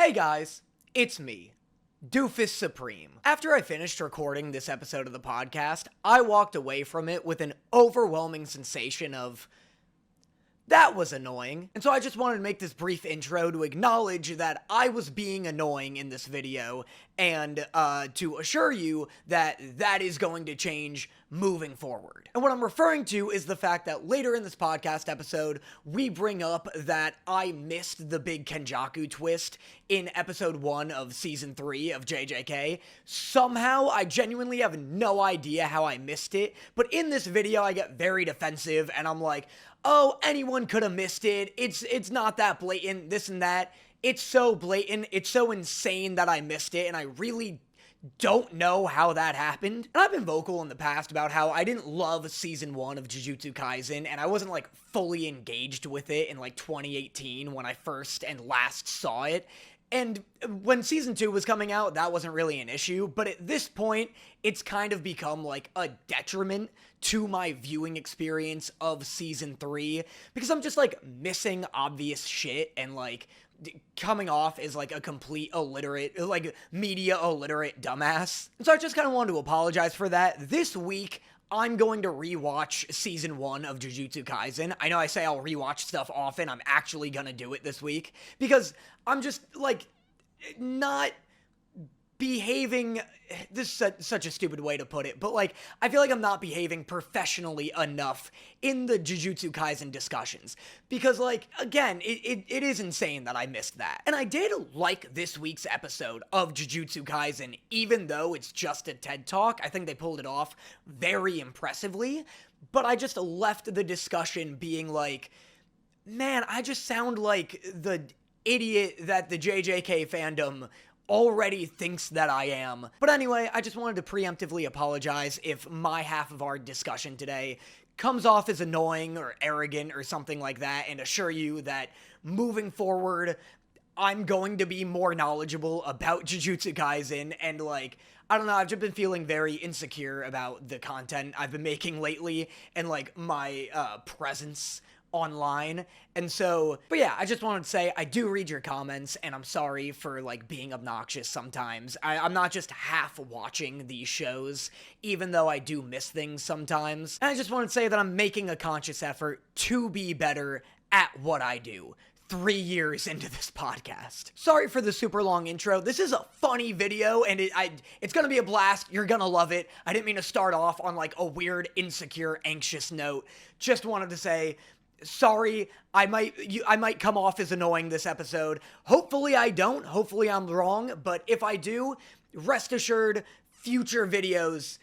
Hey guys, it's me, Doofus Supreme. After I finished recording this episode of the podcast, I walked away from it with an overwhelming sensation of, that was annoying. And so I just wanted to make this brief intro to acknowledge that I was being annoying in this video and to assure you that that is going to change moving forward. And what I'm referring to is the fact that later in this podcast episode, we bring up that I missed the big Kenjaku twist in episode 1 of season 3 of JJK. Somehow, I genuinely have no idea how I missed it, but in this video, I get very defensive and I'm like, oh, anyone could have missed it. It's not that blatant, this and that. It's so blatant, it's so insane that I missed it, and I really don't know how that happened. And I've been vocal in the past about how I didn't love season 1 of Jujutsu Kaisen, and I wasn't like fully engaged with it in like 2018 when I first and last saw it. And when season 2 was coming out, that wasn't really an issue, but at this point, it's kind of become like a detriment to my viewing experience of season 3, because I'm just like missing obvious shit and like coming off as like a complete illiterate, like media illiterate dumbass. And so I just kind of wanted to apologize for that. This week, I'm going to rewatch season 1 of Jujutsu Kaisen. I know I say I'll rewatch stuff often. I'm actually gonna do it this week because I'm just like not behaving, this is such a stupid way to put it, but like, I feel like I'm not behaving professionally enough in the Jujutsu Kaisen discussions, because like, again, it is insane that I missed that. And I did like this week's episode of Jujutsu Kaisen, even though it's just a TED Talk. I think they pulled it off very impressively, but I just left the discussion being like, man, I just sound like the idiot that the JJK fandom already thinks that I am. But anyway, I just wanted to preemptively apologize if my half of our discussion today comes off as annoying or arrogant or something like that, and assure you that moving forward, I'm going to be more knowledgeable about Jujutsu Kaisen, and like, I don't know, I've just been feeling very insecure about the content I've been making lately, and like my presence online. And so, but yeah, I just wanted to say I do read your comments, and I'm sorry for like being obnoxious sometimes. I'm not just half watching these shows, even though I do miss things sometimes. And I just want to say that I'm making a conscious effort to be better at what I do 3 years into this podcast. Sorry for the super long intro. This is a funny video, and it's gonna be a blast. You're gonna love it. I didn't mean to start off on like a weird, insecure, anxious note. Just wanted to say, sorry, I might come off as annoying this episode. Hopefully I don't. Hopefully I'm wrong. But if I do, rest assured, future videos,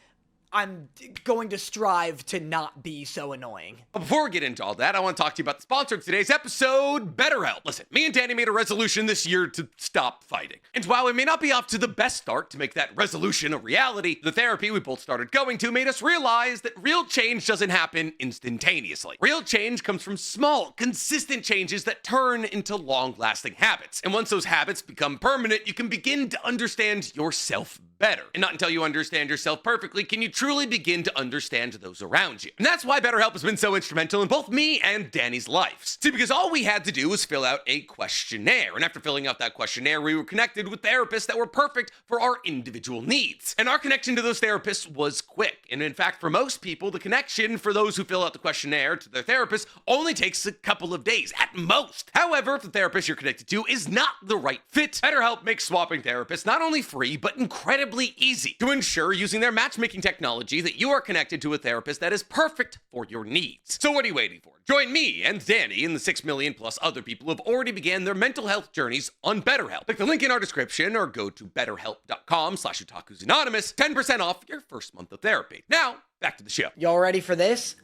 I'm going to strive to not be so annoying. Before we get into all that, I want to talk to you about the sponsor of today's episode, BetterHelp. Listen, me and Danny made a resolution this year to stop fighting. And while we may not be off to the best start to make that resolution a reality, the therapy we both started going to made us realize that real change doesn't happen instantaneously. Real change comes from small, consistent changes that turn into long-lasting habits. And once those habits become permanent, you can begin to understand yourself better. And not until you understand yourself perfectly can you truly begin to understand those around you. And that's why BetterHelp has been so instrumental in both me and Danny's lives. See, because all we had to do was fill out a questionnaire. And after filling out that questionnaire, we were connected with therapists that were perfect for our individual needs. And our connection to those therapists was quick. And in fact, for most people, the connection for those who fill out the questionnaire to their therapist only takes a couple of days at most. However, if the therapist you're connected to is not the right fit, BetterHelp makes swapping therapists not only free, but incredibly easy to ensure using their matchmaking technology that you are connected to a therapist that is perfect for your needs. So what are you waiting for? Join me and Danny and the 6 million plus other people who have already began their mental health journeys on BetterHelp. Click the link in our description or go to betterhelp.com/otakusanonymous, 10% off your first month of therapy. Now, back to the show. Y'all ready for this?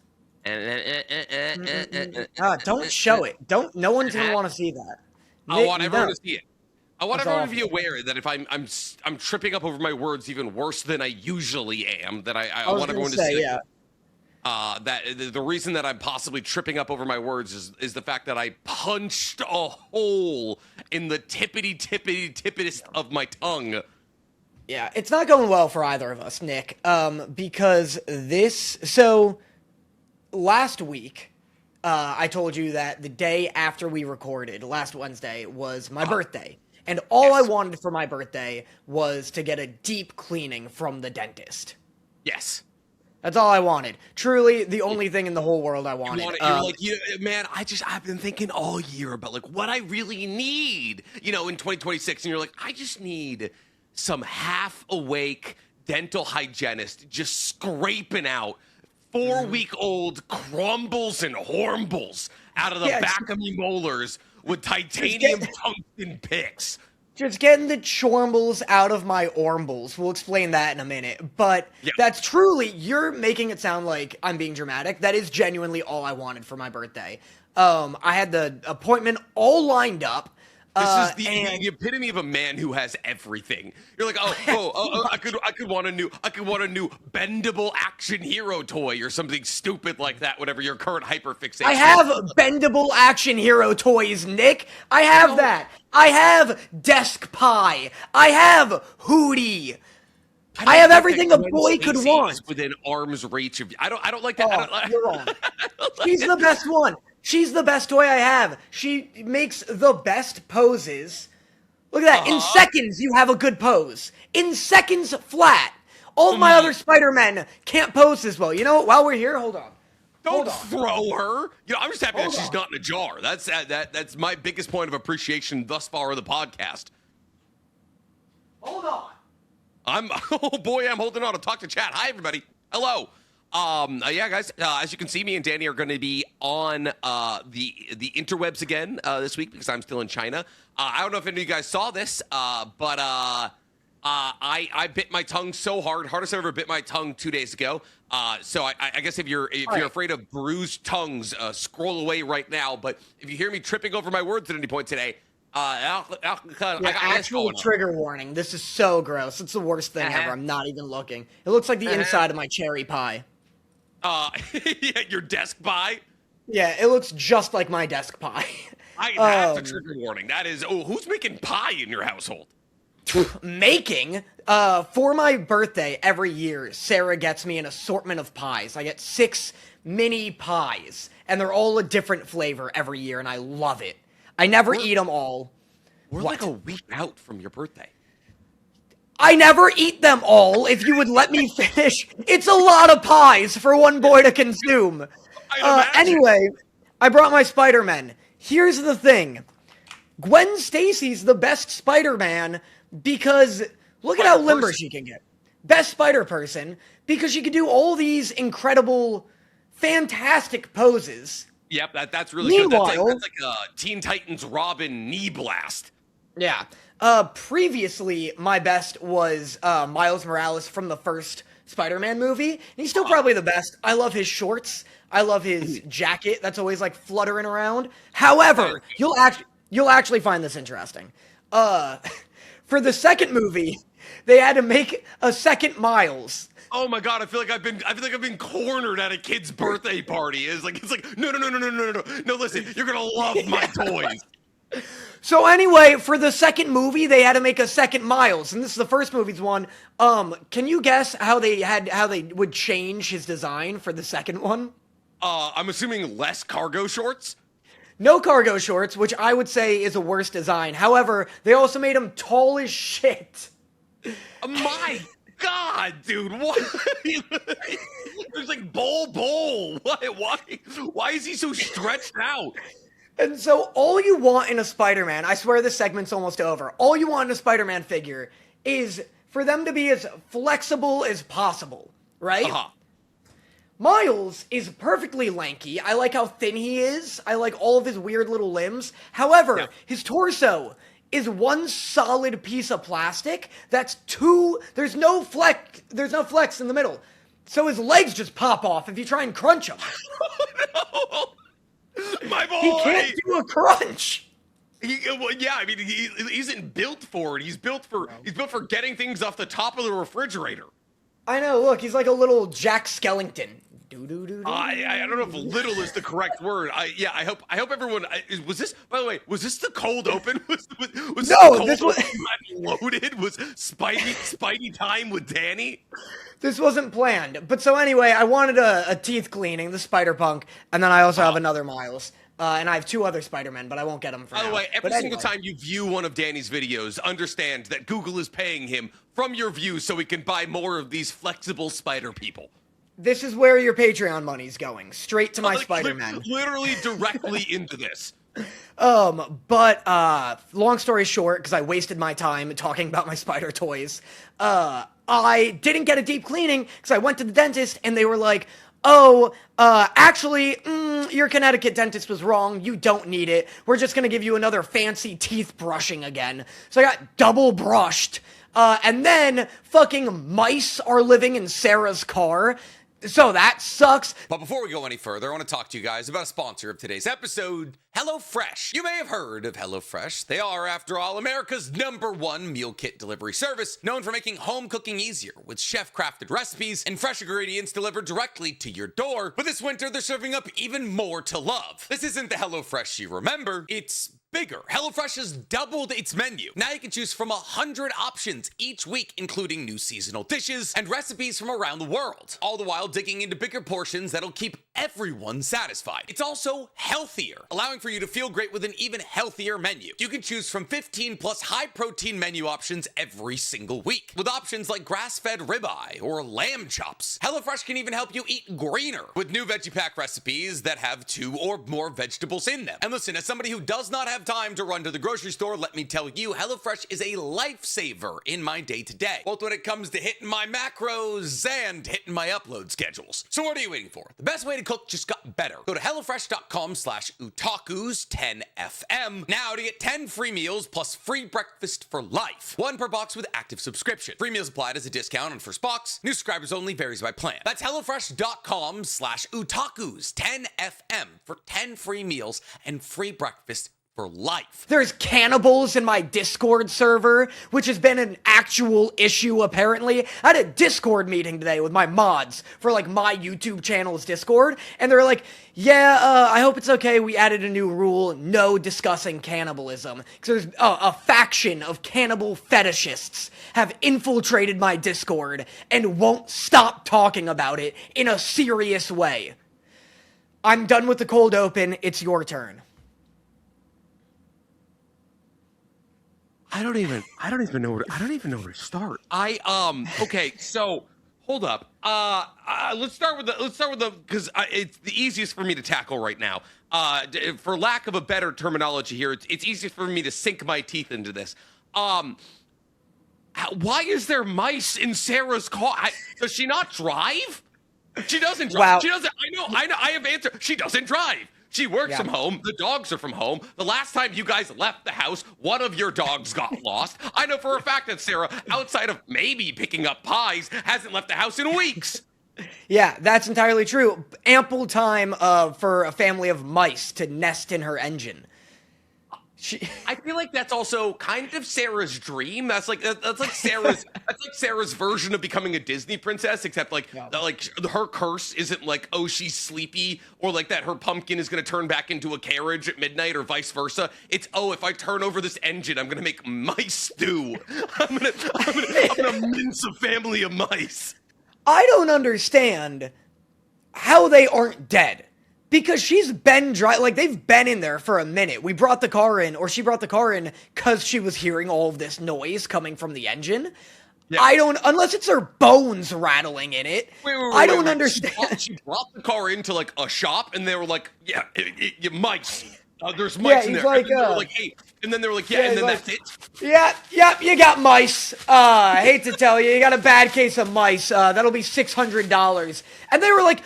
Don't show it. No one's gonna want to see that. I want everyone to see it. I want everyone to be aware that if I'm tripping up over my words even worse than I usually am, that I want everyone to see. Yeah. That the reason that I'm possibly tripping up over my words is the fact that I punched a hole in the tippitest of my tongue. Yeah, it's not going well for either of us, Nick. Because so last week, I told you that the day after we recorded, last Wednesday, was my birthday. And all I wanted for my birthday was to get a deep cleaning from the dentist. Yes. That's all I wanted. Truly, the only thing in the whole world I wanted. You're like, man, I've been thinking all year about like what I really need, in 2026. And you're like, I just need some half-awake dental hygienist just scraping out 4-week-old crumbles and hornbles out of the back of me molars with titanium tungsten picks. Just getting the chormbles out of my ormbles. We'll explain that in a minute. But that's truly, you're making it sound like I'm being dramatic. That is genuinely all I wanted for my birthday. I had the appointment all lined up. This is the epitome of a man who has everything. You're like, I could want a new bendable action hero toy or something stupid like that. Whatever your current hyperfixation. I have bendable action hero toys, Nick. I have that. I have desk pie. I have Hootie. I have everything a boy could want within arm's reach of you. I don't like that. You're wrong. She's the best one. She's the best toy I have. She makes the best poses. Look at that. In seconds, you have a good pose. In seconds flat. All of my other Spider-Men can't pose as well. You know what? While we're here, hold on. Don't throw her. I'm just happy that she's not in a jar. That's my biggest point of appreciation thus far of the podcast. Hold on. I'm holding on to talk to chat. Hi, everybody. Hello. Guys, as you can see, me and Danny are going to be on the interwebs again this week because I'm still in China. I don't know if any of you guys saw this, but I bit my tongue so hardest I ever bit my tongue 2 days ago. So I guess if you're afraid of bruised tongues, scroll away right now. But if you hear me tripping over my words at any point today, actual trigger warning. This is so gross. It's the worst thing ever. I'm not even looking. It looks like the inside of my cherry pie. Your desk pie? Yeah, it looks just like my desk pie. That's a trigger warning. That is, who's making pie in your household? Making? For my birthday every year, Sarah gets me an assortment of pies. I get 6 mini pies, and they're all a different flavor every year, and I love it. I never eat them all. We're like a week out from your birthday. I never eat them all, if you would let me finish. It's a lot of pies for one boy to consume. Anyway, I brought my Spider-Man. Here's the thing. Gwen Stacy's the best Spider-Man because look at how limber she can get. Best Spider-Person because she can do all these incredible, fantastic poses. Yep, that's really good. That's like a Teen Titans Robin knee blast. Yeah. Previously, my best was Miles Morales from the first Spider-Man movie. And he's still probably the best. I love his shorts. I love his jacket that's always like fluttering around. However, you'll actually find this interesting. For the second movie, they had to make a second Miles. Oh my god, I feel like I've been cornered at a kid's birthday party. It's like no. No, listen, you're gonna love my toys. So anyway, for the second movie, they had to make a second Miles, and this is the first movie's one. Can you guess how they would change his design for the second one? I'm assuming less cargo shorts? No cargo shorts, which I would say is a worse design. However, they also made him tall as shit. My God, dude, what? There's like bowl. Why is he so stretched out? And so all you want in a Spider-Man, I swear this segment's almost over, all you want in a Spider-Man figure is for them to be as flexible as possible, right? Miles is perfectly lanky. I like how thin he is. I like all of his weird little limbs. However, his torso is one solid piece of plastic that's there's no flex in the middle. So his legs just pop off if you try and crunch him. Oh, no. My boy! He can't do a crunch. He isn't built for it. He's built for getting things off the top of the refrigerator. I know, look, he's like a little Jack Skellington. I don't know if little is the correct word. I hope everyone was this. By the way, was this the Cold Open? Was this was loaded? Was Spidey time with Danny? This wasn't planned. But so anyway, I wanted a teeth cleaning, the Spider-Punk, and then I also have another Miles. And I have 2 other Spider-Men, but I won't get them for now. By the way, every But single anyway. time you view one of Danny's videos, understand that Google is paying him from your views so he can buy more of these flexible spider people. This is where your Patreon money's going. Straight to my Like, Spider-Man. Literally directly into this. But long story short, because I wasted my time talking about my spider toys, I didn't get a deep cleaning because I went to the dentist and they were like, oh, actually, your Connecticut dentist was wrong. You don't need it. We're just gonna give you another fancy teeth brushing again. So I got double brushed. And then fucking mice are living in Sarah's car. So that sucks. But before we go any further, I want to talk to you guys about a sponsor of today's episode, HelloFresh. You may have heard of HelloFresh. They are, after all, America's #1 meal kit delivery service, known for making home cooking easier with chef-crafted recipes and fresh ingredients delivered directly to your door. But this winter, they're serving up even more to love. This isn't the HelloFresh you remember. It's bigger. HelloFresh has doubled its menu. Now you can choose from 100 options each week, including new seasonal dishes and recipes from around the world, all the while digging into bigger portions that'll keep everyone satisfied. It's also healthier, allowing for you to feel great with an even healthier menu. You can choose from 15 plus high-protein menu options every single week, with options like grass-fed ribeye or lamb chops. HelloFresh can even help you eat greener with new veggie pack recipes that have 2 or more vegetables in them. And listen, as somebody who does not have time to run to the grocery store, let me tell you, HelloFresh is a lifesaver in my day-to-day, both when it comes to hitting my macros and hitting my upload schedules. So what are you waiting for? The best way to cook just got better. Go to HelloFresh.com/Otakus10FM now to get 10 free meals plus free breakfast for life. 1 per box with active subscription. Free meals applied as a discount on first box. New subscribers only, varies by plan. That's HelloFresh.com/Otakus10FM for 10 free meals and free breakfast for life. There's Cannibals in my Discord server, which has been an actual issue apparently. I had a Discord meeting today with my mods for like my YouTube channel's Discord, and they're like, yeah, I hope it's okay, we added a new rule, no discussing cannibalism. Because there's a faction of cannibal fetishists have infiltrated my Discord and won't stop talking about it in a serious way. I'm done with the cold open, it's your turn. I don't even know where to start. Okay, so hold up. Let's start with the because it's the easiest for me to tackle right now. For lack of a better terminology here, it's easiest for me to sink my teeth into this. Why is there mice in Sarah's car? Does she not drive? She doesn't drive. Wow. She doesn't. I know. I have answer. She doesn't drive. She works from home. The dogs are from home. The last time you guys left the house, one of your dogs got lost. I know for a fact that Sarah, outside of maybe picking up pies, hasn't left the house in weeks. Yeah, that's entirely true. Ample time for a family of mice to nest in her engine. I feel like that's also kind of Sarah's dream. That's like Sarah's version of becoming a Disney princess, except like her curse isn't like, oh, she's sleepy, or like that her pumpkin is gonna turn back into a carriage at midnight, or vice versa. It's, oh, if I turn over this engine, I'm gonna make mice stew. I'm gonna mince a family of mice. I don't understand how they aren't dead. Because she's been they've been in there for a minute. She brought the car in because she was hearing all of this noise coming from the engine. Yeah. Unless it's her bones rattling in it. I don't understand. She brought the car into like a shop and they were like, yeah, mice. There's mice in there. Like, and then they were like, hey. And then they were like, yeah, and then like, that's it. Yeah, you got mice. I hate to tell you, you got a bad case of mice. That'll be $600. And they were like,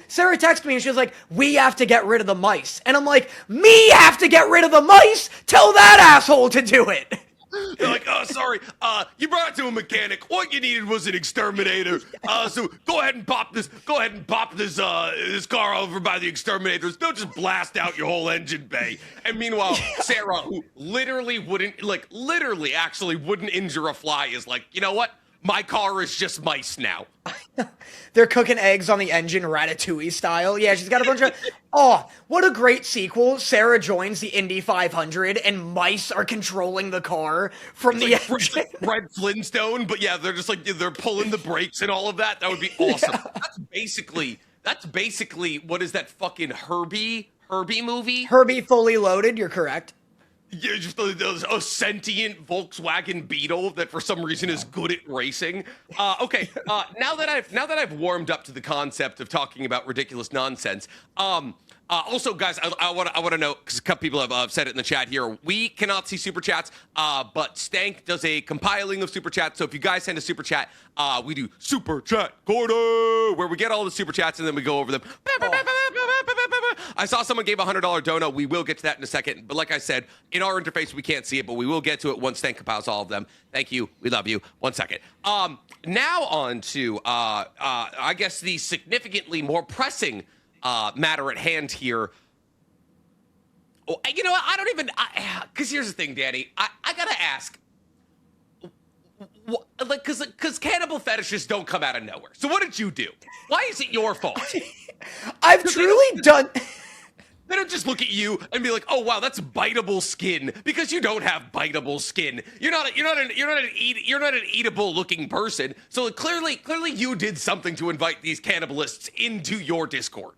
Sarah texted me and she was like, we have to get rid of the mice. And I'm like, me have to get rid of the mice? Tell that asshole to do it. They're like, oh, sorry, you brought it to a mechanic. What you needed was an exterminator. So go ahead and pop this this car over by the exterminators. They'll just blast out your whole engine bay. And meanwhile, Sarah, who literally wouldn't injure a fly, is like, you know what? My car is just mice now. They're cooking eggs on the engine, Ratatouille style. Yeah, she's got a bunch of... Oh, what a great sequel. Sarah joins the Indy 500, and mice are controlling the car from the engine. Like Fred Flintstone, but yeah, they're just like, they're pulling the brakes and all of that. That would be awesome. Yeah. That's basically, what is that fucking Herbie Herbie movie. Herbie Fully Loaded, you're correct. Yeah, just a sentient Volkswagen Beetle that for some reason is good at racing. Okay, now that I've warmed up to the concept of talking about ridiculous nonsense, also, guys, I want to note, because a couple people have said it in the chat here, we cannot see super chats, but Stank does a compiling of super chats. So if you guys send a super chat, we do super chat corner, where we get all the super chats and then we go over them. I saw someone gave a $100 dono. We will get to that in a second. But like I said, in our interface, we can't see it, but we will get to it once Stank compiles all of them. Thank you. We love you. 1 second. Now on to, I guess, the significantly more pressing matter at hand here. Oh, you know what? I don't even, because here's the thing, Danny. I gotta ask, like, because cannibal fetishes don't come out of nowhere. So what did you do? Why is it your fault? I've truly done. They don't just look at you and be like, "Oh wow, that's biteable skin," because you don't have biteable skin. You're not an eatable looking person. So clearly you did something to invite these cannibalists into your Discord.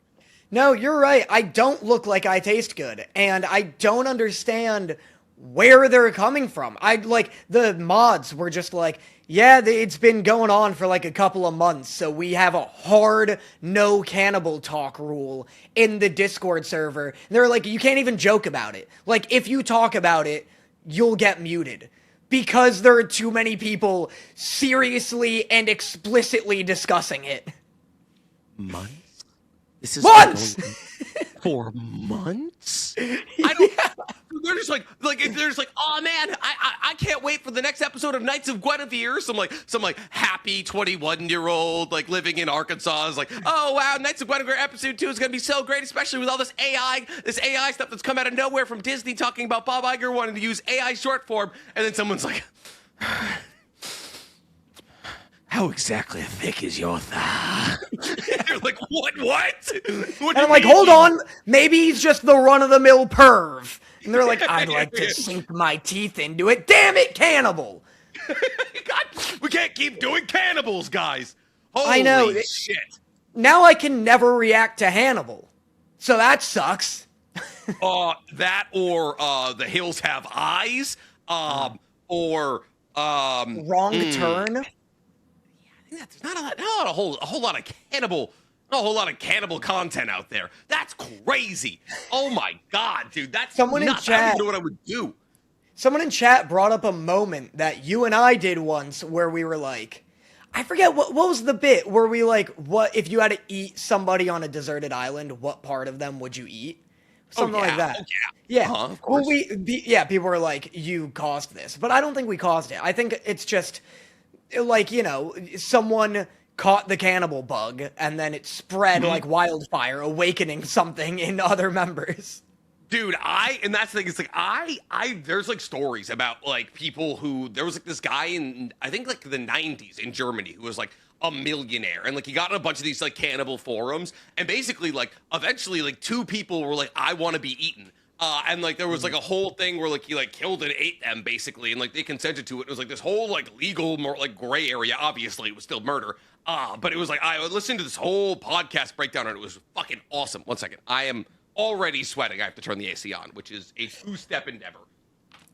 No, you're right. I don't look like I taste good, and I don't understand where they're coming from. The mods were just like, yeah, it's been going on for like a couple of months, so we have a hard no cannibal talk rule in the Discord server. And they're like, you can't even joke about it. Like, if you talk about it, you'll get muted. Because there are too many people seriously and explicitly discussing it. Months? This is months! For months? I don't. Yeah. They're just like they're just like, oh man, I can't wait for the next episode of Knights of Guinevere. Some happy 21-year-old like living in Arkansas is like, oh wow, Knights of Guinevere episode 2 is gonna be so great, especially with all this AI stuff that's come out of nowhere from Disney talking about Bob Iger wanting to use AI short form, and then someone's like, how exactly thick is your thigh? You're like, what? And I'm like, hold on, maybe he's just the run-of-the-mill perv. And they're like, I'd like to sink my teeth into it. Damn it, cannibal! God, we can't keep doing cannibals, guys. Holy I know. Shit. Now I can never react to Hannibal. So that sucks. That or The Hills Have Eyes. Or Wrong Turn. Yeah, there's not a whole lot of cannibal content out there. That's crazy. Oh my god, dude, that's someone nuts. in chat. I don't even know what I would do. Someone in chat brought up a moment that you and I did once where we were like, I forget what was the bit where we like, what if you had to eat somebody on a deserted island, what part of them would you eat? Something like that. Oh, yeah. Yeah. Of course. Well, people were like, you caused this, but I don't think we caused it. I think it's just like, someone caught the cannibal bug and then it spread like wildfire, awakening something in other members. Dude, and that's the thing, it's like, there's like stories about like people who, there was like this guy in, I think like the 90s in Germany who was like a millionaire. And like he got in a bunch of these like cannibal forums and basically like eventually like 2 people were like, I want to be eaten. And like there was like a whole thing where like he like killed and ate them basically, and like they consented to it. It was like this whole like legal, more like gray area. Obviously, it was still murder. But it was like I listened to this whole podcast breakdown, and it was fucking awesome. 1 second, I am already sweating. I have to turn the AC on, which is a 2-step endeavor.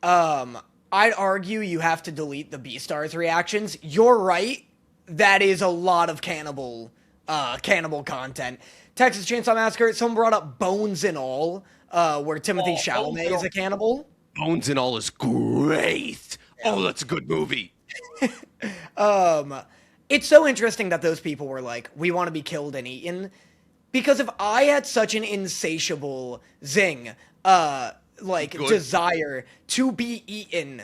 I'd argue you have to delete the B-Stars reactions. You're right. That is a lot of cannibal content. Texas Chainsaw Massacre. Someone brought up Bones and All. Where Timothée Chalamet is a cannibal. Bones and All is great. Yeah. Oh, that's a good movie. It's so interesting that those people were like, we want to be killed and eaten. Because if I had such an insatiable desire to be eaten,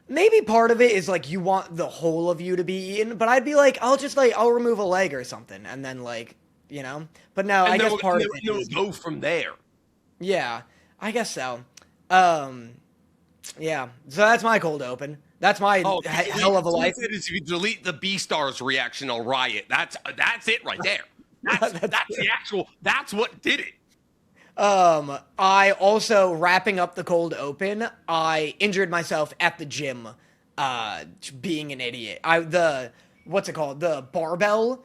maybe part of it is like you want the whole of you to be eaten, but I'd be like, I'll remove a leg or something, and then but no, I guess part of it is go from there. Yeah, I guess so. Yeah, so that's my cold open. That's my hell of a life. If you delete the B-Stars reaction, I'll riot. That's it right there. That's what did it. I also, wrapping up the cold open, I injured myself at the gym, being an idiot. What's it called? The barbell,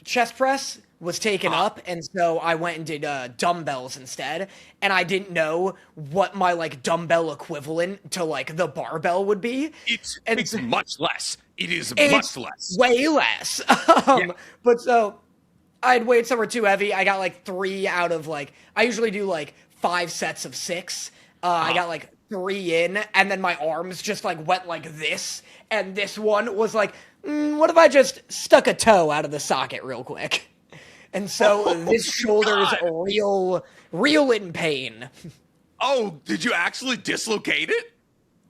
chest press was taken up, and so I went and did dumbbells instead, and I didn't know what my, like, dumbbell equivalent to, like, the barbell would be. It's And much less. It is it's much less. way less. But so I had weights that were too heavy. I got, like, 3 out of, like, I usually do, like, 5 sets of 6. I got, like, 3 in, and then my arms just, like, went like this, and this one was like, what if I just stuck a toe out of the socket real quick? And so this shoulder's real in pain. Oh, did you actually dislocate it?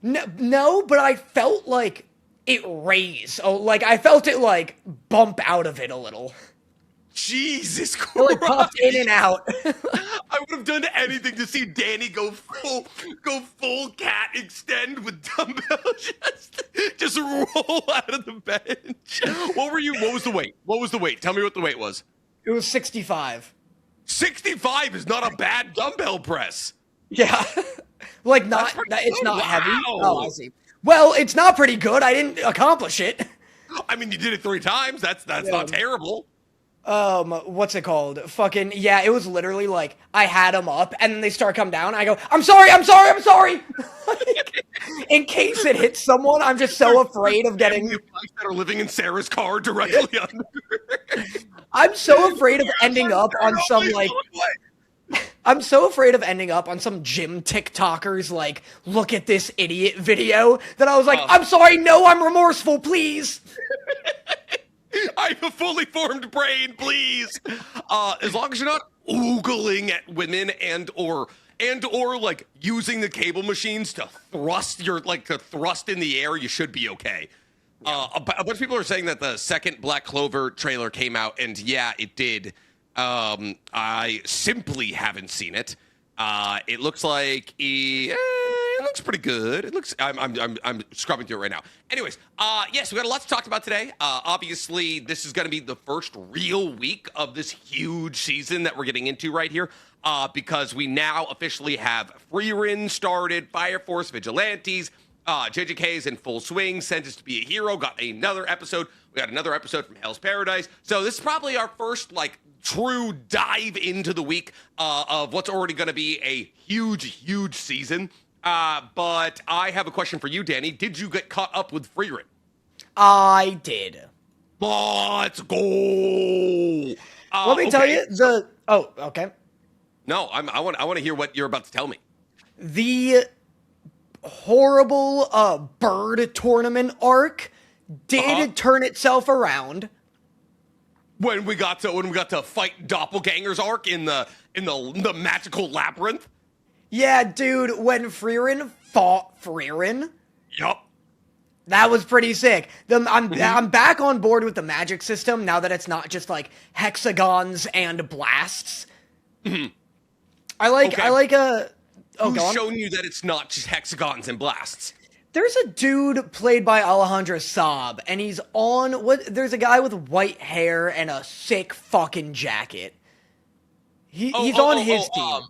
No, but I felt like it raise. Oh, like I felt it like bump out of it a little. Jesus Christ. It like popped in and out. I would have done anything to see Danny go full cat extend with dumbbells. Just roll out of the bench. What was the weight? What was the weight? Tell me what the weight was. It was 65. 65 is not a bad dumbbell press. Yeah. Like it's not heavy. Wow. Oh, I see. Well, it's not pretty good. I didn't accomplish it. I mean, you did it 3 times. That's not terrible. What's it called? Fucking, yeah, it was literally like, I had them up, and then they start come down, I go, I'm sorry! Like, in case it hits someone, I'm just so afraid of getting... that are living in Sarah's car directly under. I'm so afraid of ending up on some, like... I'm so afraid of ending up on some gym TikTokers, like, look at this idiot video, that I was like, I'm sorry, no, I'm remorseful, please! I have a fully formed brain, please. As long as you're not oogling at women and or like using the cable machines to thrust in the air, you should be okay. Yeah. A bunch of people are saying that the second Black Clover trailer came out, and yeah, it did. I simply haven't seen it. It looks like it looks pretty good. It looks. I'm scrubbing through it right now. Anyways, yes, we got a lot to talk about today. Obviously, this is going to be the first real week of this huge season that we're getting into right here. Because we now officially have Frieren started, Fire Force, Vigilantes. JJK is in full swing. Sentenced to Be a Hero got another episode. We got another episode from Hell's Paradise. So this is probably our first true dive into the week of what's already going to be a huge season. But I have a question for you, Danny. Did you get caught up with Frieren? I did. Let's go. Let me tell you Oh, okay. No, I want to hear what you're about to tell me. The horrible bird tournament arc did turn itself around. When we got to fight doppelgangers arc in the magical labyrinth. Yeah, dude, when Frieren fought Frieren. Yup. That was pretty sick. I'm back on board with the magic system now that it's not just like hexagons and blasts. Mm-hmm. Who's shown you that it's not just hexagons and blasts? There's a dude played by Alejandro Saab, and he's on there's a guy with white hair and a sick fucking jacket. He's on his team.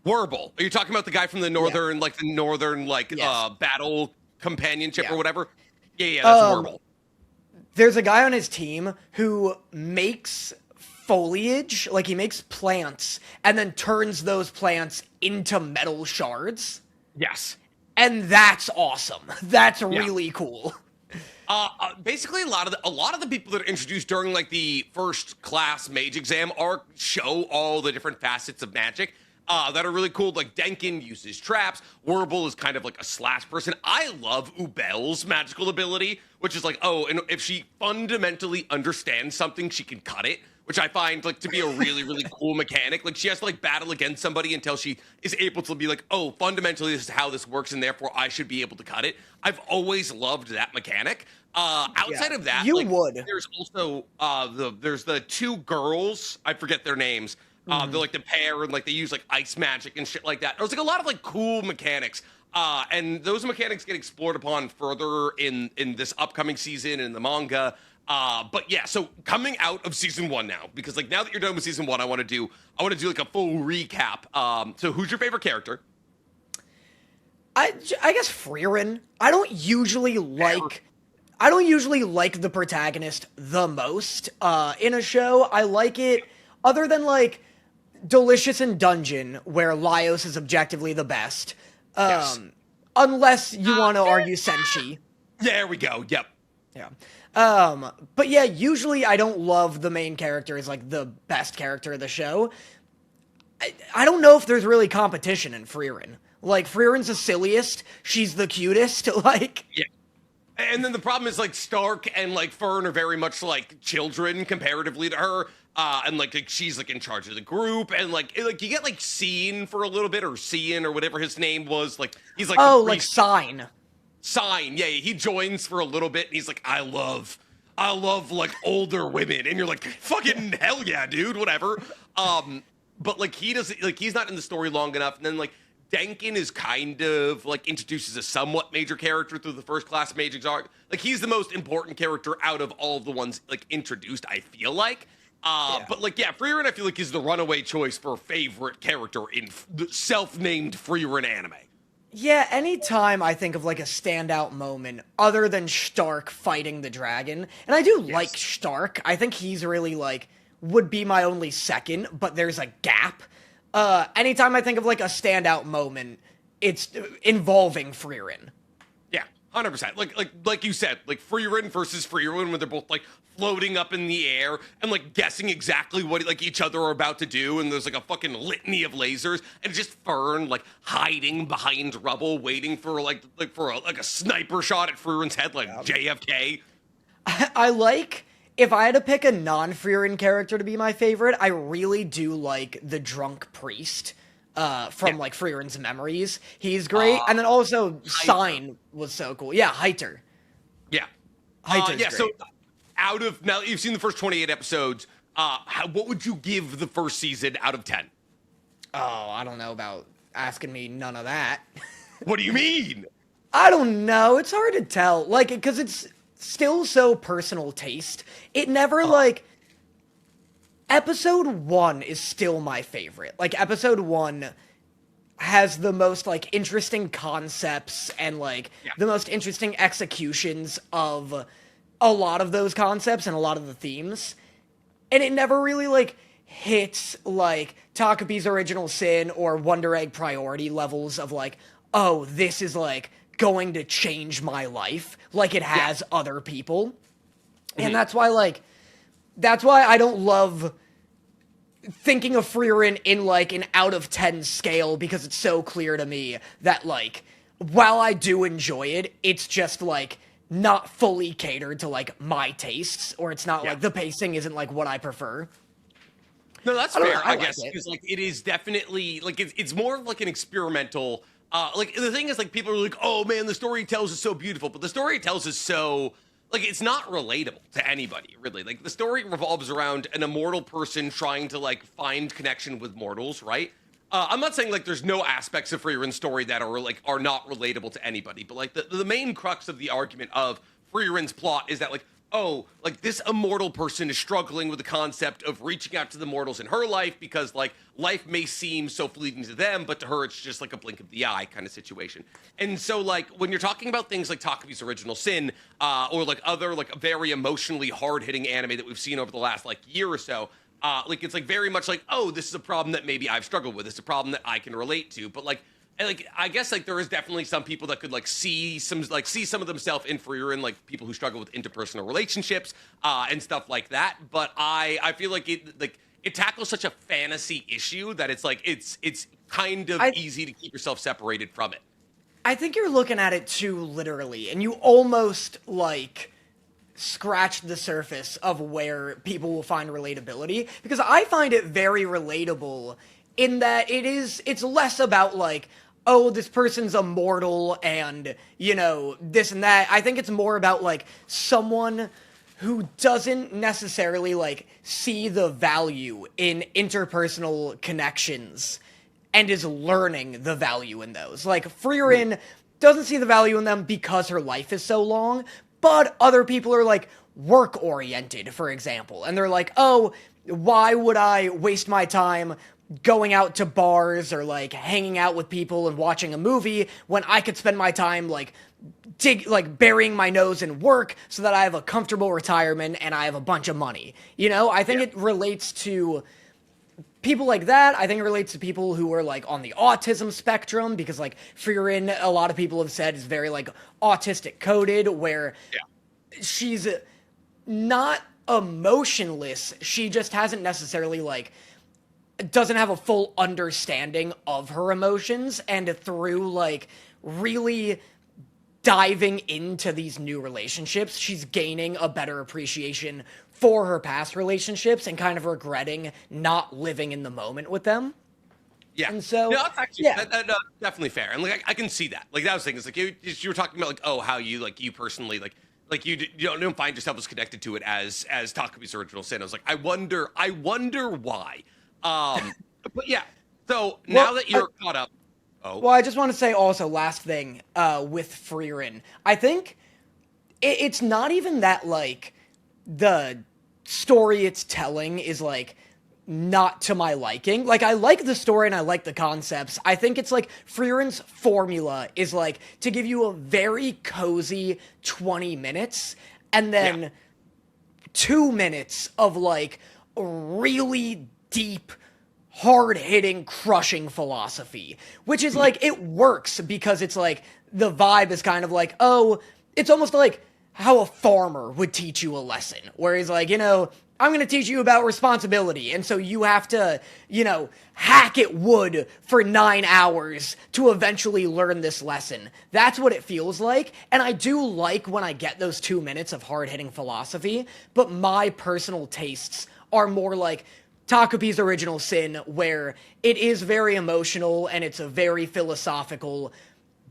Werble. Are you talking about the guy from the northern, battle companionship or whatever? Yeah, that's Werble. There's a guy on his team who makes foliage, like he makes plants, and then turns those plants into metal shards. Yes. And that's awesome. That's really cool. Basically, a lot of the people that are introduced during the first class mage exam arc show all the different facets of magic that are really cool. Like Denkin uses traps. Werble is kind of like a slash person. I love Ubel's magical ability, which is and if she fundamentally understands something, she can cut it. Which I find to be a really, really cool mechanic. She has to battle against somebody until she is able to be fundamentally this is how this works, and therefore I should be able to cut it. I've always loved that mechanic. Outside of that, would. There's also there's the 2 girls. I forget their names. They're the pair, and they use ice magic and shit like that. There's a lot of cool mechanics. And those mechanics get explored upon further in this upcoming season in the manga. But yeah, so coming out of season 1 now, because now that you're done with season 1, I want to do a full recap. So who's your favorite character? I guess Frieren. I don't usually like the protagonist the most in a show. I like it other than, like, Delicious in Dungeon, where Laios is objectively the best, Yes. unless you want to argue Senshi. There we go. Yep. Yeah. But yeah, usually I don't love the main character as, like, the best character of the show. I don't know if there's really competition in Frieren. Like, Frieren's the silliest, she's the cutest, like... Yeah. And then the problem is, like, Stark and, like, Fern are very much, like, children comparatively to her. And, like, she's, like, in charge of the group. And, like, you get, like, Cian for a little bit, or Cian, or whatever his name was. Like, he's, like, oh, like, Sign. Sign, yeah, he joins for a little bit, and he's like, I love, like, older women. And you're like, fucking hell yeah, dude, whatever. But, like, he doesn't, like, he's not in the story long enough. And then, like, Denkin is kind of, like, introduces a somewhat major character through the first class Mage's arc. Like, he's the most important character out of all of the ones, like, introduced, I feel like. But, like, yeah, Frieren, I feel like, is the runaway choice for favorite character in the self-named Frieren anime. Yeah, anytime I think of, like, a standout moment, other than Stark fighting the dragon, and I do like Stark, I think he's really, like, would be my only second, but there's a gap. Anytime I think of, like, a standout moment, it's involving Frieren. Yeah, 100%. Like you said, like, Frieren versus Frieren, where they're both, like, floating up in the air and, like, guessing exactly what, like, each other are about to do, and there's, like, a fucking litany of lasers, and just Fern, like, hiding behind rubble, waiting for, for a sniper shot at Frieren's head, like, JFK. I like... If I had to pick a non-Frieren character to be my favorite, I really do like the drunk priest from, like, Frieren's Memories. He's great. And then also, Sign was so cool. Yeah, Heiter. Yeah. Heiter's yeah, great. so out of, now that you've seen the first 28 episodes, what would you give the first season out of 10? Oh, I don't know about asking me none of that. What do you mean? I don't know. It's hard to tell. Like, because it's still so personal taste. It never, like... Episode 1 is still my favorite. Like, episode 1 has the most, like, interesting concepts and, like, the most interesting executions of a lot of those concepts and a lot of the themes. And it never really, like, hits, like, Takapi's Original Sin or Wonder Egg Priority levels of, like, oh, this is, like, going to change my life like it has other people. And that's why, like, that's why I don't love thinking of Frieren in, like, an out of 10 scale, because it's so clear to me that, like, while I do enjoy it, it's just, like, not fully catered to, like, my tastes, or it's not, like, the pacing isn't, like, what I prefer. No, that's fair, I guess, like because, like, it is definitely, like, it's more of, like, an experimental, like, the thing is, like, people are like, oh, man, the story it tells is so beautiful, but the story it tells is so... Like, it's not relatable to anybody, really. Like, the story revolves around an immortal person trying to, like, find connection with mortals, right? I'm not saying, like, there's no aspects of Frieren's story that are, like, are not relatable to anybody. But, like, the main crux of the argument of Frieren's plot is that, like, oh, like, this immortal person is struggling with the concept of reaching out to the mortals in her life because, like, life may seem so fleeting to them, but to her it's just like a blink of the eye kind of situation. And so, like, when you're talking about things like Takapi's Original Sin, or, like, other, like, very emotionally hard-hitting anime that we've seen over the last, like, year or so, like, it's, like, very much like, oh, this is a problem that maybe I've struggled with. It's a problem that I can relate to. But, like, and, like, I guess, like, there is definitely some people that could, like, see some of themselves in Frieren, like, people who struggle with interpersonal relationships, and stuff like that. But I feel like it tackles such a fantasy issue that it's, like, it's kind of easy to keep yourself separated from it. I think you're looking at it too literally, and you almost, like, scratch the surface of where people will find relatability, because I find it very relatable in that it's less about, like, oh, this person's immortal and, you know, this and that. I think it's more about, like, someone who doesn't necessarily, like, see the value in interpersonal connections and is learning the value in those. Like, Frieren doesn't see the value in them because her life is so long, but other people are, like, work-oriented, for example. And they're like, oh, why would I waste my time going out to bars or, like, hanging out with people and watching a movie when I could spend my time, like, burying my nose in work so that I have a comfortable retirement and I have a bunch of money. You know, I think it relates to people like that. I think it relates to people who are like on the autism spectrum, because like Frieren, a lot of people have said, is very like autistic coded, where she's not emotionless. She just hasn't necessarily like doesn't have a full understanding of her emotions, and through like really diving into these new relationships, she's gaining a better appreciation for her past relationships and kind of regretting not living in the moment with them. Yeah. And so, no, that's actually that, definitely fair. And like, I can see that. Like, that was the thing. It's like you were talking about like, oh, how you like you personally like you don't find yourself as connected to it as Takumi's original sin. I was like, I wonder why. But yeah. So now that you're caught up. Oh. Well, I just want to say also, last thing with Frieren, I think it's not even that like the story it's telling is like not to my liking. Like, I like the story and I like the concepts. I think it's like Frieren's formula is like to give you a very cozy 20 minutes and then 2 minutes of like really deep, hard-hitting, crushing philosophy, which is like, it works because it's like the vibe is kind of like, oh, it's almost like how a farmer would teach you a lesson, where he's like, I'm going to teach you about responsibility, and so you have to, hack at wood for 9 hours to eventually learn this lesson. That's what it feels like, and I do like when I get those 2 minutes of hard-hitting philosophy, but my personal tastes are more like Takumi's original sin, where it is very emotional and it's a very philosophical,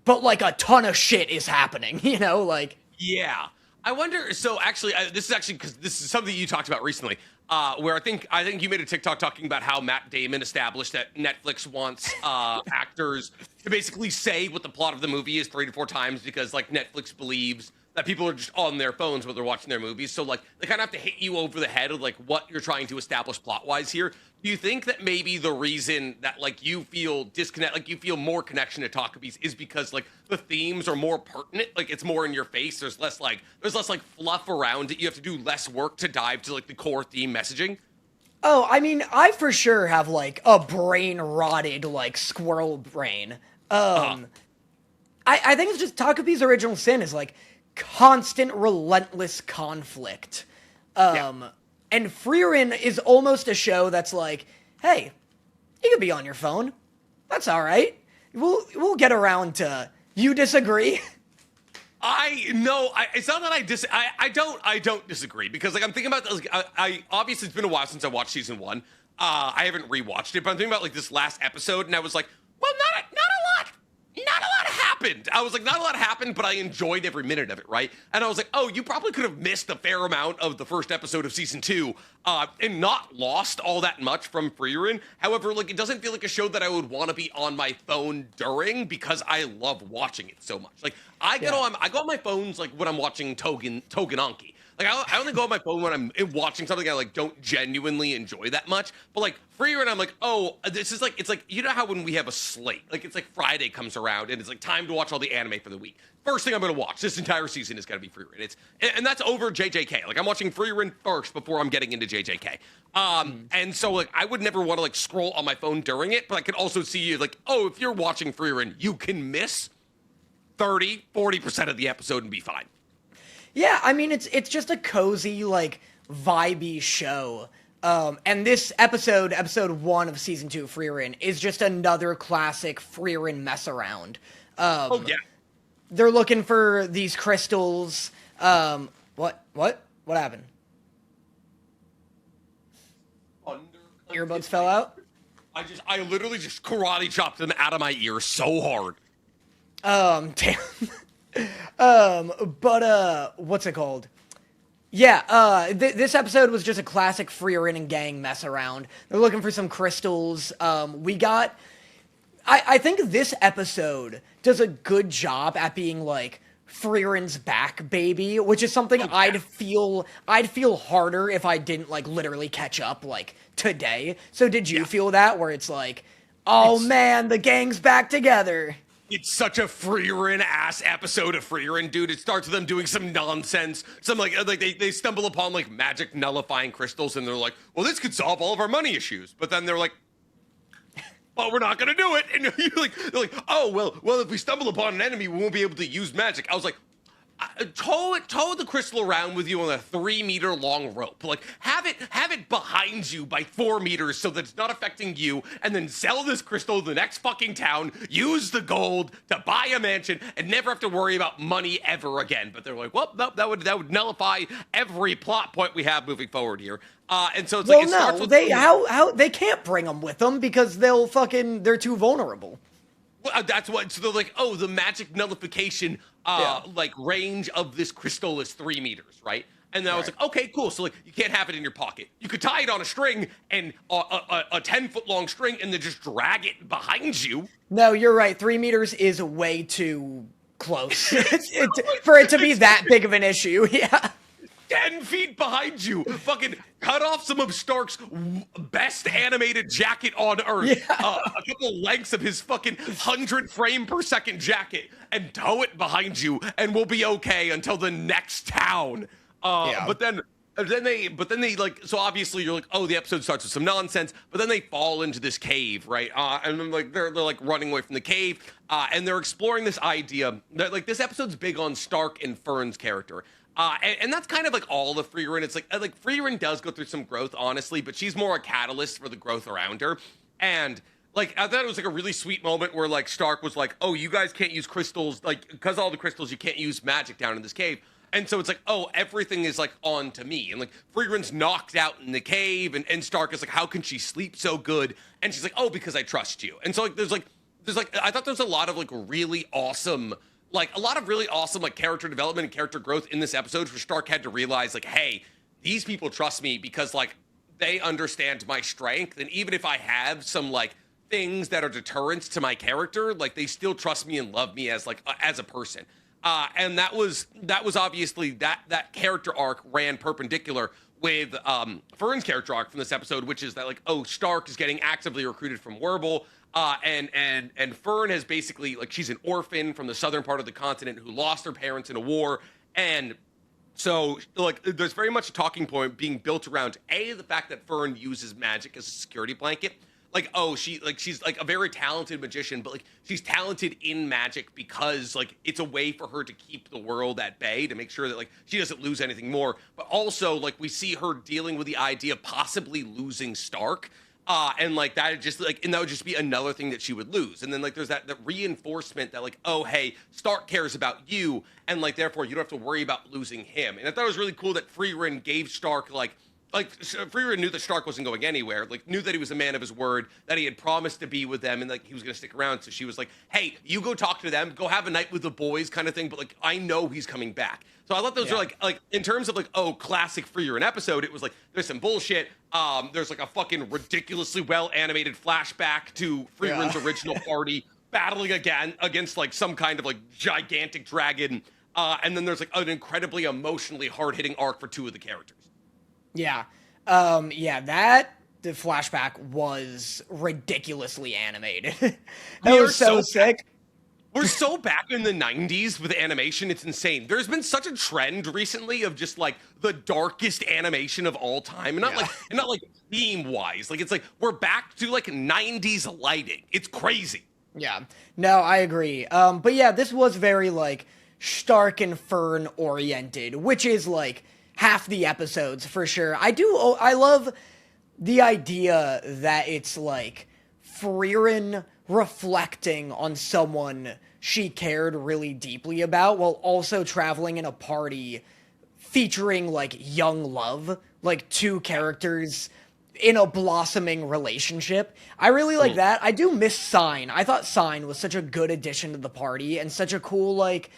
but like a ton of shit is happening, like. Yeah. I wonder, so actually, this is actually, because this is something you talked about recently, where I think you made a TikTok talking about how Matt Damon established that Netflix wants actors to basically say what the plot of the movie is 3 to 4 times, because like Netflix believes that people are just on their phones while they're watching their movies. So like they kind of have to hit you over the head of like what you're trying to establish plot wise here. Do you think that maybe the reason that like you feel disconnect, like you feel more connection to Takumi's, is because like the themes are more pertinent, like it's more in your face. There's less like fluff around it. You have to do less work to dive to like the core theme messaging. Oh, I mean, I for sure have like a brain rotted like squirrel brain. I think it's just Takumi's original sin is like constant, relentless conflict. And Frieren is almost a show that's like, hey, you could be on your phone. That's all right. We'll get around to. You disagree? It's not that I don't disagree, because like I'm thinking about like, I obviously it's been a while since I watched season 1. I haven't rewatched it, but I'm thinking about like this last episode, and I was like, well, not a lot happened. I was like, not a lot happened, but I enjoyed every minute of it, right? And I was like, oh, you probably could have missed a fair amount of the first episode of season 2, and not lost all that much from Frieren. However, like, it doesn't feel like a show that I would want to be on my phone during, because I love watching it so much. Like, I go on my phones like when I'm watching Togenanki. Like, I only go on my phone when I'm watching something I like don't genuinely enjoy that much. But like Frieren, I'm like, oh, this is like, it's like, you know how when we have a slate, like it's like Friday comes around and it's like time to watch all the anime for the week. First thing I'm gonna watch this entire season is gonna be Frieren. And that's over JJK. Like, I'm watching Frieren first before I'm getting into JJK. And so like I would never want to like scroll on my phone during it, but I could also see you like, oh, if you're watching Frieren, you can miss 30-40% of the episode and be fine. Yeah, I mean, it's just a cozy, like, vibey show. And this episode 1 of season 2 of Frieren, is just another classic Frieren mess around. They're looking for these crystals. What happened? Earbuds fell out? I literally just karate chopped them out of my ear so hard. Damn. What's it called? Yeah, this episode was just a classic Frieren and gang mess around. They're looking for some crystals. I think this episode does a good job at being like Frieren's back baby, which is something I'd feel harder if I didn't like literally catch up like today. So did you feel that, where it's like, oh man, the gang's back together? It's such a Frieren-ass episode of Frieren, dude. It starts with them doing some nonsense. Some like they stumble upon like magic nullifying crystals, and they're like, well, this could solve all of our money issues. But then they're like, but we're not gonna do it. And they're like, oh well, if we stumble upon an enemy, we won't be able to use magic. I was like, tow the crystal around with you on a 3-meter long rope. Like, have it behind you by 4 meters so that it's not affecting you, and then sell this crystal to the next fucking town, use the gold to buy a mansion, and never have to worry about money ever again. But they're like, well, no, that would nullify every plot point we have moving forward here. And so it's no, they can't bring them with them because they're too vulnerable. Well, that's what. So they're like, oh, the magic nullification, like range of this crystal is 3 meters, right? And then I was like, okay, cool. So like, you can't have it in your pocket. You could tie it on a string and a 10-foot long string, and then just drag it behind you. No, you're right. 3 meters is way too close for it to be that big of an issue. Yeah. 10 feet behind you, fucking cut off some of Stark's best animated jacket on Earth, a couple lengths of his fucking 100 frame per second jacket, and tow it behind you, and we'll be okay until the next town. But then they like, so obviously you're like, oh, the episode starts with some nonsense, but then they fall into this cave, right? And then like they're like running away from the cave, and they're exploring this idea that like this episode's big on Stark and Fern's character. And that's kind of like all of Frieren. It's like Frieren does go through some growth, honestly, but she's more a catalyst for the growth around her. And like, I thought it was like a really sweet moment where like Stark was like, oh, you guys can't use crystals, like, because all the crystals, you can't use magic down in this cave. And so it's like, oh, everything is like on to me. And like Frieren's knocked out in the cave, and Stark is like, how can she sleep so good? And she's like, oh, because I trust you. And so like there's I thought there's a lot of like really awesome like character development and character growth in this episode, where Stark had to realize like, hey, these people trust me because like they understand my strength, and even if I have some like things that are deterrents to my character, like they still trust me and love me as like as a person. And that was obviously that character arc ran perpendicular with Fern's character arc from this episode, which is that like, oh, Stark is getting actively recruited from Wurble. And Fern has basically, like, she's an orphan from the southern part of the continent who lost her parents in a war. And so, like, there's very much a talking point being built around, A, the fact that Fern uses magic as a security blanket. Like, oh, she's like a very talented magician, but like she's talented in magic because like it's a way for her to keep the world at bay, to make sure that like she doesn't lose anything more. But also, like, we see her dealing with the idea of possibly losing Stark. And like that would just be another thing that she would lose. And then like there's that reinforcement that like, oh, hey, Stark cares about you, and like therefore you don't have to worry about losing him. And I thought it was really cool that Frieren gave Stark like Frieren knew that Stark wasn't going anywhere, like knew that he was a man of his word, that he had promised to be with them, and like he was going to stick around. So she was like, hey, you go talk to them, go have a night with the boys kind of thing, but like I know he's coming back. So I thought those are like in terms of like, oh, classic Frieren episode, it was like there's some bullshit, there's like a fucking ridiculously well animated flashback to Frieren's original party battling again against like some kind of like gigantic dragon, and then there's like an incredibly emotionally hard-hitting arc for two of the characters. Yeah. The flashback was ridiculously animated. That was so sick. We're so back in the 90s with animation, it's insane. There's been such a trend recently of just like the darkest animation of all time. And not like theme-wise. Like it's like we're back to like 90s lighting. It's crazy. Yeah. No, I agree. But yeah, this was very like Stark and Fern oriented, which is like half the episodes for sure. I love the idea that it's like Frieren reflecting on someone she cared really deeply about while also traveling in a party featuring like young love, like two characters in a blossoming relationship. I really like that. I do miss Sign. I thought Sign was such a good addition to the party and such a cool like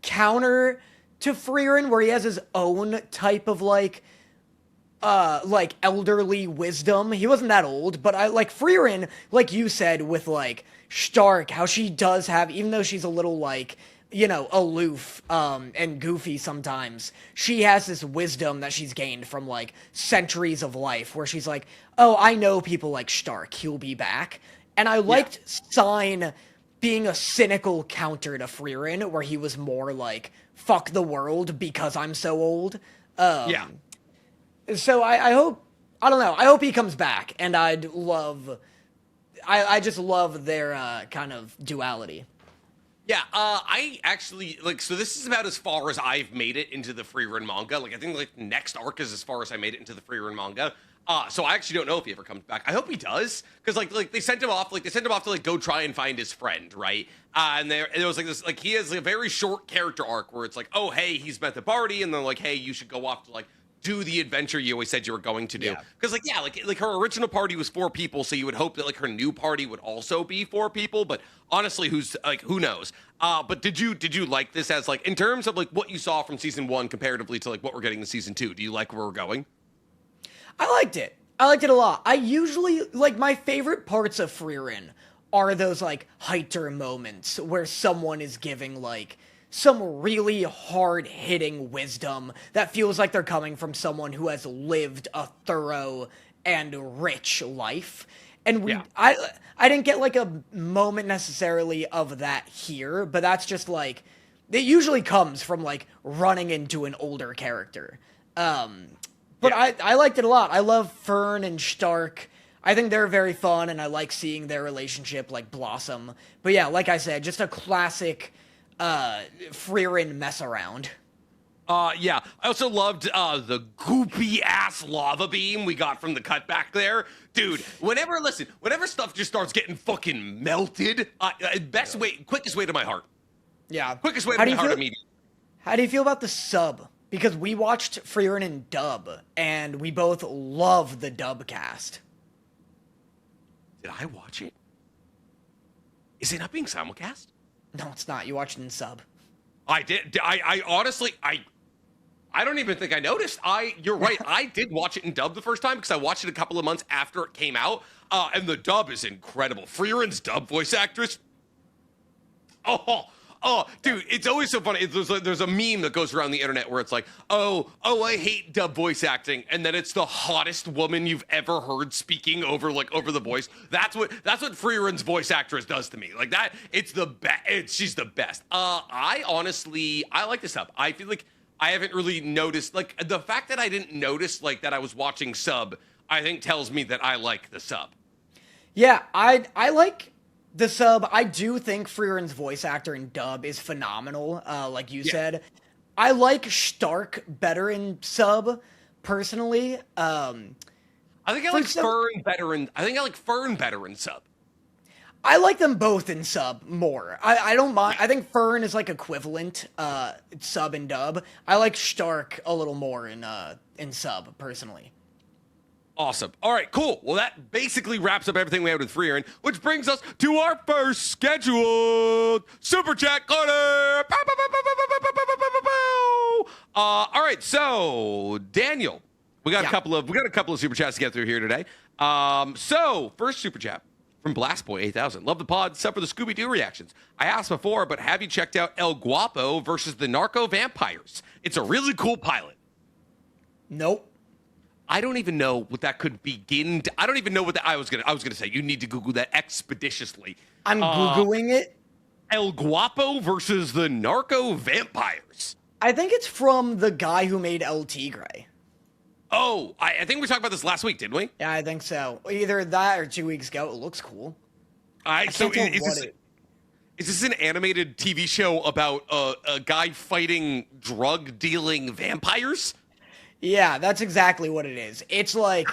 counter to Frieren, where he has his own type of like elderly wisdom. He wasn't that old, but I like Frieren, like you said with like Stark, how she does have, even though she's a little like, you know, aloof and goofy sometimes, she has this wisdom that she's gained from like centuries of life, where she's like, oh, I know people like Stark, he'll be back. And I liked Sign being a cynical counter to Frieren, where he was more like, fuck the world because I'm so old. So I hope he comes back, and I'd love I just love their kind of duality. Yeah, I actually, like, so this is about as far as I've made it into the Frieren manga. Like, I think, like, next arc is as far as I made it into the Frieren manga. So I actually don't know if he ever comes back. I hope he does, because, like, they sent him off to, like, go try and find his friend, right? And there was, like, this, like, he has a very short character arc where it's like, oh, hey, he's met the party, and they're like, hey, you should go off to, like, do the adventure you always said you were going to do. Because, like her original party was 4 people, so you would hope that, like, her new party would also be 4 people, but honestly, who knows? But did you like this as, like, in terms of, like, what you saw from season 1 comparatively to, like, what we're getting in season 2? Do you like where we're going? I liked it. I liked it a lot. I usually, like, my favorite parts of Frieren are those, like, Heiter moments where someone is giving, like, some really hard-hitting wisdom that feels like they're coming from someone who has lived a thorough and rich life. And I didn't get, like, a moment necessarily of that here, but that's just, like, it usually comes from, like, running into an older character. But I liked it a lot. I love Fern and Stark. I think they're very fun, and I like seeing their relationship, like, blossom. But yeah, like I said, just a classic Frieren mess around. Yeah. I also loved the goopy ass lava beam we got from the cutback there. Dude, whenever stuff just starts getting fucking melted, quickest way to my heart. Yeah. Quickest way to my heart immediately. How do you feel about the sub? Because we watched Frieren in dub, and we both love the dub cast. Did I watch it? Is it not being simulcast? No, it's not. You watched it in sub. I did. I honestly, I don't even think I noticed. You're right. I did watch it in dub the first time because I watched it a couple of months after it came out. And the dub is incredible. Frieren's dub voice actress. Oh, dude, it's always so funny. There's a meme that goes around the internet where it's like, oh, I hate dub voice acting, and then it's the hottest woman you've ever heard speaking over the voice. That's what Frieren's voice actress does to me. Like that, it's the best. She's the best. I like this sub. I feel like I haven't really noticed, like, the fact that I didn't notice, like, that I was watching sub, I think tells me that I like the sub. Yeah, I like the sub. I do think Frieren's voice actor in dub is phenomenal, like you said. I like Stark better in sub, personally. I think I like Fern better in sub. I like them both in sub more. I don't mind. I think Fern is, like, equivalent sub and dub. I like Stark a little more in sub, personally. Awesome. All right, cool. Well, that basically wraps up everything we had with Frieren, which brings us to our first scheduled Super Chat corner. All right, so Daniel, we got a couple of Super Chats to get through here today. So first Super Chat from Blastboy 8000. Love the pod, except for the Scooby-Doo reactions. I asked before, but have you checked out El Guapo versus the Narco Vampires? It's a really cool pilot. Nope. I don't even know what that could begin to, I don't even know what that, I was gonna say, you need to Google that expeditiously. I'm Googling it. El Guapo versus the Narco Vampires. I think it's from the guy who made El Tigre. Oh, I think we talked about this last week, didn't we? Yeah, I think so. Either that or 2 weeks ago. It looks cool. Is this an animated TV show about a guy fighting drug-dealing vampires? Yeah, that's exactly what it is. It's like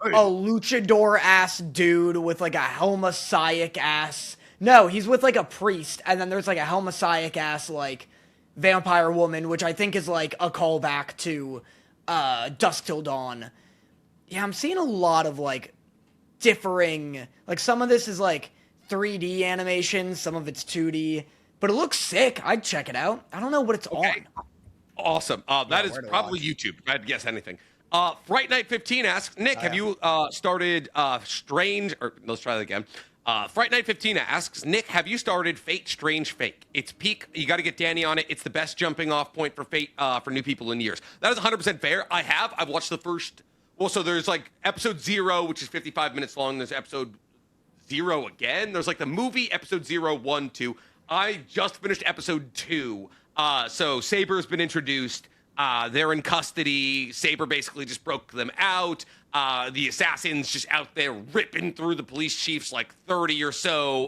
a luchador-ass dude with, like, a Helmasiac-ass... No, he's with, like, a priest, and then there's, like, a Helmasiac-ass, like, vampire woman, which I think is, like, a callback to Dusk Till Dawn. Yeah, I'm seeing a lot of, like, differing... Like, some of this is, like, 3D animation, some of it's 2D, but it looks sick. I'd check it out. I don't know what it's on. Awesome. That is probably YouTube. If I had to guess anything. Fright Night 15 asks, Nick, have you started Strange... Or let's try that again. Fright Night 15 asks, Nick, have you started Fate Strange Fake? It's peak. You got to get Danny on it. It's the best jumping off point for Fate for new people in years. That is 100% fair. I've watched the first... Well, so there's, like, episode 0, which is 55 minutes long. There's episode 0 again. There's, like, the movie, episode 0, 1, 2. I just finished episode 2. So Saber's been introduced. They're in custody. Saber basically just broke them out. The assassins just out there ripping through the police chiefs, like 30 or so,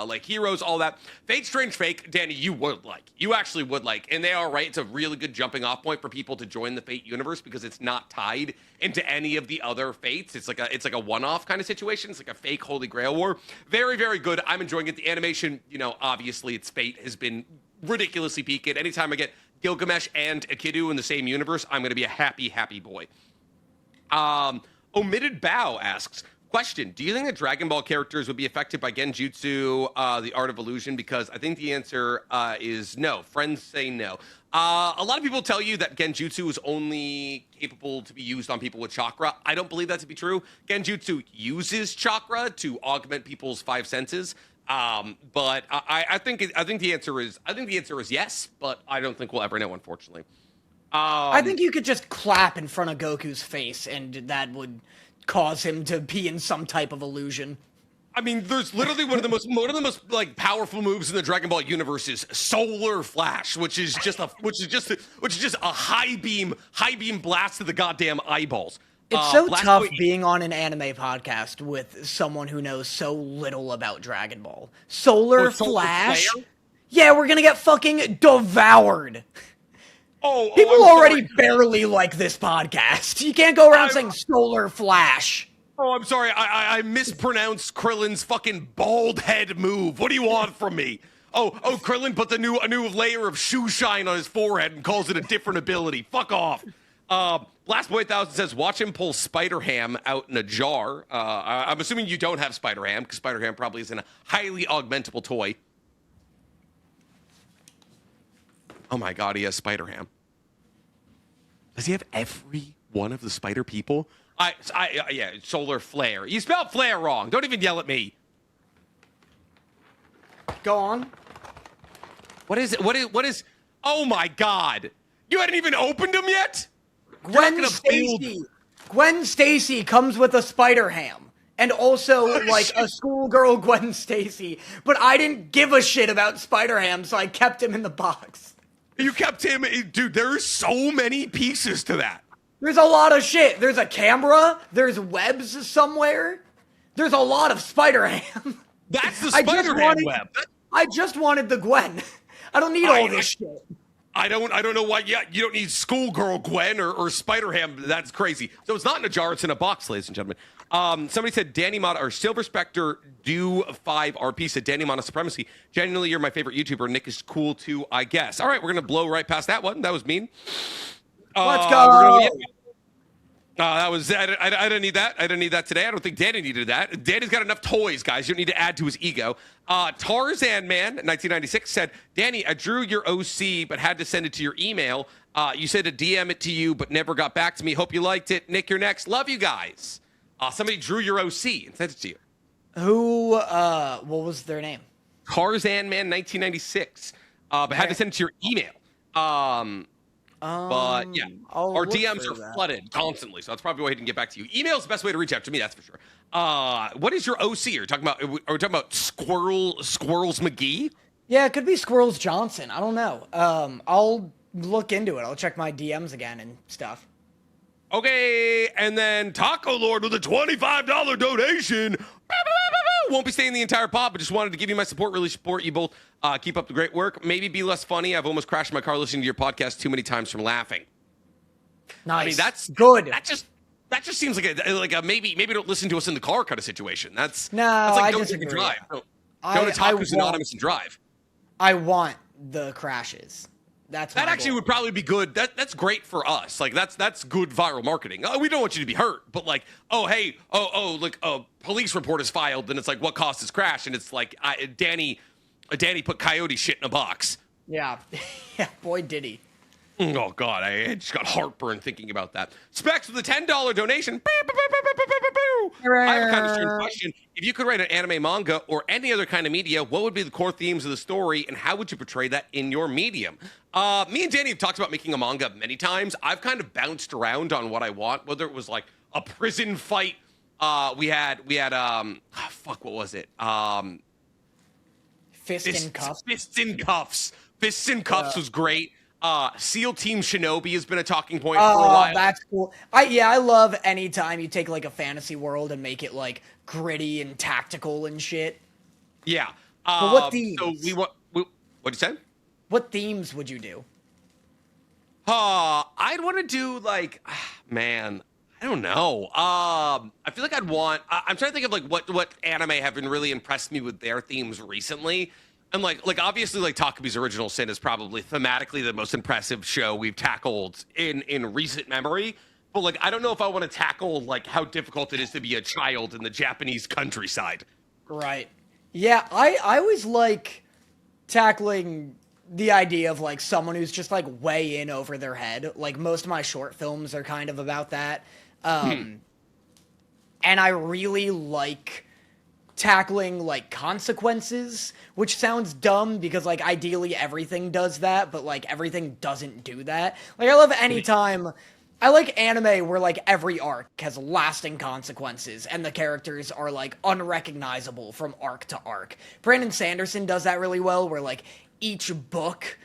like heroes, all that. Fate Strange Fake, Danny, you actually would like, and they are right. It's a really good jumping off point for people to join the Fate universe because it's not tied into any of the other Fates. It's like a one-off kind of situation. It's like a fake Holy Grail war. Very, very good. I'm enjoying it. The animation, obviously it's Fate has been ridiculously peaked. Anytime I get Gilgamesh and Akidu in the same universe, I'm going to be a happy, happy boy. Omitted Bow asks, question, do you think that Dragon Ball characters would be affected by Genjutsu, the Art of Illusion? Because I think the answer is no. Friends say no. A lot of people tell you that Genjutsu is only capable to be used on people with chakra. I don't believe that to be true. Genjutsu uses chakra to augment people's five senses. But I think the answer is yes, but I don't think we'll ever know, unfortunately. I think you could just clap in front of Goku's face, and that would cause him to be in some type of illusion. I mean, there's literally one of the most like powerful moves in the Dragon Ball universe is Solar Flash, which is just a high beam blast to the goddamn eyeballs. It's so tough being on an anime podcast with someone who knows so little about Dragon Ball. Solar Flash? Yeah, we're gonna get fucking devoured. People already barely like this podcast. You can't go around saying Solar Flash. Oh, I'm sorry. I mispronounced Krillin's fucking bald head move. What do you want from me? Oh, Krillin put a new layer of shoe shine on his forehead and calls it a different ability. Fuck off. Last Boy 1000 says, watch him pull Spider Ham out in a jar. I'm assuming you don't have Spider Ham, because Spider Ham probably isn't a highly augmentable toy. Oh my god, he has Spider Ham. Does he have every one of the spider people? Yeah, Solar Flare. You spelled flare wrong. Don't even yell at me. Go on. What is it? What is? Oh my god. You hadn't even opened them yet? Gwen Stacy comes with a Spider Ham. And also, like, a schoolgirl Gwen Stacy. But I didn't give a shit about Spider Ham, so I kept him in the box. You kept him, dude. There's so many pieces to that. There's a lot of shit. There's a camera. There's webs somewhere. There's a lot of Spider Ham. That's the Spider Ham web. I just wanted the Gwen. I don't need all this shit. I don't know why. Yeah, you don't need schoolgirl Gwen or Spider Ham. That's crazy. So it's not in a jar. It's in a box, ladies and gentlemen. Somebody said Danny Motta or Silver Spectre do 5 RP said Danny Motta Supremacy. Genuinely, you're my favorite YouTuber. Nick is cool too, I guess. All right, we're gonna blow right past that one. That was mean. Let's go. That was I didn't need that. I didn't need that today. I don't think Danny needed that. Danny's got enough toys, guys. You don't need to add to his ego. Tarzan Man 1996 said, Danny, I drew your OC but had to send it to your email. You said to DM it to you but never got back to me. Hope you liked it. Nick, you're next. Love you guys. Somebody drew your OC and sent it to you. Who? What was their name? Tarzan Man 1996. But had to send it to your email. But yeah, our DMs are flooded constantly, so that's probably why he didn't get back to you. Email is the best way to reach out to me, that's for sure. What is your OC? Are we talking about Squirrels McGee? Yeah, it could be Squirrels Johnson. I don't know. I'll look into it. I'll check my DMs again and stuff. Okay, and then Taco Lord with a $25 donation. Won't be staying the entire pod, but just wanted to give you my support. Really support you both. Keep up the great work. Maybe be less funny. I've almost crashed my car listening to your podcast too many times from laughing. Nice. I mean, that's good. That just seems like a maybe don't listen to us in the car kind of situation. That's like I don't disagree. take a drive. Go to Otakus Anonymous and drive. I want the crashes. That actually would probably be good. That's great for us. Like that's good viral marketing. We don't want you to be hurt, but like, like a police report is filed, and it's like, what caused this crash? And it's like, Danny put coyote shit in a box. Yeah, yeah, boy did he. Oh god, I just got heartburn thinking about that. Specs with a $10 donation. I have a kind of strange question. If you could write an anime, manga, or any other kind of media, what would be the core themes of the story, and how would you portray that in your medium? Me and Danny have talked about making a manga many times. I've kind of bounced around on what I want, whether it was like a prison fight. We had what was it? Fists in Cuffs. Fists in Cuffs was great. SEAL Team Shinobi has been a talking point for a Oh, while. that's cool. I love any time you take like a fantasy world and make it like gritty and tactical and shit. Yeah. But what So themes? what'd you say? What themes would you do? I'd want to do like, man, I don't know. I feel like I'm trying to think of like what anime have been really impressed me with their themes recently. And like obviously like Takumi's Original Sin is probably thematically the most impressive show we've tackled in recent memory. But like I don't know if I want to tackle like how difficult it is to be a child in the Japanese countryside. Right. Yeah, I always like tackling the idea of like someone who's just like way in over their head. Like most of my short films are kind of about that. And I really like tackling like consequences, which sounds dumb because like ideally everything does that, but like everything doesn't do that. Like I love any time I like anime where like every arc has lasting consequences and the characters are like unrecognizable from arc to arc. Brandon Sanderson does that really well where like each book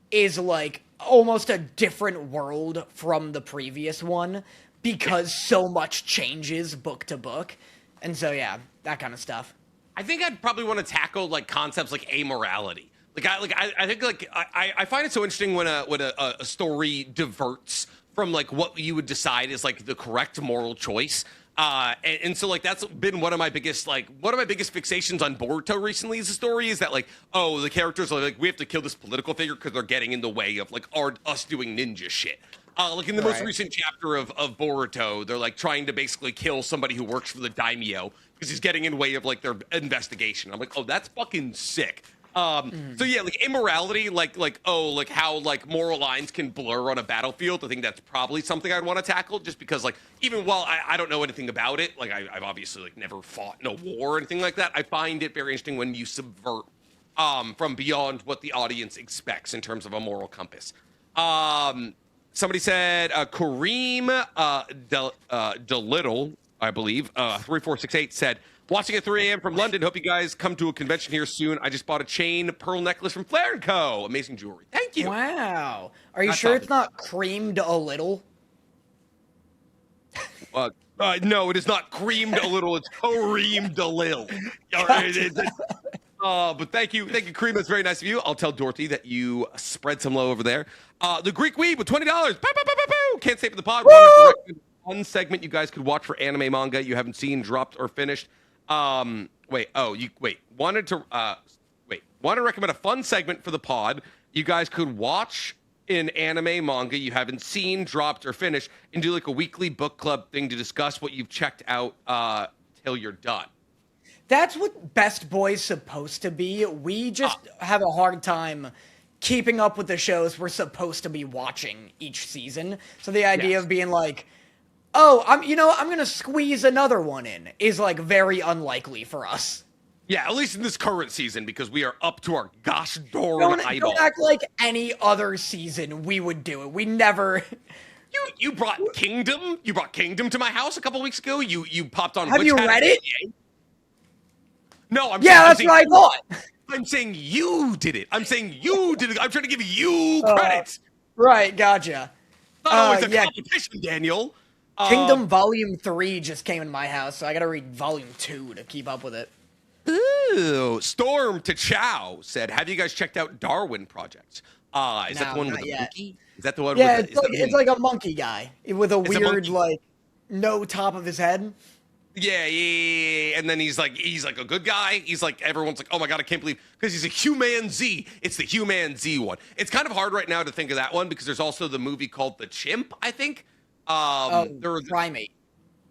is like almost a different world from the previous one because so much changes book to book. And so yeah, that kind of stuff. I think I'd probably want to tackle like concepts like amorality. I think like I find it so interesting when a story diverts from like what you would decide is like the correct moral choice. And so like that's been one of my biggest fixations on Boruto recently is the story is that like, oh, the characters are like, we have to kill this political figure because they're getting in the way of like us doing ninja shit. Like in the most recent chapter of Boruto, they're like trying to basically kill somebody who works for the daimyo because he's getting in the way of like their investigation. I'm like, oh, that's fucking sick. So yeah, like immorality, like how like moral lines can blur on a battlefield. I think that's probably something I'd want to tackle, just because like even while I don't know anything about it, like I've obviously like never fought in a war or anything like that. I find it very interesting when you subvert from beyond what the audience expects in terms of a moral compass. Somebody said Kareem DeLittle, I believe, 3468 said, watching at 3 a.m. from London. Hope you guys come to a convention here soon. I just bought a chain pearl necklace from Flair & Co. Amazing jewelry. Thank you. Wow. Are you sure it's not creamed a little? No, it is not creamed a little. It's Kareem DeLil. But thank you, Kareem. That's very nice of you. I'll tell Dorothy that you spread some love over there. The Greek Weeb with $20. Can't say for the pod. One segment you guys could watch for anime manga you haven't seen, dropped, or finished. Want to recommend a fun segment for the pod you guys could watch in anime manga you haven't seen, dropped, or finished, and do like a weekly book club thing to discuss what you've checked out till you're done. That's what Best Boy's supposed to be. We just have a hard time keeping up with the shows we're supposed to be watching each season. So the idea of being like, oh, I'm gonna squeeze another one in is like very unlikely for us. Yeah, at least in this current season, because we are up to our gosh darn eyeball. Don't act like any other season we would do it. We never. You brought Kingdom. You brought Kingdom to my house a couple weeks ago. You popped on. Have you read it? No, that's what I thought. I'm saying you did it. I'm saying you did it. I'm trying to give you credit. Right, gotcha. Not always a competition, Daniel. Kingdom Volume 3 just came in my house, so I gotta read Volume 2 to keep up with it. Ooh, Storm to Chow said, have you guys checked out Darwin Project? Is that the one with the monkey? Is that the one? Yeah, it's like a monkey guy with a weird, like, no top of his head. Yeah, and then he's like a good guy. He's like, everyone's like, oh my god, I can't believe, because he's a Human Z. It's the Human Z one. It's kind of hard right now to think of that one because there's also the movie called The Chimp, I think. Primate.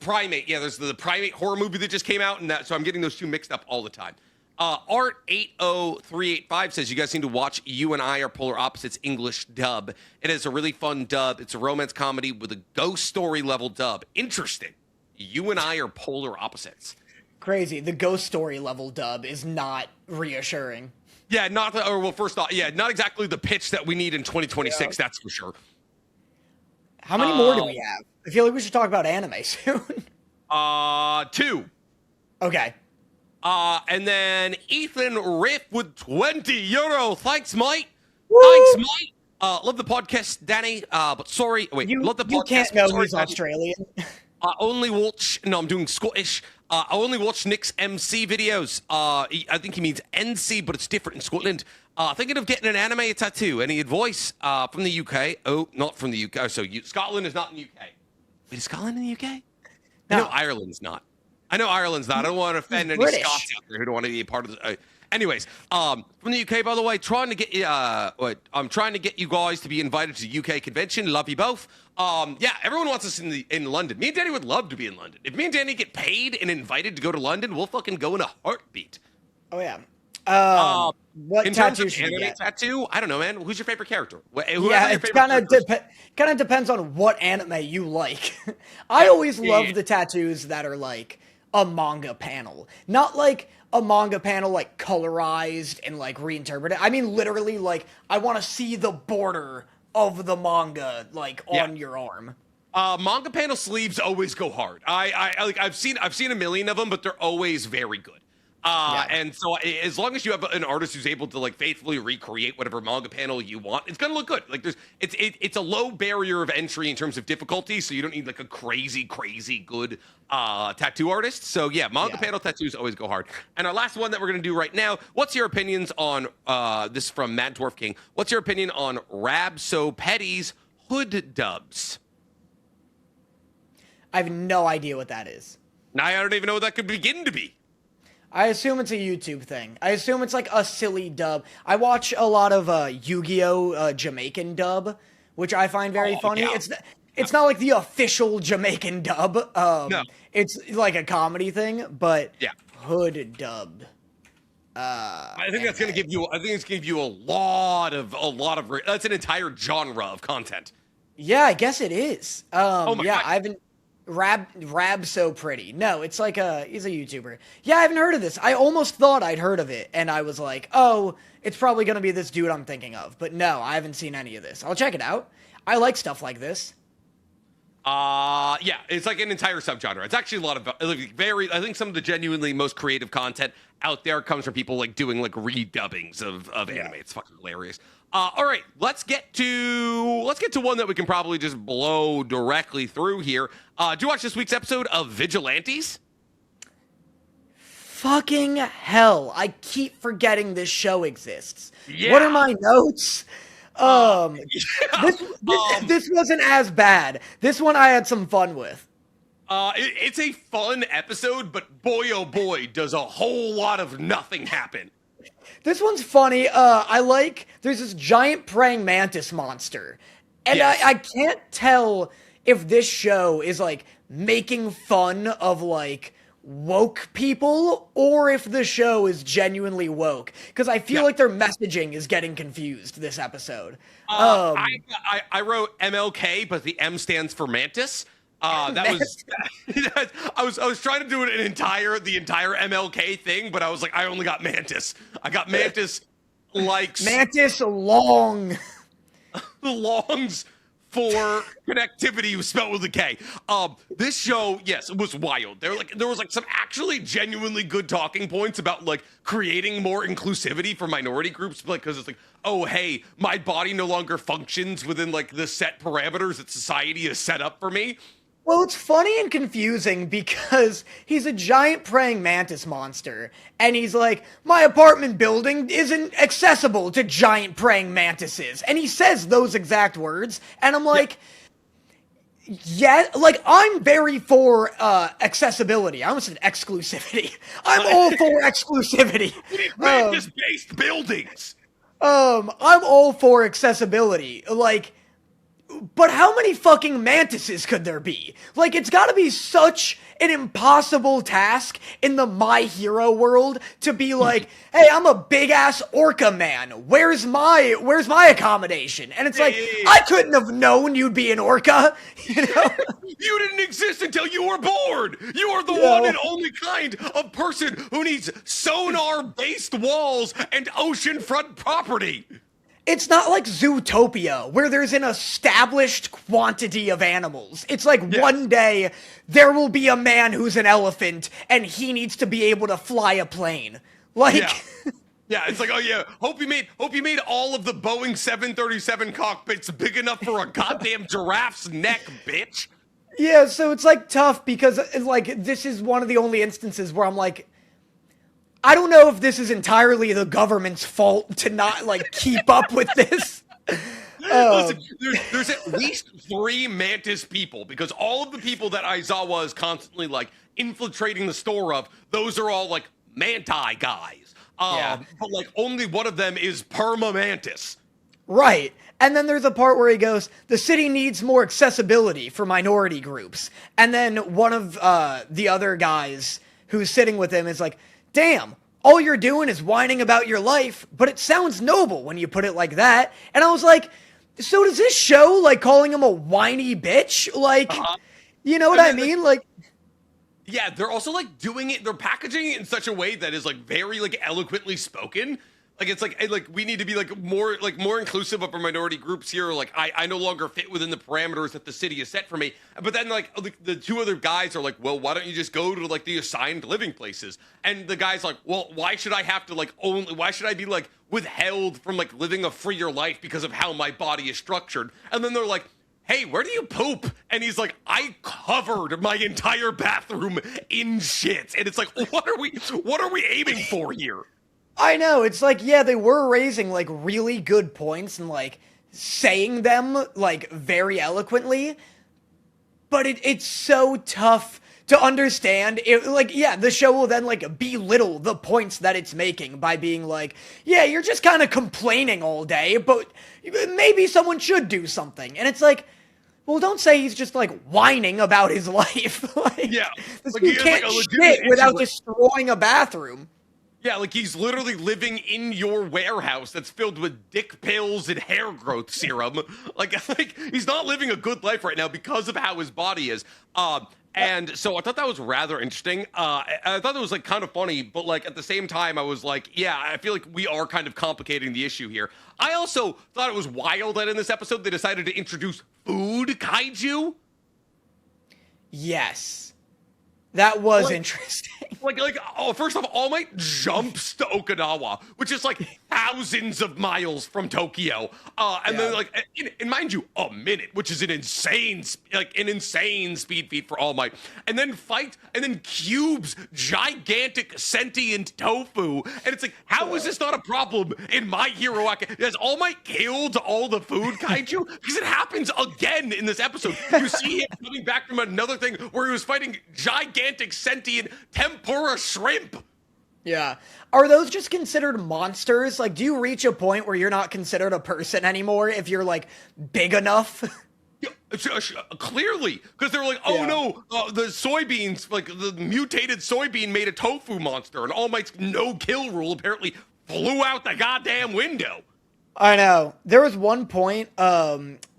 Primate, yeah, there's the Primate horror movie that just came out, and so I'm getting those two mixed up all the time. Art80385 says, you guys need to watch You and I Are Polar Opposites English dub. It is a really fun dub. It's a romance comedy with a ghost story level dub. Interesting. You and I are polar opposites. Crazy. The ghost story level dub is not reassuring. Yeah, first off, not exactly the pitch that we need in 2026, that's for sure. How many more do we have? I feel like we should talk about anime soon. 2. Okay. And then Ethan Riff with €20. Thanks, mate. Woo! Thanks, mate. Love the podcast, Danny. But sorry. Wait, love the podcast. You can't but know sorry, he's Danny. Australian. I only watch. No, I'm doing Scottish. I only watch Nick's MC videos. I think he means NC, but it's different in Scotland. Thinking of getting an anime tattoo. Any advice? From the UK? Oh, not from the UK. Oh, so Scotland is not in the UK. Wait, is Scotland in the UK? No. I know Ireland's not. I don't want to offend any British. Scots out there who don't want to be a part of the. Anyways, from the UK, by the way, trying to get I'm trying to get you guys to be invited to the UK convention. Love you both. Yeah, everyone wants us in London. Me and Danny would love to be in London. If me and Danny get paid and invited to go to London, we'll fucking go in a heartbeat. Oh yeah. What in terms tattoo of should you anime get? tattoo, I don't know, man. Who's your favorite character? Yeah, it kind of depends on what anime you like. I always love the tattoos that are like a manga panel, not like a manga panel like colorized and like reinterpreted. I mean, literally, like I want to see the border of the manga like on your arm. Manga panel sleeves always go hard. I've seen a million of them, but they're always very good. And so as long as you have an artist who's able to like faithfully recreate whatever manga panel you want, it's gonna look good. Like it's a low barrier of entry in terms of difficulty, so you don't need like a crazy good tattoo artist. So yeah, manga panel tattoos always go hard. And our last one that we're gonna do right now, what's your opinions on this from Mad Dwarf King? What's your opinion on Rab So Petty's hood dubs? I have no idea what that is. Now I don't even know what that could begin to be. I assume it's a YouTube thing. I assume it's like a silly dub. I watch a lot of Yu-Gi-Oh! Jamaican dub, which I find very funny. Yeah. It's not like the official Jamaican dub. No. It's like a comedy thing, but Yeah. hood dubbed. I think that's gonna give you. I think it's gonna give you a lot of. That's an entire genre of content. Yeah, I guess it is. Oh my yeah, God. I haven't. Rab So Pretty. No, it's like he's a YouTuber. Yeah, I haven't heard of this. I almost thought I'd heard of it, and I was like, oh, it's probably gonna be this dude I'm thinking of. But no, I haven't seen any of this. I'll check it out. I like stuff like this. Yeah, it's like an entire subgenre. It's actually a lot of I think some of the genuinely most creative content out there comes from people like doing like redubbings of anime. It's fucking hilarious. All right, let's get to one that we can probably just blow directly through here. Do you watch this week's episode of Vigilantes? Fucking hell! I keep forgetting this show exists. Yeah. What are my notes? This wasn't as bad. This one I had some fun with. It's a fun episode, but boy, oh boy, does a whole lot of nothing happen. This one's funny. There's this giant praying mantis monster. And Yes. I can't tell if this show is, like, making fun of, like, woke people, or if the show is genuinely woke. Because I feel like their messaging is getting confused this episode. I wrote MLK, but the M stands for mantis. I was trying to do the entire MLK thing, but I was like, I only got mantis. I got mantis likes Mantis long. longs for connectivity was spelled with a K. This show, yes, it was wild. There was like some actually genuinely good talking points about like creating more inclusivity for minority groups, like because it's like, oh hey, my body no longer functions within like the set parameters that society has set up for me. Well, it's funny and confusing because he's a giant praying mantis monster, and he's like, my apartment building isn't accessible to giant praying mantises. And he says those exact words, and I'm like, yeah, like, I'm very for accessibility. I almost said exclusivity. I'm all for exclusivity. Mantis-based buildings. I'm all for accessibility. Like, but how many fucking mantises could there be? Like, it's gotta be such an impossible task in the My Hero world to be like, hey, I'm a big-ass orca man. Where's my accommodation? And it's like, I couldn't have known you'd be an orca, you know? You didn't exist until you were born. You are the one and only kind of person who needs sonar-based walls and oceanfront property. It's not like Zootopia, where there's an established quantity of animals. It's like one day, there will be a man who's an elephant, and he needs to be able to fly a plane. Like, Yeah, it's like, oh yeah, hope you made all of the Boeing 737 cockpits big enough for a goddamn giraffe's neck, bitch. Yeah, so it's like tough because like this is one of the only instances where I'm like, I don't know if this is entirely the government's fault to not like keep up with this. Listen, there's at least 3 mantis people, because all of the people that Aizawa is constantly like infiltrating the store of, those are all like manti guys. But like only one of them is perma mantis. Right. And then there's a part where he goes, the city needs more accessibility for minority groups. And then one of the other guys who's sitting with him is like, damn, all you're doing is whining about your life, but it sounds noble when you put it like that. And I was like, so does this show like calling him a whiny bitch? Like, you know what I mean? Like, yeah, they're also like doing it, they're packaging it in such a way that is like very like eloquently spoken. Like it's like we need to be like more inclusive of our minority groups here. Like I no longer fit within the parameters that the city has set for me. But then like the 2 other guys are like, well, why don't you just go to like the assigned living places? And the guy's like, well, why should I have to like why should I be like withheld from like living a freer life because of how my body is structured? And then they're like, hey, where do you poop? And he's like, I covered my entire bathroom in shit. And it's like, what are we aiming for here? I know, it's like, yeah, they were raising, like, really good points and, like, saying them, like, very eloquently, but it's so tough to understand. It, like, yeah, the show will then, like, belittle the points that it's making by being like, yeah, you're just kind of complaining all day, but maybe someone should do something. And it's like, well, don't say he's just, like, whining about his life. Like, yeah. This like, dude can't shit without destroying a bathroom. Yeah, like he's literally living in your warehouse that's filled with dick pills and hair growth serum. Like he's not living a good life right now because of how his body is. And so I thought that was rather interesting. I thought it was like kind of funny, but like at the same time, I was like, yeah, I feel like we are kind of complicating the issue here. I also thought it was wild that in this episode they decided to introduce food kaiju. Yes. That was interesting. First off, All Might jumps to Okinawa, which is like thousands of miles from Tokyo. Then like, and mind you, a minute, which is an insane speed feat for All Might. And then cubes gigantic sentient tofu. And it's like, how is this not a problem in My Hero Academia? Has All Might killed all the food kaiju? Because it happens again in this episode. You see him coming back from another thing where he was fighting gigantic sentient tempura shrimp. Yeah. Are those just considered monsters? Like, do you reach a point where you're not considered a person anymore if you're, like, big enough? Yeah, clearly. Because they're like, oh no, the soybeans, like, the mutated soybean made a tofu monster, and All Might's no-kill rule apparently flew out the goddamn window. I know. There was one point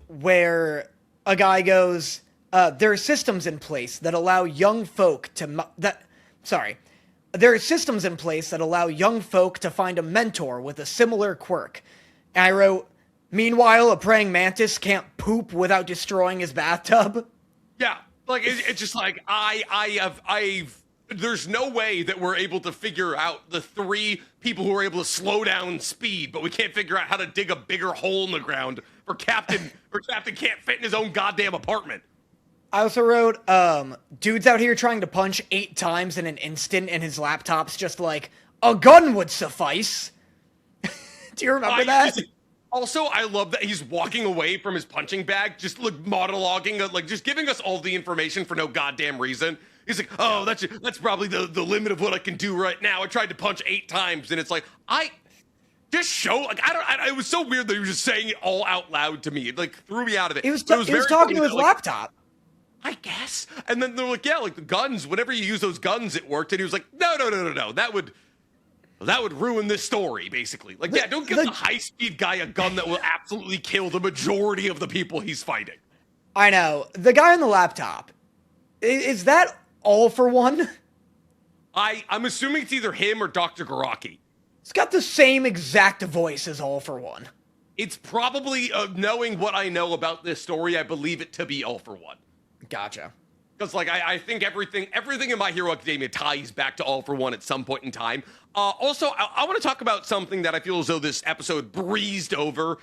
where a guy goes, there are systems in place that allow young folk to there are systems in place that allow young folk to find a mentor with a similar quirk. And I wrote, meanwhile, a praying mantis can't poop without destroying his bathtub. Yeah, like it's just like there's no way that we're able to figure out the 3 people who are able to slow down speed, but we can't figure out how to dig a bigger hole in the ground for Captain can't fit in his own goddamn apartment. I also wrote, dude's out here trying to punch 8 times in an instant and his laptop's just like, a gun would suffice. Do you remember that? Also, I love that he's walking away from his punching bag, just like monologuing, like just giving us all the information for no goddamn reason. He's like, oh, that's probably the limit of what I can do right now. I tried to punch 8 times, and it's like, it was so weird that he was just saying it all out loud to me. It like threw me out of it. He was talking to his laptop. I guess. And then they're like, yeah, like the guns, whenever you use those guns, it worked. And he was like, no. That would ruin this story, basically. Like, don't give the high-speed guy a gun that will absolutely kill the majority of the people he's fighting. I know. The guy on the laptop, is that All For One? I'm assuming it's either him or Dr. Garaki. It's got the same exact voice as All For One. It's probably, knowing what I know about this story, I believe it to be All For One. Gotcha. Because, like, I think everything in My Hero Academia ties back to All for One at some point in time. Also, I want to talk about something that I feel as though this episode breezed over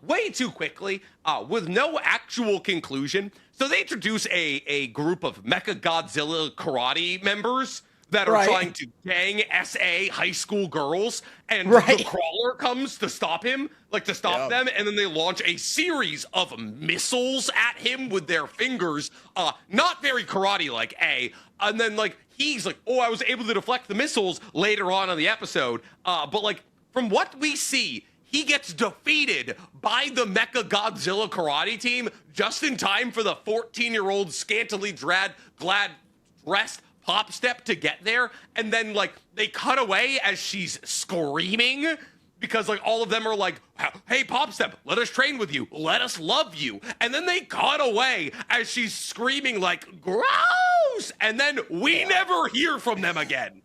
way too quickly with no actual conclusion. So they introduce a group of Mecha Godzilla karate members that are trying to gang SA high school girls, and the Crawler comes to stop him, to stop them, and then they launch a series of missiles at him with their fingers, not very karate-like, and then, he's like, oh, I was able to deflect the missiles later on in the episode, but, from what we see, he gets defeated by the Mecha Godzilla karate team just in time for the 14-year-old scantily glad dressed Pop Step to get there, and then they cut away as she's screaming because all of them are like, hey, Pop Step, let us train with you, let us love you, and then they cut away as she's screaming gross, and then we never hear from them again.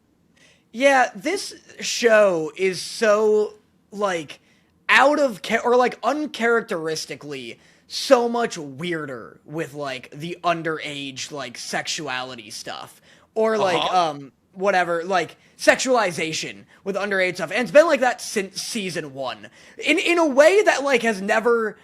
Yeah, this show is so out of uncharacteristically so much weirder with the underage sexuality stuff. Or whatever, sexualization with underage stuff. And it's been like that since season 1. In a way that has never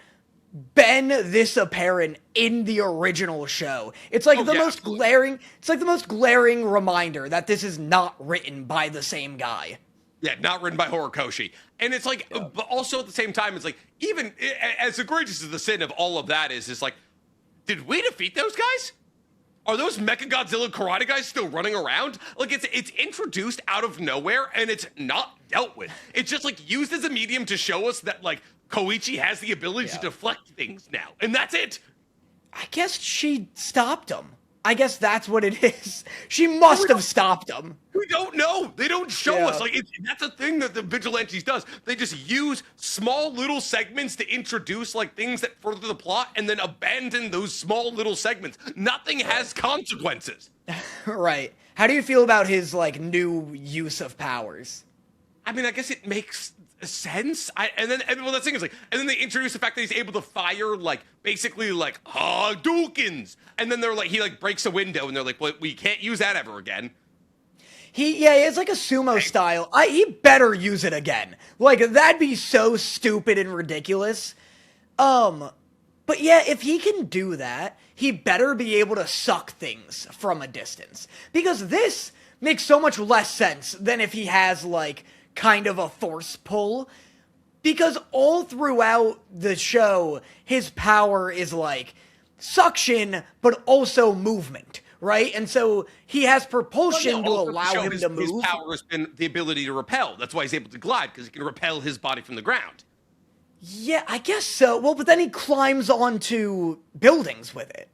been this apparent in the original show. It's most glaring reminder that this is not written by the same guy. Yeah, not written by Horikoshi. And it's but also at the same time, it's even as egregious as the sin of all of that is did we defeat those guys? Are those Mechagodzilla karate guys still running around? It's introduced out of nowhere, and it's not dealt with. It's just, used as a medium to show us that, Koichi has the ability to deflect things now, and that's it. I guess she stopped him. I guess that's what it is. She must have stopped him. We don't know. They don't show us. That's a thing that the Vigilantes does. They just use small little segments to introduce things that further the plot, and then abandon those small little segments. Nothing has consequences. Right. How do you feel about his new use of powers? I mean, I guess it makes sense. And then they introduce the fact that he's able to fire basically Hadoukens, and then they're he breaks a window, and they're well, we can't use that ever again. It's a sumo style. He better use it again. That'd be so stupid and ridiculous. But yeah, if he can do that, he better be able to suck things from a distance, because this makes so much less sense than if he has kind of a force pull, because all throughout the show, his power is suction, but also movement, right? And so he has propulsion to allow him to move. His power has been the ability to repel. That's why he's able to glide, because he can repel his body from the ground. Yeah, I guess so. Well, but then he climbs onto buildings with it.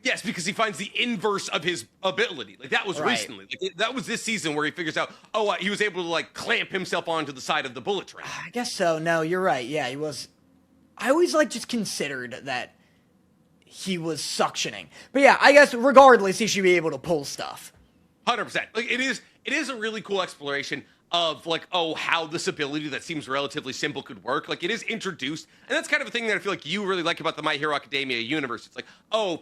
Yes, because he finds the inverse of his ability. That was recently. That was this season where he figures out, he was able to, clamp himself onto the side of the bullet train. I guess so. No, you're right. Yeah, he was. I always, just considered that he was suctioning. But yeah, I guess regardless, he should be able to pull stuff. 100%. It is a really cool exploration of how this ability that seems relatively simple could work. It is introduced, and that's kind of a thing that I feel you really like about the My Hero Academia universe. It's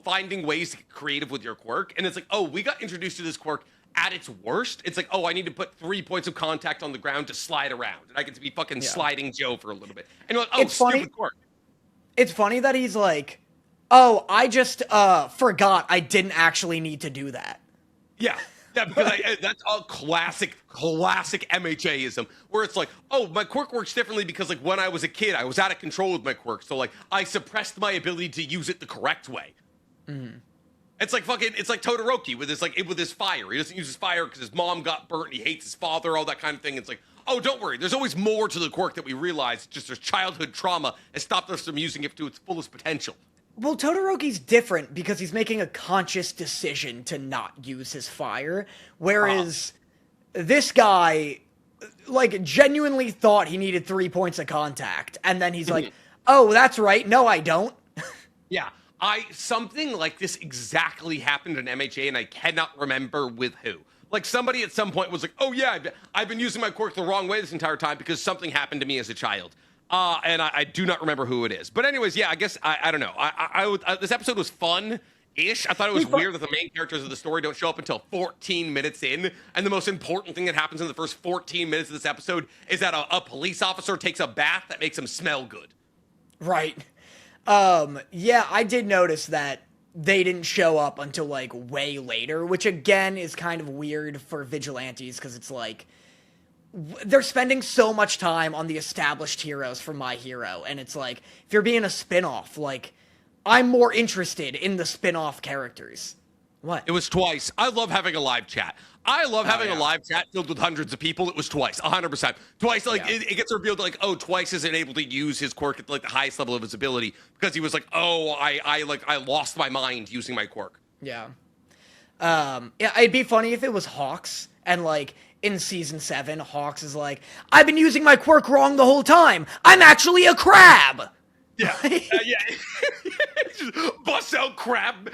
finding ways to get creative with your quirk, and it's we got introduced to this quirk at its worst. It's I need to put 3 points of contact on the ground to slide around, and I get to be fucking sliding Joe for a little bit. And you're it's stupid funny. Quirk. It's funny that he's I just forgot I didn't actually need to do that. Yeah. Yeah, because that's a classic MHA-ism, where it's my quirk works differently because, when I was a kid, I was out of control with my quirk, so, I suppressed my ability to use it the correct way. Mm-hmm. It's it's like Todoroki with his fire. He doesn't use his fire because his mom got burnt, and he hates his father, all that kind of thing. It's don't worry, there's always more to the quirk that we realize. It's just there's childhood trauma has stopped us from using it to its fullest potential. Well, Todoroki's different because he's making a conscious decision to not use his fire, whereas this guy, genuinely thought he needed 3 points of contact, and then he's oh, that's right, no, I don't. Yeah, something like this exactly happened in MHA, and I cannot remember with who. Somebody at some point was oh yeah, I've been using my quirk the wrong way this entire time because something happened to me as a child. And I do not remember who it is. But anyways, yeah, I guess, I don't know. This episode was fun ish. I thought it was weird that the main characters of the story don't show up until 14 minutes in, and the most important thing that happens in the first 14 minutes of this episode is that a police officer takes a bath that makes him smell good. Right. Yeah, I did notice that they didn't show up until, like, way later, which, again, is kind of weird for Vigilantes, because it's like, they're spending so much time on the established heroes from My Hero, and it's like, if you're being a spin-off, like, I'm more interested in the spin-off characters. What? It was twice. I love having a live chat. I love having a live chat filled with hundreds of people. It was twice, 100%. Twice, like, it gets revealed, like, oh, Twice isn't able to use his quirk at, like, the highest level of his ability because he was like, oh, I lost my mind using my quirk. Yeah. Yeah, it'd be funny if it was Hawks, and, like, in Season 7, Hawks is like, I've been using my quirk wrong the whole time. I'm actually a crab! Yeah, yeah. Just busts out crab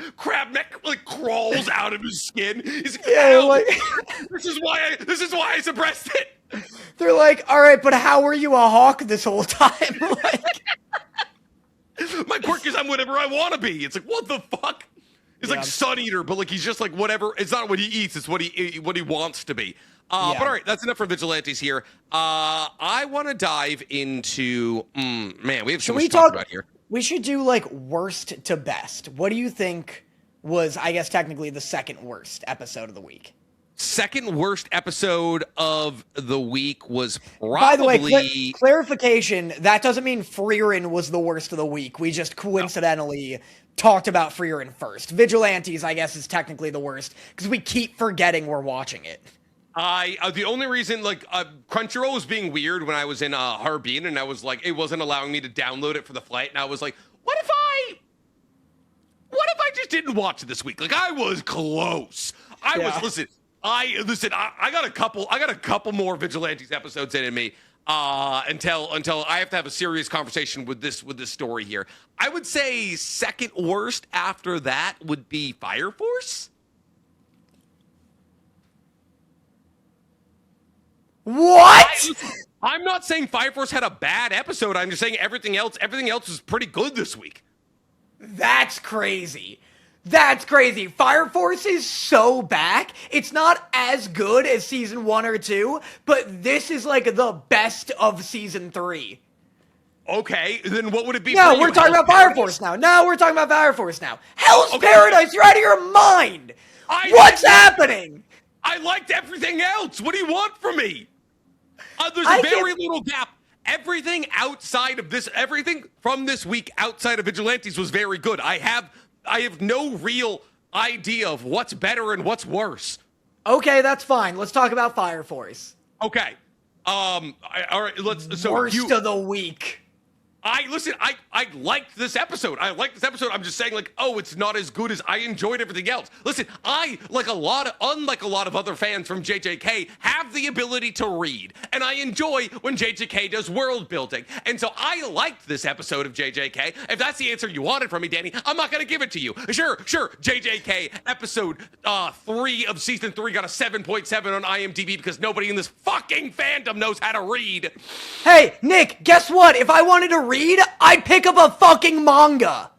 neck, like, crawls out of his skin. He's like, yeah, like, this is why I suppressed it. They're like, all right, but how were you a hawk this whole time? Like, my quirk is I'm whatever I want to be. It's like, what the fuck? It's like Sun Eater, but like he's just like whatever. It's not what he eats; it's what he wants to be. But all right, that's enough for Vigilantes here. I want to dive into. Man, we have so much to talk about here. We should do like worst to best. What do you think was, I guess, technically the second worst episode of the week? Second worst episode of the week was probably. By the way, clarification: that doesn't mean Frieren was the worst of the week. We just coincidentally talked about Frieren first. Vigilantes, I guess, is technically the worst because we keep forgetting we're watching it. The only reason, like, Crunchyroll was being weird when I was in Harbin, and I was like, it wasn't allowing me to download it for the flight, and I was like, what if I just didn't watch it this week? Like, I was close. I got a couple more Vigilantes episodes in me until I have to have a serious conversation with this story here. I would say second worst after that would be Fire Force. What? I'm not saying Fire Force had a bad episode. I'm just saying everything else was pretty good this week. That's crazy. That's crazy. Fire Force is so back. It's not as good as season 1 or 2, but this is like the best of season 3. Okay, then what would it be? No, we're talking about Fire Force now. No, we're talking about Fire Force now. Hell's Paradise, you're out of your mind. What's happening? I liked everything else. What do you want from me? There's a very little gap. Everything from this week outside of Vigilantes was very good. I have no real idea of what's better and what's worse. Okay, that's fine. Let's talk about Fire Force. Okay. All right. Worst of the week. I liked this episode. I'm just saying, like, oh, it's not as good as I enjoyed everything else. Listen, unlike a lot of other fans from JJK, have the ability to read, and I enjoy when JJK does world building. And so I liked this episode of JJK. If that's the answer you wanted from me, Danny, I'm not gonna give it to you. Sure. JJK episode 3 of season 3 got a 7.7 on IMDb because nobody in this fucking fandom knows how to read. Hey, Nick, guess what? If I wanted to read, I'd pick up a fucking manga.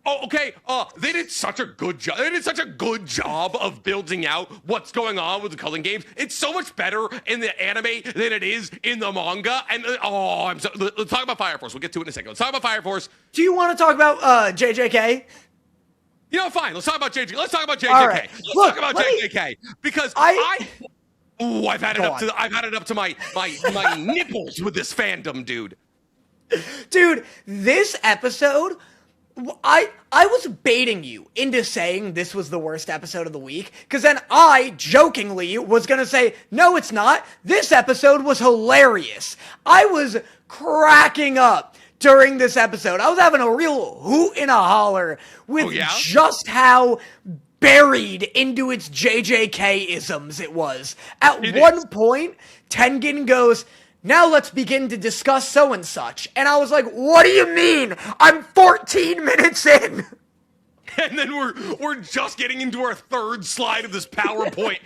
Oh, okay. They did such a good job. They did such a good job of building out what's going on with the Culling Games. It's so much better in the anime than it is in the manga. And let's talk about Fire Force. We'll get to it in a second. Let's talk about Fire Force. Do you want to talk about JJK? You know, fine. Let's talk about JJK. Let's talk about JJK. Right. Let's talk about JJK because I've had it up to my nipples with this fandom, dude. Dude, this episode, I was baiting you into saying this was the worst episode of the week, because then I, jokingly, was gonna say, no, it's not. This episode was hilarious. I was cracking up during this episode. I was having a real hoot and a holler with just how buried into its JJK-isms it was. At one point, Tengen goes, now let's begin to discuss so-and-such. And I was like, what do you mean? I'm 14 minutes in. And then we're just getting into our third slide of this PowerPoint,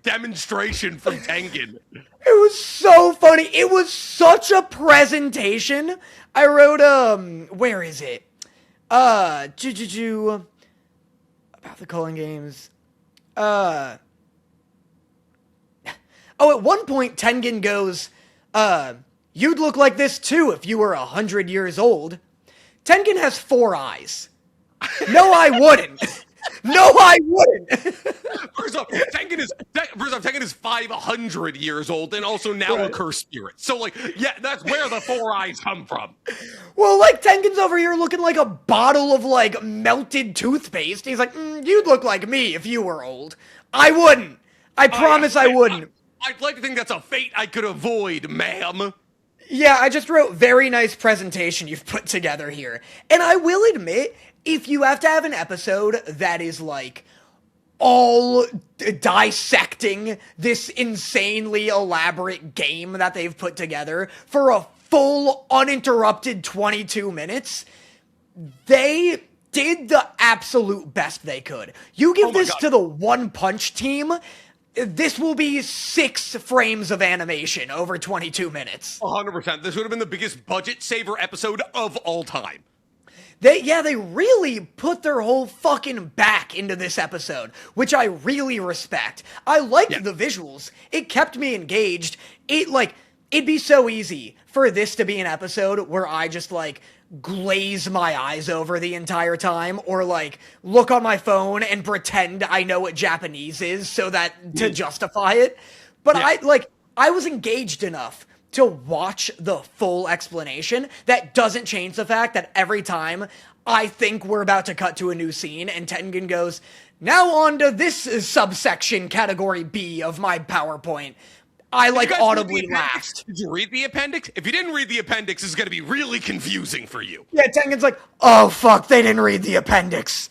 demonstration from Tengen. It was so funny. It was such a presentation. I wrote, where is it? About the Culling Games. Oh, at one point, Tengen goes, you'd look like this too if you were 100 years old. Tengen has 4 eyes. No, I wouldn't. No, I wouldn't. First off, Tengen is 500 years old and also now a cursed spirit. So, like, yeah, that's where the 4 eyes come from. Well, like, Tengen's over here looking like a bottle of, like, melted toothpaste. He's like, you'd look like me if you were old. I wouldn't. I promise I wouldn't. I'd like to think that's a fate I could avoid, ma'am. Yeah, I just wrote, very nice presentation you've put together here. And I will admit, if you have to have an episode that is, like, all dissecting this insanely elaborate game that they've put together for a full, uninterrupted 22 minutes, they did the absolute best they could. You give this to the One Punch team, this will be 6 frames of animation over 22 minutes. 100%. This would have been the biggest budget saver episode of all time. They really put their whole fucking back into this episode, which I really respect. I liked the visuals. It kept me engaged. It'd be so easy for this to be an episode where I just, like, glaze my eyes over the entire time, or, like, look on my phone and pretend I know what Japanese is so that to justify it. But I was engaged enough to watch the full explanation. That doesn't change the fact that every time I think we're about to cut to a new scene and Tengen goes, now on to this subsection category B of my PowerPoint, I audibly laughed. Did you read the appendix? If you didn't read the appendix, it's going to be really confusing for you. Yeah, Tengen's like, oh fuck, they didn't read the appendix.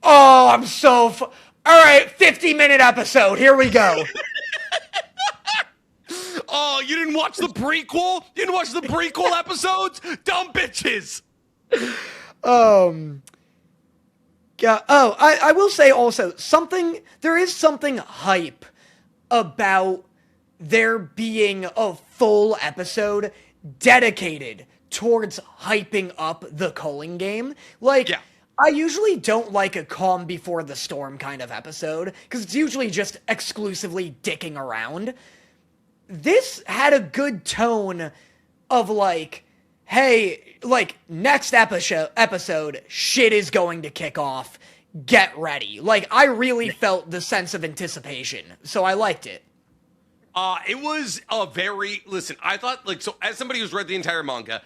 Oh, I'm so alright, 50-minute episode, here we go. Oh, you didn't watch the prequel? You didn't watch the prequel episodes? Dumb bitches! Yeah, I will say also, there is something hype about there being a full episode dedicated towards hyping up the Culling game. I usually don't like a calm before the storm kind of episode, because it's usually just exclusively dicking around. This had a good tone of, like, hey, like, next episode, shit is going to kick off. Get ready. Like, I really felt the sense of anticipation, so I liked it. It was a very, listen, I thought, like, so as somebody who's read the entire manga,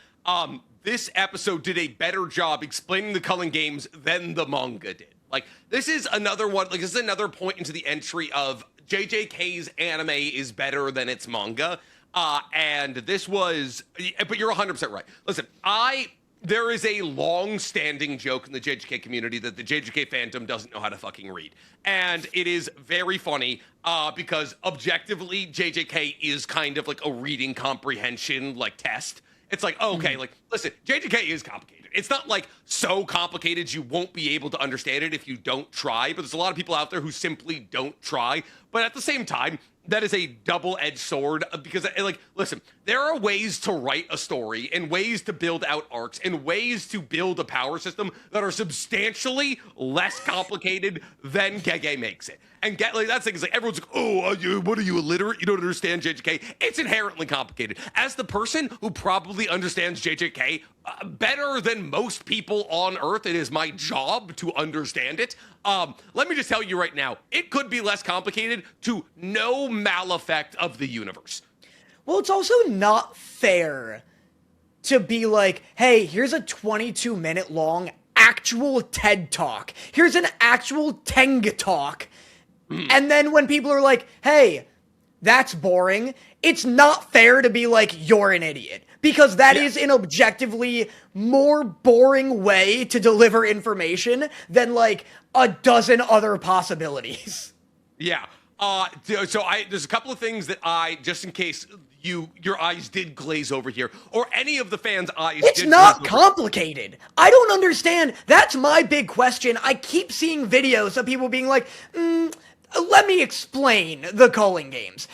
this episode did a better job explaining the Culling games than the manga did. Like, this is another one, like, this is another point into the entry of JJK's anime is better than its manga. And this was, but you're 100% right. Listen, there is a long-standing joke in the JJK community that the JJK fandom doesn't know how to fucking read. And it is very funny, because objectively, JJK is kind of like a reading comprehension, like, test. It's like, okay, like, listen, JJK is complicated. It's not, like, so complicated you won't be able to understand it if you don't try, but there's a lot of people out there who simply don't try. But at the same time, that is a double-edged sword, because, like, listen, there are ways to write a story and ways to build out arcs and ways to build a power system that are substantially less complicated than Gege makes it. And like, that's the thing, is like, everyone's like, oh, what are you, illiterate? You don't understand JJK? It's inherently complicated. As the person who probably understands JJK better than most people on Earth, it is my job to understand it. Let me just tell you right now, it could be less complicated to no maleffect of the universe. Well, it's also not fair to be like, hey, here's a 22-minute long actual TED Talk. Here's an actual Teng-Talk. And then when people are like, hey, that's boring, it's not fair to be like, you're an idiot. Because that is an objectively more boring way to deliver information than, like, a dozen other possibilities. Yeah. So there's a couple of things that just in case your eyes did glaze over here, or any of the fans' eyes it's did not complicated. I don't understand. That's my big question. I keep seeing videos of people being like, let me explain the Culling games.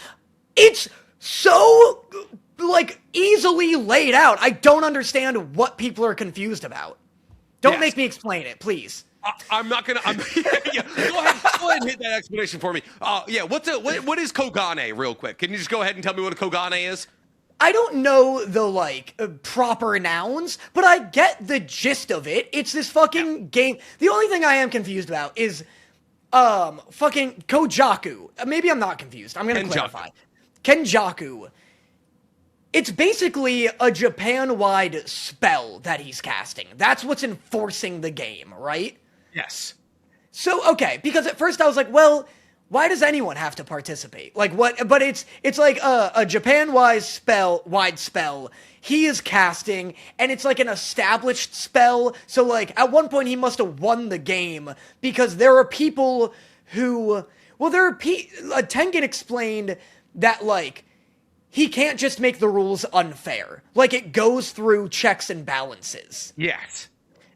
It's so, like, easily laid out. I don't understand what people are confused about. Don't make me explain it, please. I'm not gonna. Yeah, go ahead and hit that explanation for me. Yeah, what is Kogane, real quick? Can you just go ahead and tell me what a Kogane is? I don't know the proper nouns, but I get the gist of it. It's this fucking game. The only thing I am confused about is fucking Kojaku. Maybe I'm not confused. I'm gonna clarify. Kenjaku. It's basically a Japan-wide spell that he's casting. That's what's enforcing the game, right? Yes. So, okay, because at first I was like, well, why does anyone have to participate? Like, what? But it's like a Japan-wide spell he is casting, and it's like an established spell. So, like, at one point he must have won the game, because there are people who... Well, Tengen explained that, like, he can't just make the rules unfair. Like, it goes through checks and balances. Yes.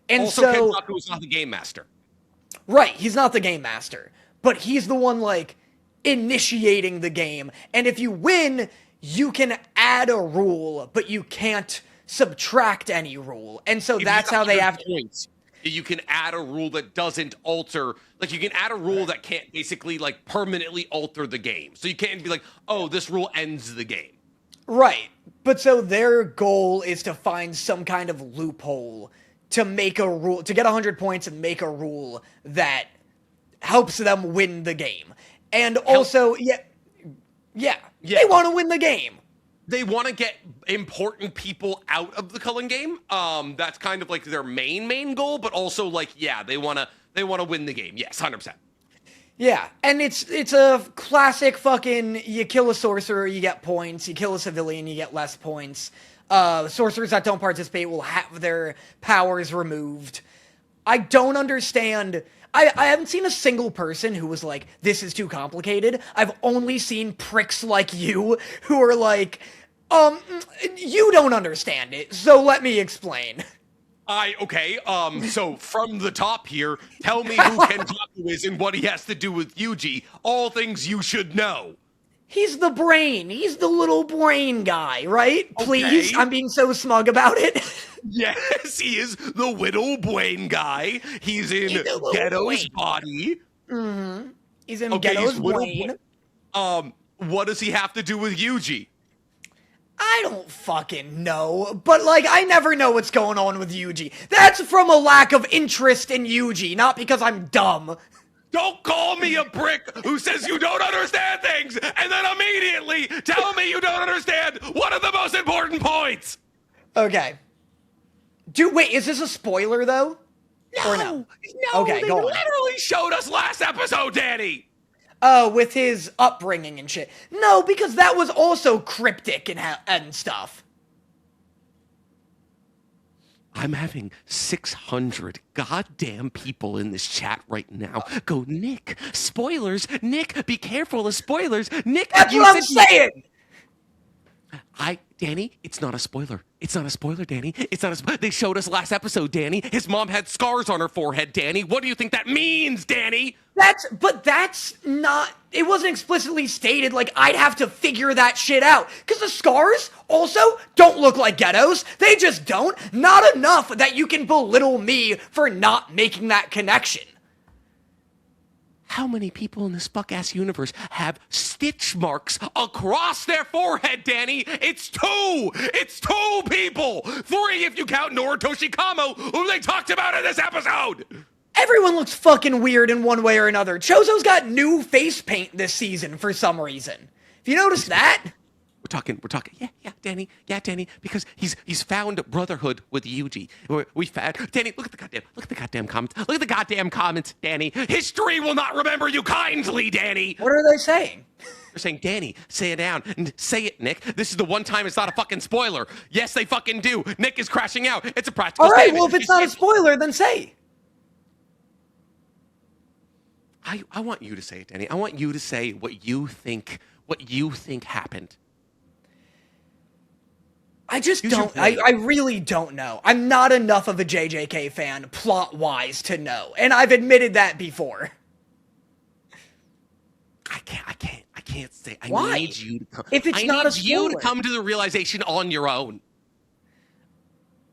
And also, Kenjaku is not the game master. Right, he's not the game master. But he's the one, like, initiating the game. And if you win, you can add a rule, but you can't subtract any rule. And so that's how they have points. You can add a rule that doesn't alter, like, you can add a rule that can't basically, like, permanently alter the game. So you can't be like, oh, this rule ends the game. Right. But so their goal is to find some kind of loophole to make a rule, to get 100 points and make a rule that helps them win the game. And also, they want to win the game. They want to get important people out of the culling game. That's kind of like their main goal, but also like, yeah, they want to win the game. Yes, 100%. Yeah, and it's a classic fucking, you kill a sorcerer, you get points, you kill a civilian, you get less points. Sorcerers that don't participate will have their powers removed. I don't understand. I haven't seen a single person who was like, this is too complicated. I've only seen pricks like you who are like, you don't understand it, so let me explain. Okay, so from the top here, tell me who Kenjaku is and what he has to do with Yuji. All things you should know. He's the brain. He's the little brain guy, right? Please, okay. I'm being so smug about it. Yes, he is the little brain guy. He's in Ghetto's body. Mm-hmm. He's in Ghetto's brain. What does he have to do with Yuji? I don't fucking know, but, like, I never know what's going on with Yuji. That's from a lack of interest in Yuji, not because I'm dumb. Don't call me a prick who says you don't understand things, and then immediately tell me you don't understand one of the most important points! Okay. Wait, is this a spoiler, though? No! Or no? Okay, they literally showed us last episode, Danny! Oh, with his upbringing and shit. No, because that was also cryptic and stuff. I'm having 600 goddamn people in this chat right now go, Nick, spoilers. Nick, be careful of spoilers. Nick, that's what I'm saying. Danny, it's not a spoiler. It's not a spoiler, Danny. It's not a spoiler. They showed us last episode, Danny. His mom had scars on her forehead, Danny. What do you think that means, Danny? That's not, it wasn't explicitly stated, like, I'd have to figure that shit out. Because the scars also don't look like Ghettos. They just don't. Not enough that you can belittle me for not making that connection. How many people in this fuck-ass universe have stitch marks across their forehead, Danny? It's 2! It's 2 people! 3 if you count Noritoshi Kamo, who they talked about in this episode! Everyone looks fucking weird in one way or another. Chozo's got new face paint this season for some reason. Have you noticed that? We're talking. Yeah, Danny, because he's found brotherhood with Yuji. We found Danny. Look at the goddamn comments. Look at the goddamn comments, Danny. History will not remember you kindly, Danny. What are they saying? They're saying, Danny, say it down and say it, Nick. This is the one time it's not a fucking spoiler. Yes, they fucking do. Nick is crashing out. It's a practical statement. All right, well, if it's not a spoiler, then say. I want you to say it, Danny. I want you to say what you think happened. I just don't, I really don't know. I'm not enough of a JJK fan, plot-wise, to know. And I've admitted that before. I can't say. Why? I need you to come. If it's not a spoiler. You to come to the realization on your own.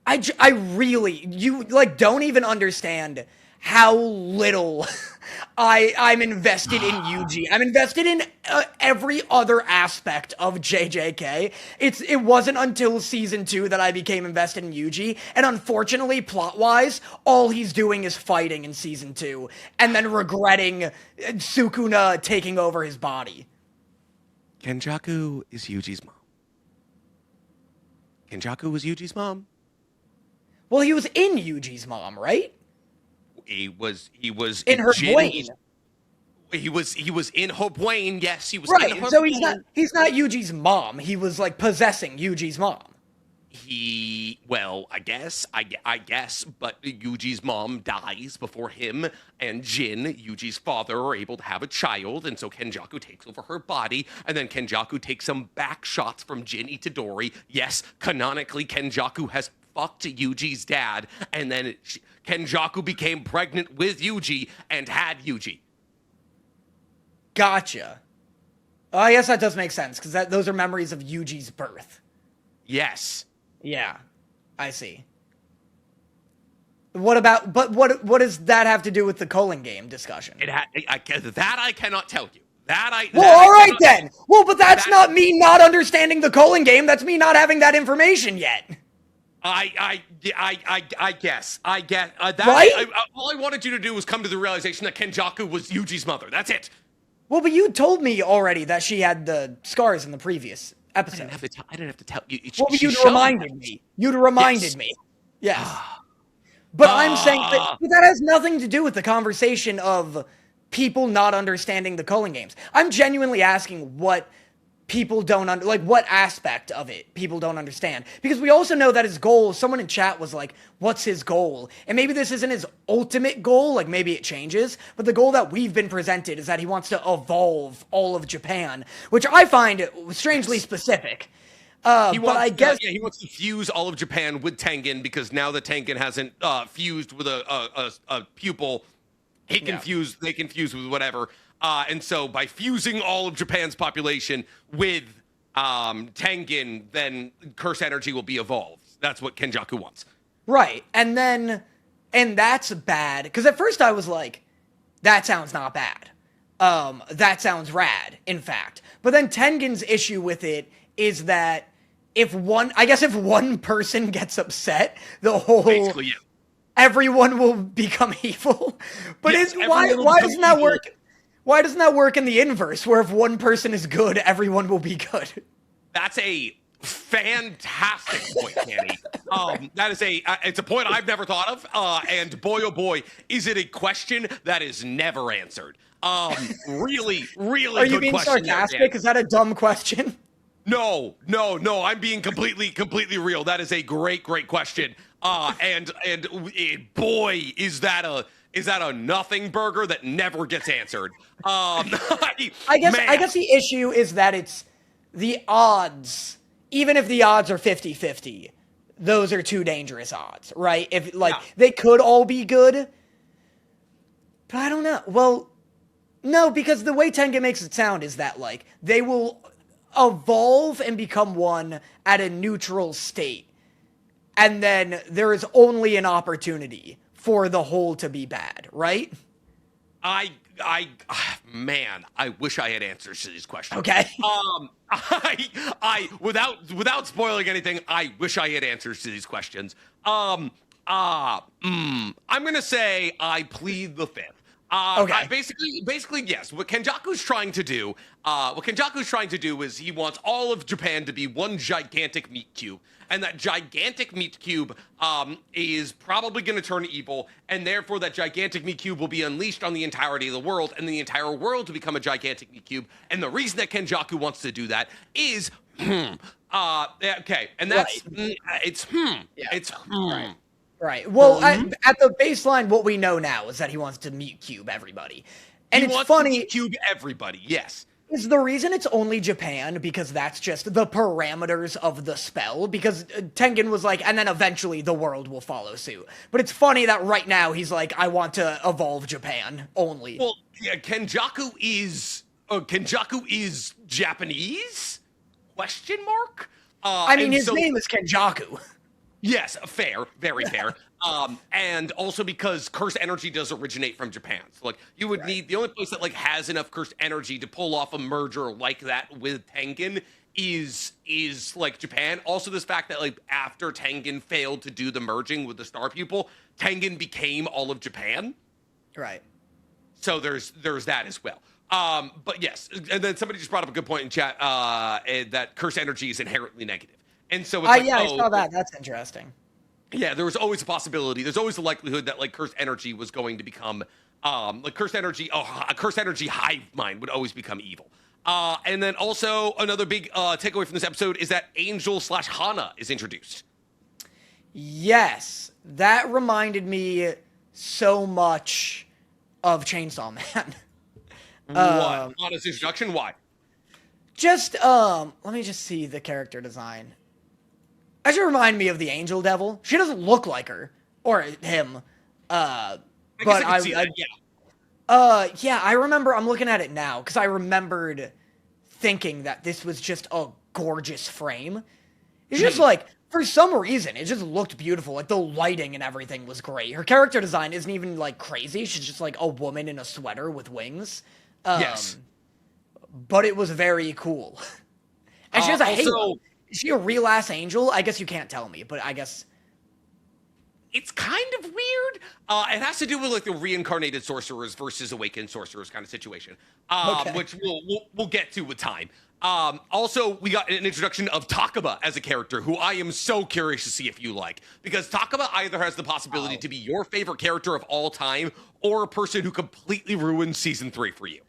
I really, you, like, don't even understand how little I'm invested in Yuji. I'm invested in every other aspect of JJK. It wasn't until season 2 that I became invested in Yuji, and unfortunately, plot-wise, all he's doing is fighting in season 2, and then regretting Sukuna taking over his body. Kenjaku is Yuji's mom. Kenjaku was Yuji's mom. Well, he was in Yuji's mom, right? He was in her brain. He was in her brain. Yes, he was right. In her so brain. He's not Yuji's mom. He was like possessing Yuji's mom. I guess, but Yuji's mom dies before him and Jin, Yuji's father, are able to have a child, and so Kenjaku takes over her body, and then Kenjaku takes some back shots from Jin Itadori. Yes, canonically, Kenjaku has fucked Yuji's dad, and then Kenjaku became pregnant with Yuji and had Yuji. Gotcha. I guess that does make sense, because those are memories of Yuji's birth. Yes. Yeah, I see. What does that have to do with the Colon game discussion? That I cannot tell you. All right then. Well, but that's not me not understanding the Colon game. That's me not having that information yet. I guess. Right? All I wanted you to do was come to the realization that Kenjaku was Yuji's mother. That's it. Well, but you told me already that she had the scars in the previous episode. I didn't have to tell you. You'd reminded me. You'd reminded me. Yes. But I'm saying that has nothing to do with the conversation of people not understanding the Colon games. I'm genuinely asking what people don't what aspect of it people don't understand, because we also know that his goal, someone in chat was like, what's his goal? And maybe this isn't his ultimate goal, like maybe it changes, but the goal that we've been presented is that he wants to evolve all of Japan, which I find strangely specific. He wants to fuse all of Japan with Tengen, because now that Tengen hasn't fused with a pupil, they can fuse with whatever. And so by fusing all of Japan's population with Tengen, then curse energy will be evolved. That's what Kenjaku wants. Right. And that's bad. Because at first I was like, that sounds not bad. That sounds rad, in fact. But then Tengen's issue with it is that if one person gets upset, the whole... Basically, yeah. Everyone will become evil. But yes, why doesn't that work? Why doesn't that work in the inverse, where if one person is good, everyone will be good? That's a fantastic point, Kenny. It's a point I've never thought of, and boy, oh boy, is it a question that is never answered. Really, really. Are you being sarcastic? Is that a dumb question? No. I'm being completely real. That is a great question. And boy, is that a nothing burger that never gets answered. I guess the issue is that it's the odds. Even if the odds are 50-50, those are too dangerous odds, right? If they could all be good, but I don't know. Well, no, because the way Tengen makes it sound is that they will evolve and become one at a neutral state, and then there is only an opportunity for the whole to be bad, right? Man, I wish I had answers to these questions. Okay. Without spoiling anything, I wish I had answers to these questions. I'm gonna say I plead the fifth. Okay. Basically, yes. What Kenjaku's trying to do is he wants all of Japan to be one gigantic meat cube, and that gigantic meat cube is probably going to turn evil, and therefore that gigantic meat cube will be unleashed on the entirety of the world, and the entire world to become a gigantic meat cube. And the reason that Kenjaku wants to do that is, okay, and that's Right. Well, at the baseline, what we know now is that he wants to meat cube everybody. And it's funny. To meat cube everybody, yes. Is the reason it's only Japan because that's just the parameters of the spell? Because Tengen was like, and then eventually the world will follow suit. But it's funny that right now he's like, I want to evolve Japan only. Well, yeah, Kenjaku is Japanese? Question mark? I mean, his name is Kenjaku. Yes, fair, very fair. And also because cursed energy does originate from Japan. So like you would need the only place that like has enough cursed energy to pull off a merger like that with Tengen is like Japan. Also this fact that like after Tengen failed to do the merging with the Star Pupil, Tengen became all of Japan. Right. So there's that as well. But yes, and then somebody just brought up a good point in chat that cursed energy is inherently negative. And so it's like, I saw that. That's interesting. Yeah, there was always a possibility. There's always the likelihood that like cursed energy was going to become like cursed energy. A cursed energy hive mind would always become evil. And then also another big takeaway from this episode is that Angel/Hana is introduced. Yes, that reminded me so much of Chainsaw Man. What? Hana's introduction? Why? Just let me just see the character design. That should remind me of the Angel Devil. She doesn't look like her or him. Yeah, I remember. I'm looking at it now because I remembered thinking that this was just a gorgeous frame. It's just like for some reason it just looked beautiful. Like the lighting and everything was great. Her character design isn't even like crazy. She's just like a woman in a sweater with wings. Yes, but it was very cool. And she has a halo. Is she a real ass angel? I guess you can't tell me, but I guess it's kind of weird. It has to do with like the reincarnated sorcerers versus awakened sorcerers kind of situation, which we'll get to with time. Also, we got an introduction of Takaba as a character who I am so curious to see if you like, because Takaba either has the possibility to be your favorite character of all time or a person who completely ruined season 3 for you.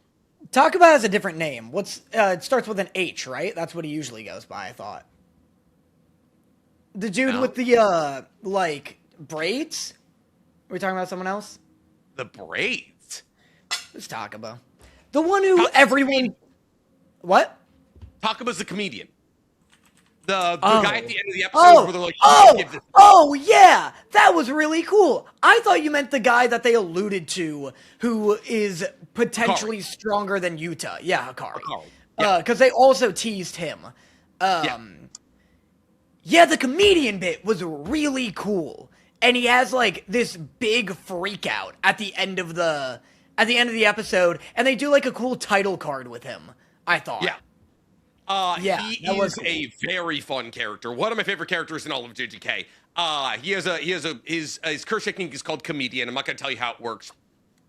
Takaba has a different name. It starts with an H, right? That's what he usually goes by, I thought. The dude with the, like, braids? Are we talking about someone else? The braids? Who's Takaba? The one who everyone... What? Takaba's the comedian. The guy at the end of the episode where they're like... Yeah! That was really cool! I thought you meant the guy that they alluded to who is potentially stronger than Yuta. Yeah, Hikari. Because they also teased him. Yeah, the comedian bit was really cool. And he has, like, this big freak out at the end of the episode, and they do, like, a cool title card with him, I thought. He is cool. A very fun character. One of my favorite characters in all of JJK. His curse technique is called Comedian. I'm not going to tell you how it works,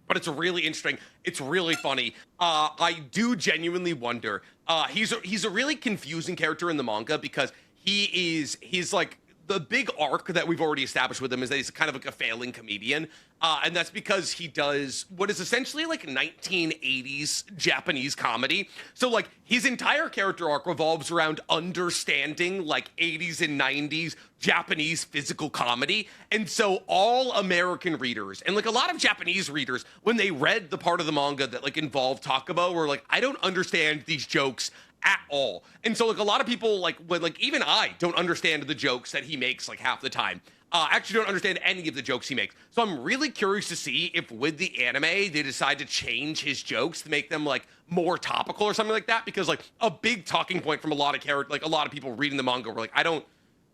but it's really interesting. It's really funny. I do genuinely wonder. He's a really confusing character in the manga because he's like the big arc that we've already established with him is that he's kind of like a failing comedian. And that's because he does what is essentially like 1980s Japanese comedy. So like his entire character arc revolves around understanding like 80s and 90s Japanese physical comedy. And so all American readers and like a lot of Japanese readers, when they read the part of the manga that like involved Takaba, were like, I don't understand these jokes at all. And so like a lot of people like when like even I don't understand the jokes that he makes like half the time. Actually don't understand any of the jokes he makes. So I'm really curious to see if with the anime they decide to change his jokes to make them like more topical or something like that, because like a big talking point from a lot of people reading the manga were like, I don't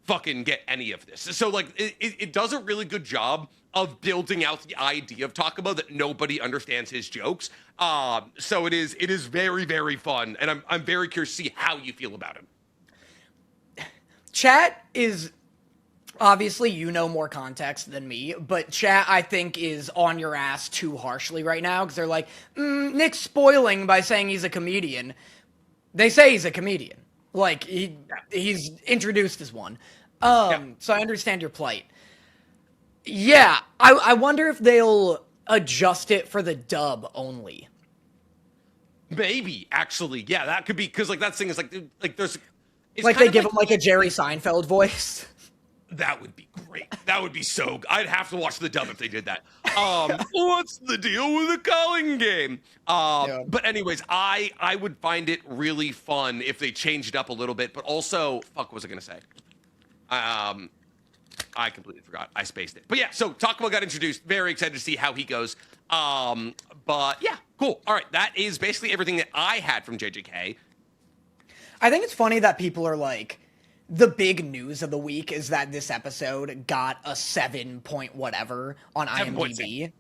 fucking get any of this. So like it does a really good job of building out the idea of Takaba that nobody understands his jokes. So it is very, very fun, and I'm very curious to see how you feel about him. Chat is obviously you know more context than me, but chat I think is on your ass too harshly right now because they're like, Nick's spoiling by saying he's a comedian. They say he's a comedian. Like he's introduced as one. So I understand your plight. Yeah, I wonder if they'll adjust it for the dub only. Maybe, actually. Yeah, that could be, because like that thing is like there's... Like they give him like a Jerry Seinfeld voice. That would be great. That would be so... I'd have to watch the dub if they did that. What's the deal with the calling game? But anyways, I would find it really fun if they changed it up a little bit, but also... Fuck, what was I going to say? I completely forgot. I spaced it. But yeah, so Takaba got introduced. Very excited to see how he goes. But yeah, cool. All right, that is basically everything that I had from JJK. I think it's funny that people are like, the big news of the week is that this episode got a 7 point whatever on IMDb.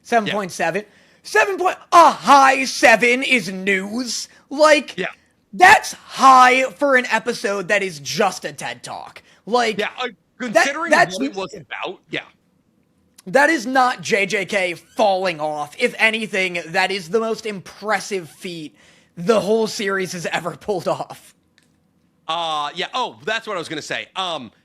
7.7. 7 point, a high 7 is news. Like, Yeah. that's high for an episode that is just a TED Talk. Like, Yeah, considering that's what it was about, yeah. That is not JJK falling off. If anything, that is the most impressive feat the whole series has ever pulled off. Yeah. Oh, that's what I was gonna say.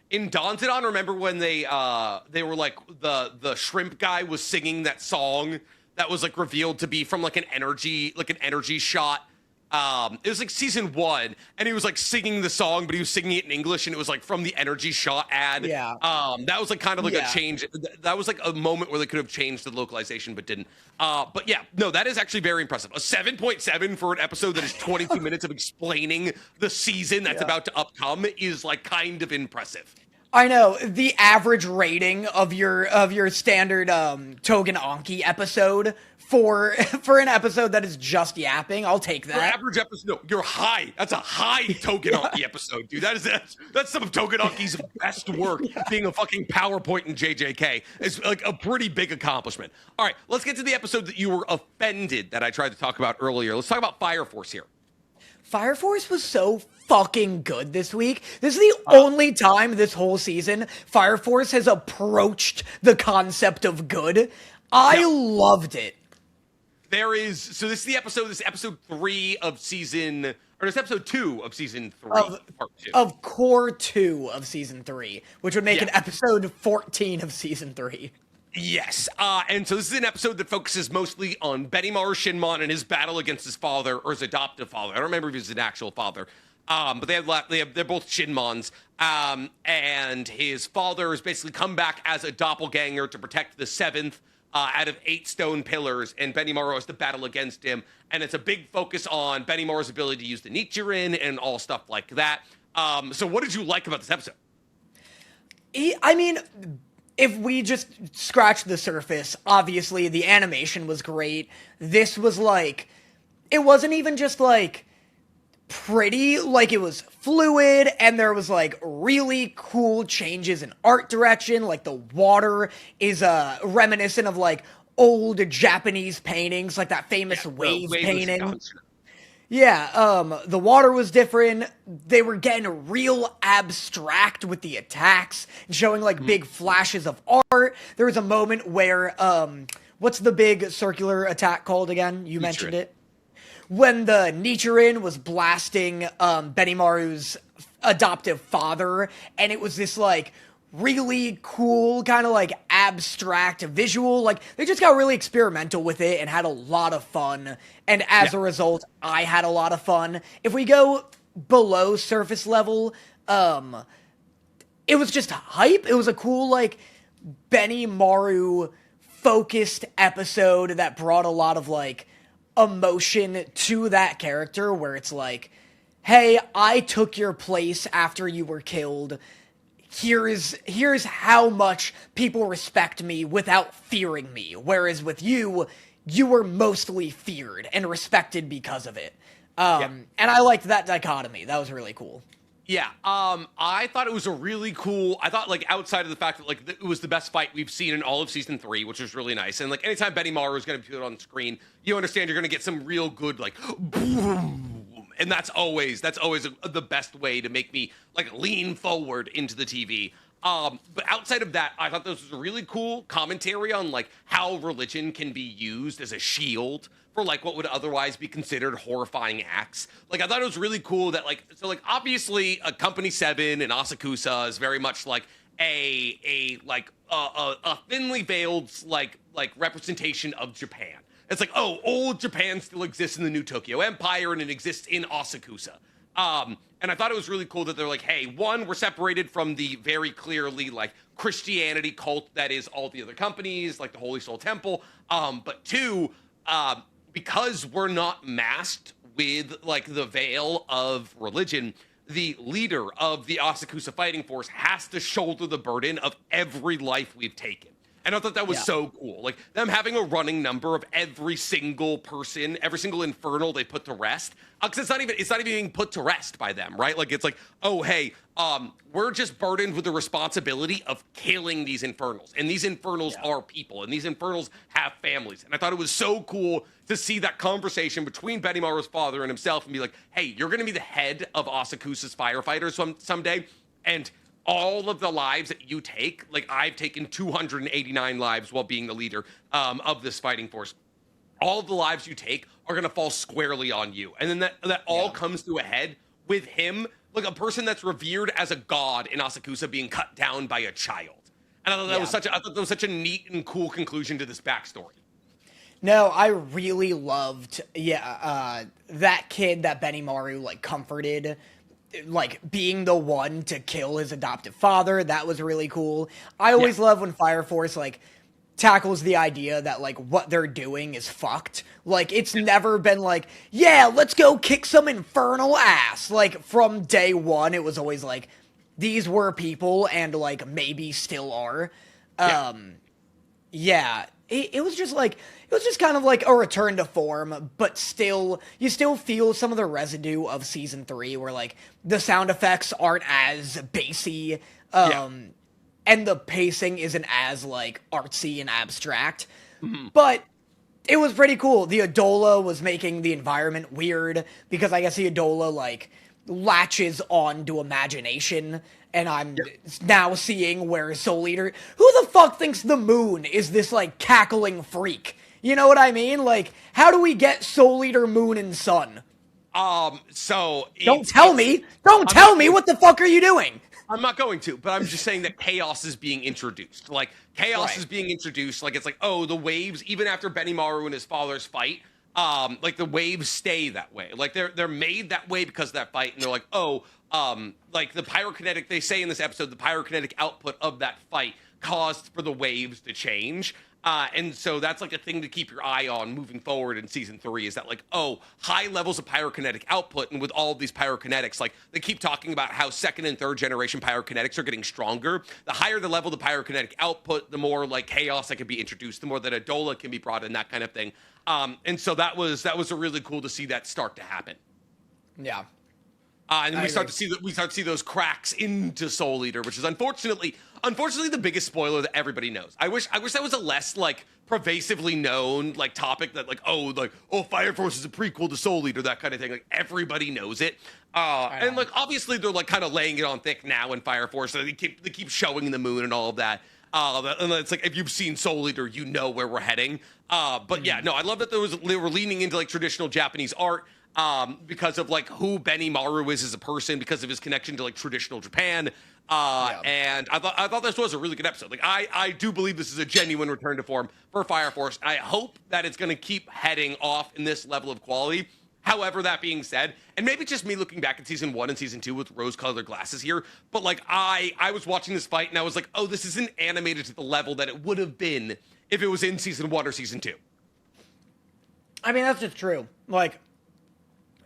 In Danzidon, remember when they were like the shrimp guy was singing that song that was like revealed to be from like an energy shot. It was like season 1, and he was like singing the song, but he was singing it in English, and it was like from the energy shot ad. Yeah. That was like kind of like Yeah. a change. That was like a moment where they could have changed the localization, but didn't. But yeah, no, that is actually very impressive. A 7.7 for an episode that is 22 minutes of explaining the season that's about to upcome is like kind of impressive. I know, the average rating of your standard Togen Anki episode for an episode that is just yapping, I'll take Your that. average episode, no, you're high. That's a high Togenaki episode, dude. That's some of Togenaki's best work. Being a fucking PowerPoint in JJK is like a pretty big accomplishment. All right, let's get to the episode that you were offended that I tried to talk about earlier. Let's talk about Fire Force here. Fire Force was so fucking good this week. This is the only time this whole season Fire Force has approached the concept of good. I loved it. This is the episode, this is episode 3 of season, or this episode 2 of season 3, part 2. Of core 2 of season 3, which would make it episode 14 of season 3. Yes, and so this is an episode that focuses mostly on Benimaru Shinmon and his battle against his father, or his adoptive father. I don't remember if he was an actual father, but they're both Shinmons, and his father has basically come back as a doppelganger to protect the 7th out of 8 stone pillars, and Benimaru has to battle against him, and it's a big focus on Benimaru's ability to use the Nichiren and all stuff like that. So what did you like about this episode? I mean, if we just scratch the surface, obviously the animation was great. This was like, it wasn't even just like pretty, like it was fluid, and there was like really cool changes in art direction. Like the water is reminiscent of like old Japanese paintings, like that famous wave painting. Yeah, the water was different. They were getting real abstract with the attacks and showing like big flashes of art. There was a moment where, what's the big circular attack called again? You mentioned it. When the Nichiren was blasting Benimaru's adoptive father, and it was this like really cool kind of like abstract visual. Like they just got really experimental with it and had a lot of fun, and as a result I had a lot of fun. If we go below surface level, it was just hype. It was a cool like Benimaru focused episode that brought a lot of like emotion to that character, where it's like, hey, I took your place after you were killed. Here's how much people respect me without fearing me. Whereas with you, you were mostly feared and respected because of it. And I liked that dichotomy. That was really cool. Yeah, I thought it was a really cool, I thought, like, outside of the fact that, like, it was the best fight we've seen in all of Season 3, which was really nice, and, like, anytime Benimaru is going to be put on screen, you understand you're going to get some real good, like, boom, and that's always the best way to make me, like, lean forward into the TV. But outside of that, I thought this was a really cool commentary on, like, how religion can be used as a shield for, like, what would otherwise be considered horrifying acts. Like, I thought it was really cool that, like, so, like, obviously, Company 7 and Asakusa is very much, like, a thinly veiled, like, representation of Japan. It's like, oh, old Japan still exists in the New Tokyo Empire, and it exists in Asakusa. And I thought it was really cool that they're like, hey, one, we're separated from the very clearly, like, Christianity cult that is all the other companies, like the Holy Soul Temple. But two, because we're not masked with, like, the veil of religion, the leader of the Asakusa fighting force has to shoulder the burden of every life we've taken. And I thought that was so cool. Like, them having a running number of every single person, every single infernal they put to rest. Because it's not even being put to rest by them, right? Like, it's like, oh, hey, we're just burdened with the responsibility of killing these infernals. And these infernals are people. And these infernals have families. And I thought it was so cool to see that conversation between Benimaru's father and himself and be like, hey, you're going to be the head of Otakus's firefighters someday. And all of the lives that you take, like I've taken 289 lives while being the leader of this fighting force. All of the lives you take are going to fall squarely on you. And then that all comes to a head with him, like a person that's revered as a god in Asakusa being cut down by a child. And I thought that was such a neat and cool conclusion to this backstory. No, I really loved, that kid that Benimaru, like, comforted, like, being the one to kill his adoptive father. That was really cool. I always love when Fire Force, like, tackles the idea that, like, what they're doing is fucked. Like, it's never been like, yeah, let's go kick some infernal ass. Like, from day one, it was always like, these were people and, like, maybe still are. It was just like, it was just kind of like a return to form, but still, you still feel some of the residue of season 3 where, like, the sound effects aren't as bassy, and the pacing isn't as, like, artsy and abstract, but it was pretty cool. The Adola was making the environment weird, because I guess the Adola, like, latches on to imagination, and I'm now seeing where Soul Eater... Who the fuck thinks the moon is this, like, cackling freak? You know what I mean? Like, how do we get Soul Eater, Moon, and Sun? Don't tell me! Don't tell me! What the fuck are you doing? I'm not going to, but I'm just saying that chaos is being introduced. Like, chaos is being introduced. Like, it's like, oh, the waves, even after Benimaru and his father's fight, like, the waves stay that way. Like, they're made that way because of that fight, and they're like, oh, like, the pyrokinetic, they say in this episode, the pyrokinetic output of that fight caused for the waves to change. And so that's, like, a thing to keep your eye on moving forward in season 3 is that, like, oh, high levels of pyrokinetic output. And with all of these pyrokinetics, like, they keep talking about how 2nd and 3rd generation pyrokinetics are getting stronger. The higher the level of the pyrokinetic output, the more, like, chaos that can be introduced, the more that Adola can be brought in, that kind of thing. And so that was a really cool to see that start to happen. Yeah. And then we start to see those cracks into Soul Eater, which is unfortunately the biggest spoiler that everybody knows. I wish that was a less, like, pervasively known, like, topic that, like, Fire Force is a prequel to Soul Eater, that kind of thing. Like, everybody knows it. And, like, obviously they're, like, kind of laying it on thick now in Fire Force. So they keep showing the moon and all of that. And it's like, if you've seen Soul Eater, you know where we're heading. But yeah, no, I love that they were leaning into, like, traditional Japanese art. Because of, like, who Benimaru is as a person, because of his connection to, like, traditional Japan. And I thought this was a really good episode. Like, I do believe this is a genuine return to form for Fire Force. I hope that it's going to keep heading off in this level of quality. However, that being said, and maybe just me looking back at season 1 and season 2 with rose-colored glasses here, but, like, I was watching this fight and I was like, oh, this isn't animated to the level that it would have been if it was in season 1 or season 2. I mean, that's just true. Like,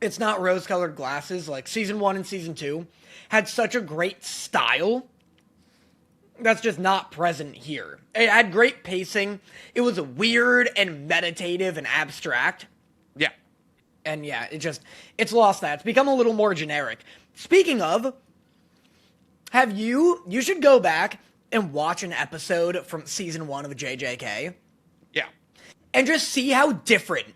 it's not rose-colored glasses. Like, season 1 and season 2 had such a great style that's just not present here. It had great pacing. It was weird and meditative and abstract. Yeah. And yeah, it's lost that. It's become a little more generic. Speaking of, you should go back and watch an episode from season 1 of JJK. Yeah. And just see how different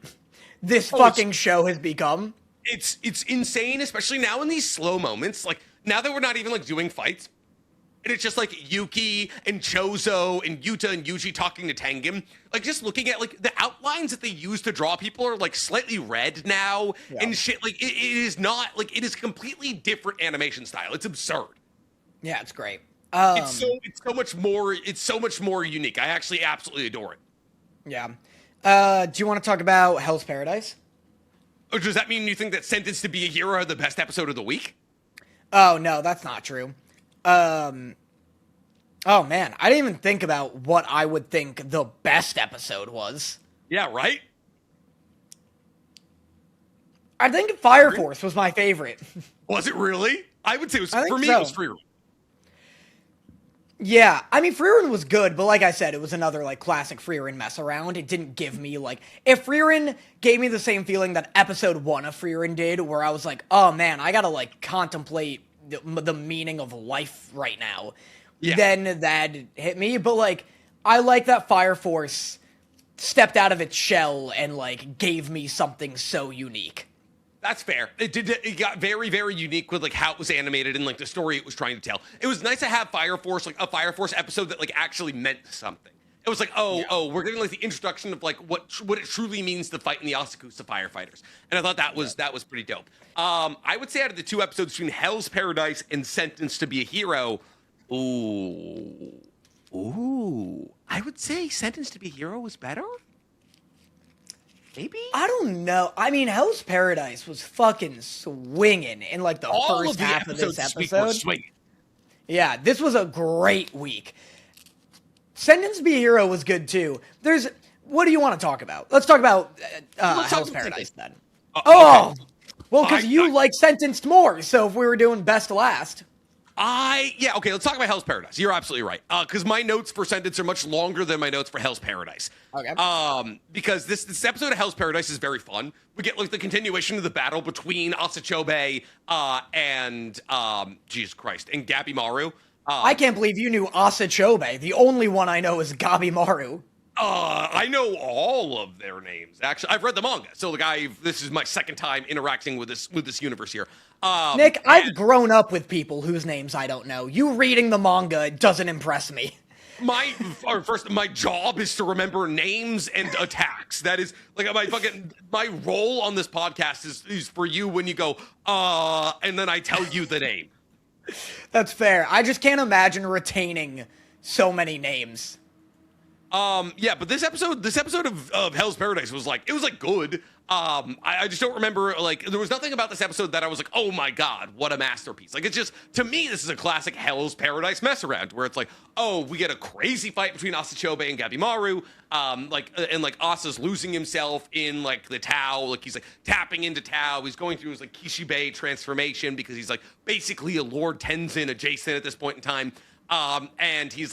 this fucking show has become. It's insane, especially now in these slow moments. Like, now that we're not even, like, doing fights, and it's just, like, Yuki and Chozo and Yuta and Yuji talking to Tengen. Like, just looking at, like, the outlines that they use to draw people are, like, slightly red now and shit. Like, it is not, like, it is completely different animation style. It's absurd. Yeah, it's great. It's so much more unique. I actually absolutely adore it. Yeah. Do you want to talk about Hell's Paradise? Or does that mean you think that Sentenced to Be a Hero are the best episode of the week? Oh, no, that's not true. Oh, man, I didn't even think about what I would think the best episode was. Yeah, right? I think Fire Force was my favorite. Was it really? I would say it was, for me, it was Frieren. Yeah, I mean, Frieren was good, but like I said, it was another, like, classic Frieren mess around. It didn't give me, like... If Frieren gave me the same feeling that episode 1 of Frieren did, where I was like, oh man, I gotta, like, contemplate the meaning of life right now, Yeah. then that hit me. But, like, I like that Fire Force stepped out of its shell and, like, gave me something so unique. That's fair. It got very, very unique with like how it was animated and like the story it was trying to tell. It was nice to have Fire Force, like a Fire Force episode that like actually meant something. It was like, we're getting like the introduction of like what it truly means to fight in the Otakus, the firefighters. And I thought that was pretty dope. I would say out of the 2 episodes between Hell's Paradise and Sentenced to Be a Hero, I would say Sentenced to Be a Hero was better. Maybe? I don't know. I mean, Hell's Paradise was fucking swinging in, like, the first half of this episode. Yeah, this was a great week. Sentenced to Be a Hero was good, too. What do you want to talk about? Let's talk about Hell's Paradise, then. Okay. Well, because you like Sentenced more, so if we were doing best last... Okay, let's talk about Hell's Paradise. You're absolutely right. Because my notes for Sentence are much longer than my notes for Hell's Paradise. Okay. Because this episode of Hell's Paradise is very fun. We get like the continuation of the battle between Asachobe and Jesus Christ and Gabimaru. I can't believe you knew Asachobe. The only one I know is Gabimaru. I know all of their names. Actually, I've read the manga, so like this is my second time interacting with this universe here. Nick, I've grown up with people whose names I don't know. You reading the manga doesn't impress me. My job is to remember names and attacks. That is like my role on this podcast is for you when you go and then I tell you the name. That's fair. I just can't imagine retaining so many names. But this episode of Hell's Paradise was good. I just don't remember, like, there was nothing about this episode that I was like, oh my god, what a masterpiece. Like, it's just, to me, this is a classic Hell's Paradise mess around, where it's like, oh, we get a crazy fight between Asachobe and Gabimaru, and Asa's losing himself in, like, the Tao, like, he's, like, tapping into Tao, he's going through his, like, Kishibe transformation, because he's, like, basically a Lord Tenzin adjacent at this point in time. And he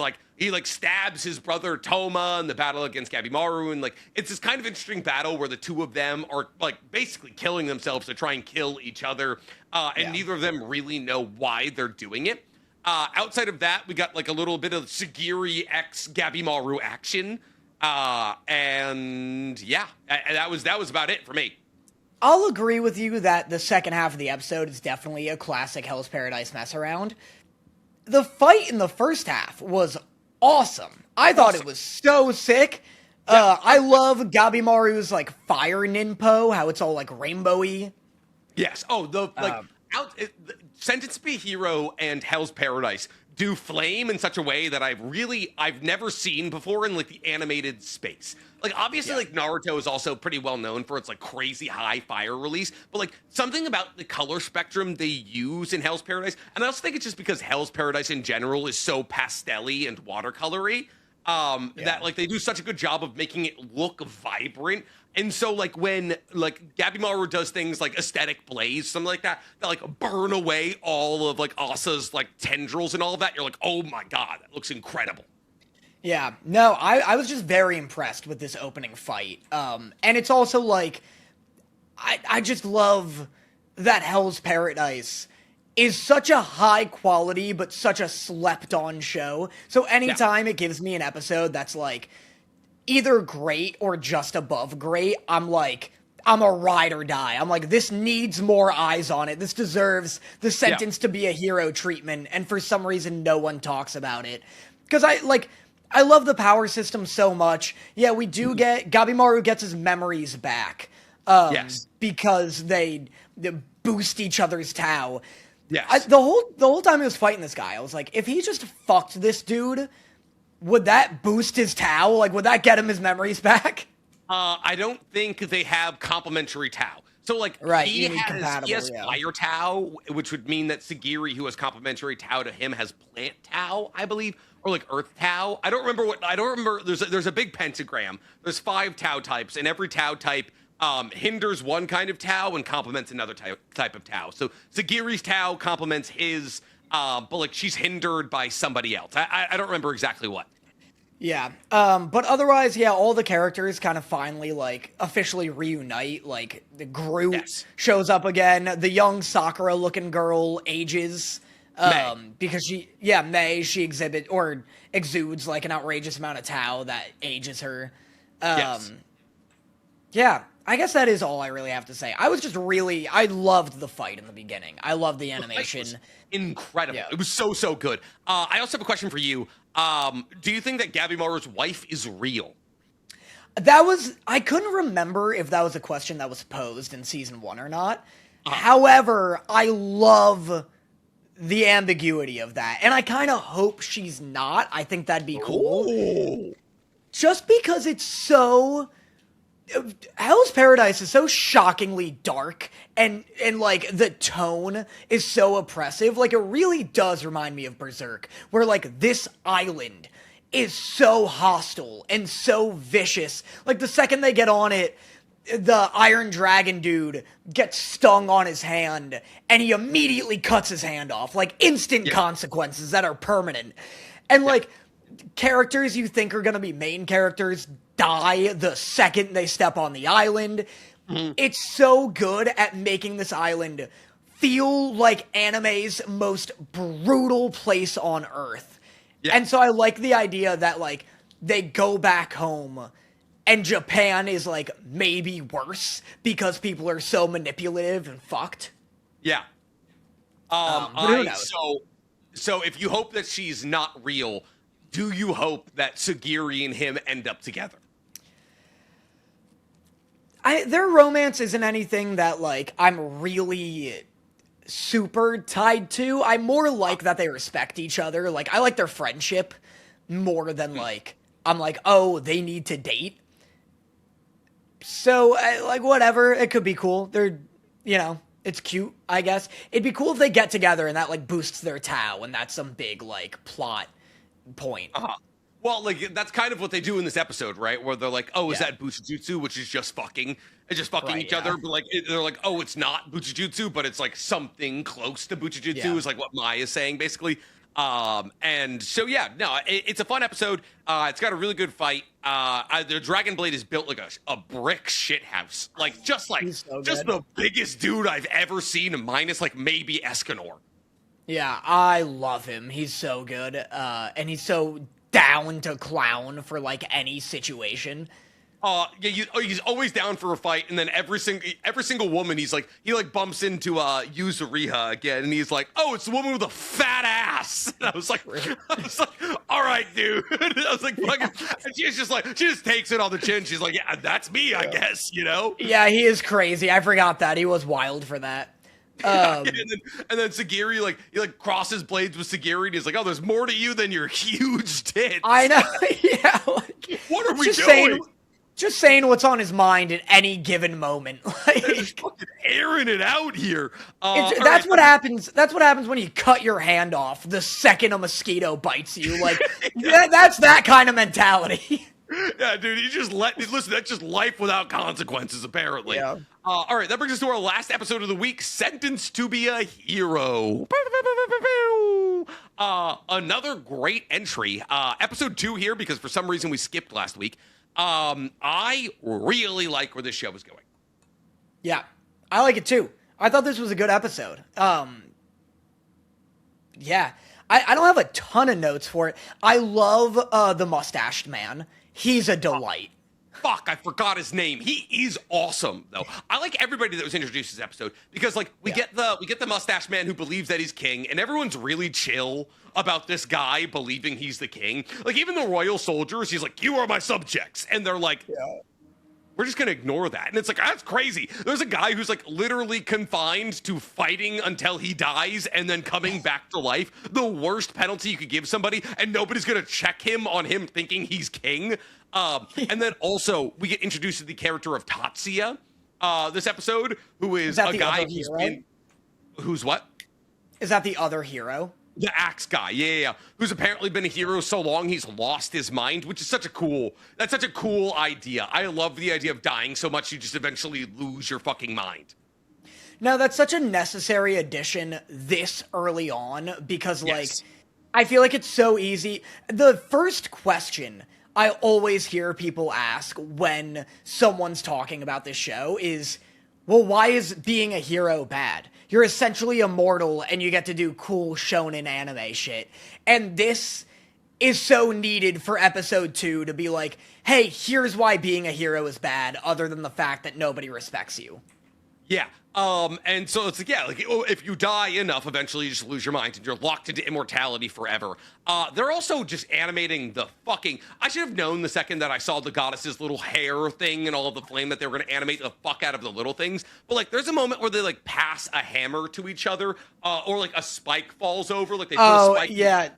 stabs his brother Toma in the battle against Gabimaru, and like it's this kind of interesting battle where the two of them are like basically killing themselves to try and kill each other, and neither of them really know why they're doing it. Outside of that, we got like a little bit of Sagiri x Gabimaru action, and that was about it for me. I'll agree with you that the second half of the episode is definitely a classic Hell's Paradise mess around. The fight in the first half was awesome. I thought it was so sick. I love Gabimaru's like fire ninpo, how it's all like rainbowy. Yes. Oh, Sentenced to Be a Hero and Hell's Paradise do flame in such a way that I've never seen before in like the animated space. Like obviously like Naruto is also pretty well known for its like crazy high fire release, but like something about the color spectrum they use in Hell's Paradise, and I also think it's just because Hell's Paradise in general is so pastel-y and watercolory, that like they do such a good job of making it look vibrant. And so like when like Gabimaru does things like aesthetic blaze, something like that like burn away all of like Asa's like tendrils and all of that, you're like, oh my god, that looks incredible. Yeah, no, I was just very impressed with this opening fight. And it's also like, I just love that Hell's Paradise is such a high quality but such a slept on show. So anytime it gives me an episode that's like either great or just above great, I'm a ride or die. I'm like, this needs more eyes on it. This deserves the Sentenced to Be a Hero treatment, and for some reason no one talks about it. Because I love the power system so much. Yeah, we do get Gabimaru gets his memories back. Because they boost each other's Tao. Yes. The whole time he was fighting this guy, I was like, if he just fucked this dude, would that boost his Tao? Like, would that get him his memories back? I don't think they have complementary Tao. So, like, he has fire Tao, which would mean that Sagiri, who has complementary Tao to him, has plant Tao, I believe, or like earth Tao. I don't remember. There's a big pentagram. There's 5 Tao types, and every Tao type hinders one kind of Tao and complements another type of Tao. So Sagiri's Tao complements his but like she's hindered by somebody else. I don't remember exactly what. Yeah. But otherwise, yeah, all the characters kind of finally, like, officially reunite. Like, the Groot shows up again. The young Sakura-looking girl ages. Because May, she exudes, like, an outrageous amount of Tao that ages her. Yeah, I guess that is all I really have to say. I loved the fight in the beginning. I loved the animation. Incredible. Yeah. It was so good. I also have a question for you. Do you think that Gabby Mara's wife is real? I couldn't remember if that was a question that was posed in season 1 or not. However, I love the ambiguity of that. And I kind of hope she's not. I think that'd be cool. Ooh. Just because it's so... Hell's Paradise is so shockingly dark, and like, the tone is so oppressive. Like, it really does remind me of Berserk, where, like, this island is so hostile and so vicious. Like, the second they get on it, the Iron Dragon dude gets stung on his hand, and he immediately cuts his hand off. Like, instant consequences that are permanent. And, like, characters you think are gonna be main characters die the second they step on the island. It's so good at making this island feel like anime's most brutal place on Earth. And so I like the idea that, like, they go back home and Japan is, like, maybe worse because people are so manipulative and fucked. Yeah. So if you hope that she's not real, do you hope that Sagiri and him end up together? Their romance isn't anything that, like, I'm really super tied to. I more like that they respect each other. Like, I like their friendship more than, like, I'm like, oh, they need to date. So, like, whatever. It could be cool. They're, it's cute, I guess. It'd be cool if they get together and that, like, boosts their Tao, and that's some big, like, plot point. Well, like, that's kind of what they do in this episode, right? Where they're like, oh, is that Buchijutsu, which is just fucking each other. But, like, they're like, oh, it's not Buchijutsu, but it's, like, something close to Buchijutsu is, like, what Mai is saying, basically. And so, it's a fun episode. It's got a really good fight. The Dragon Blade is built like a brick shithouse. Like, just the biggest dude I've ever seen, minus, like, maybe Escanor. Yeah, I love him. He's so good. And he's so down to clown for, like, any situation. He's always down for a fight, and then every single woman he bumps into Yuzuriha again, and he's like, oh, it's the woman with a fat ass. And I was like, all right, dude. I was like, fucking, and she just takes it on the chin. She's like, yeah, that's me, I guess, Yeah, he is crazy. I forgot that. He was wild for that. And then Sagiri, he crosses blades with Sagiri, and he's like, oh, there's more to you than your huge tits. I know. Yeah. What are we doing? Just saying what's on his mind at any given moment. Just fucking airing it out here. That's what happens. That's what happens when you cut your hand off the second a mosquito bites you. Like, that's that kind of mentality. Yeah, dude, listen, that's just life without consequences, apparently. Yeah. All right, that brings us to our last episode of the week, Sentenced to Be a Hero. Another great entry. Episode 2 here, because for some reason we skipped last week. I really like where this show is going. Yeah, I like it too. I thought this was a good episode. Yeah, I don't have a ton of notes for it. I love the mustached man. He's a delight. Fuck, I forgot his name. He is awesome, though. I like everybody that was introduced this episode because, like, we get the mustache man who believes that he's king, and everyone's really chill about this guy believing he's the king. Like, even the royal soldiers, he's like, "You are my subjects," and they're like, "We're just gonna ignore that." And it's like, that's crazy. There's a guy who's like literally confined to fighting until he dies and then coming back to life. The worst penalty you could give somebody, and nobody's gonna check him on him thinking he's king. And then also we get introduced to the character of Tatsuya this episode, who is a guy who's what? Is that the other hero? The axe guy, yeah. Who's apparently been a hero so long he's lost his mind, which is such a cool idea. I love the idea of dying so much you just eventually lose your fucking mind. No, that's such a necessary addition this early on because, like, Yes. I feel like it's so easy. The first question I always hear people ask when someone's talking about this show is, well, why is being a hero bad? You're essentially immortal and you get to do cool shonen anime shit. And this is so needed for episode 2 to be like, hey, here's why being a hero is bad, other than the fact that nobody respects you. Yeah. And so it's like, yeah, like if you die enough, eventually you just lose your mind and you're locked into immortality forever. They're also just animating the fucking, I should have known the second that I saw the goddess's little hair thing and all of the flame that they were going to animate the fuck out of the little things. But like, there's a moment where they like pass a hammer to each other, or like a spike falls over, like they put a spike. Yeah.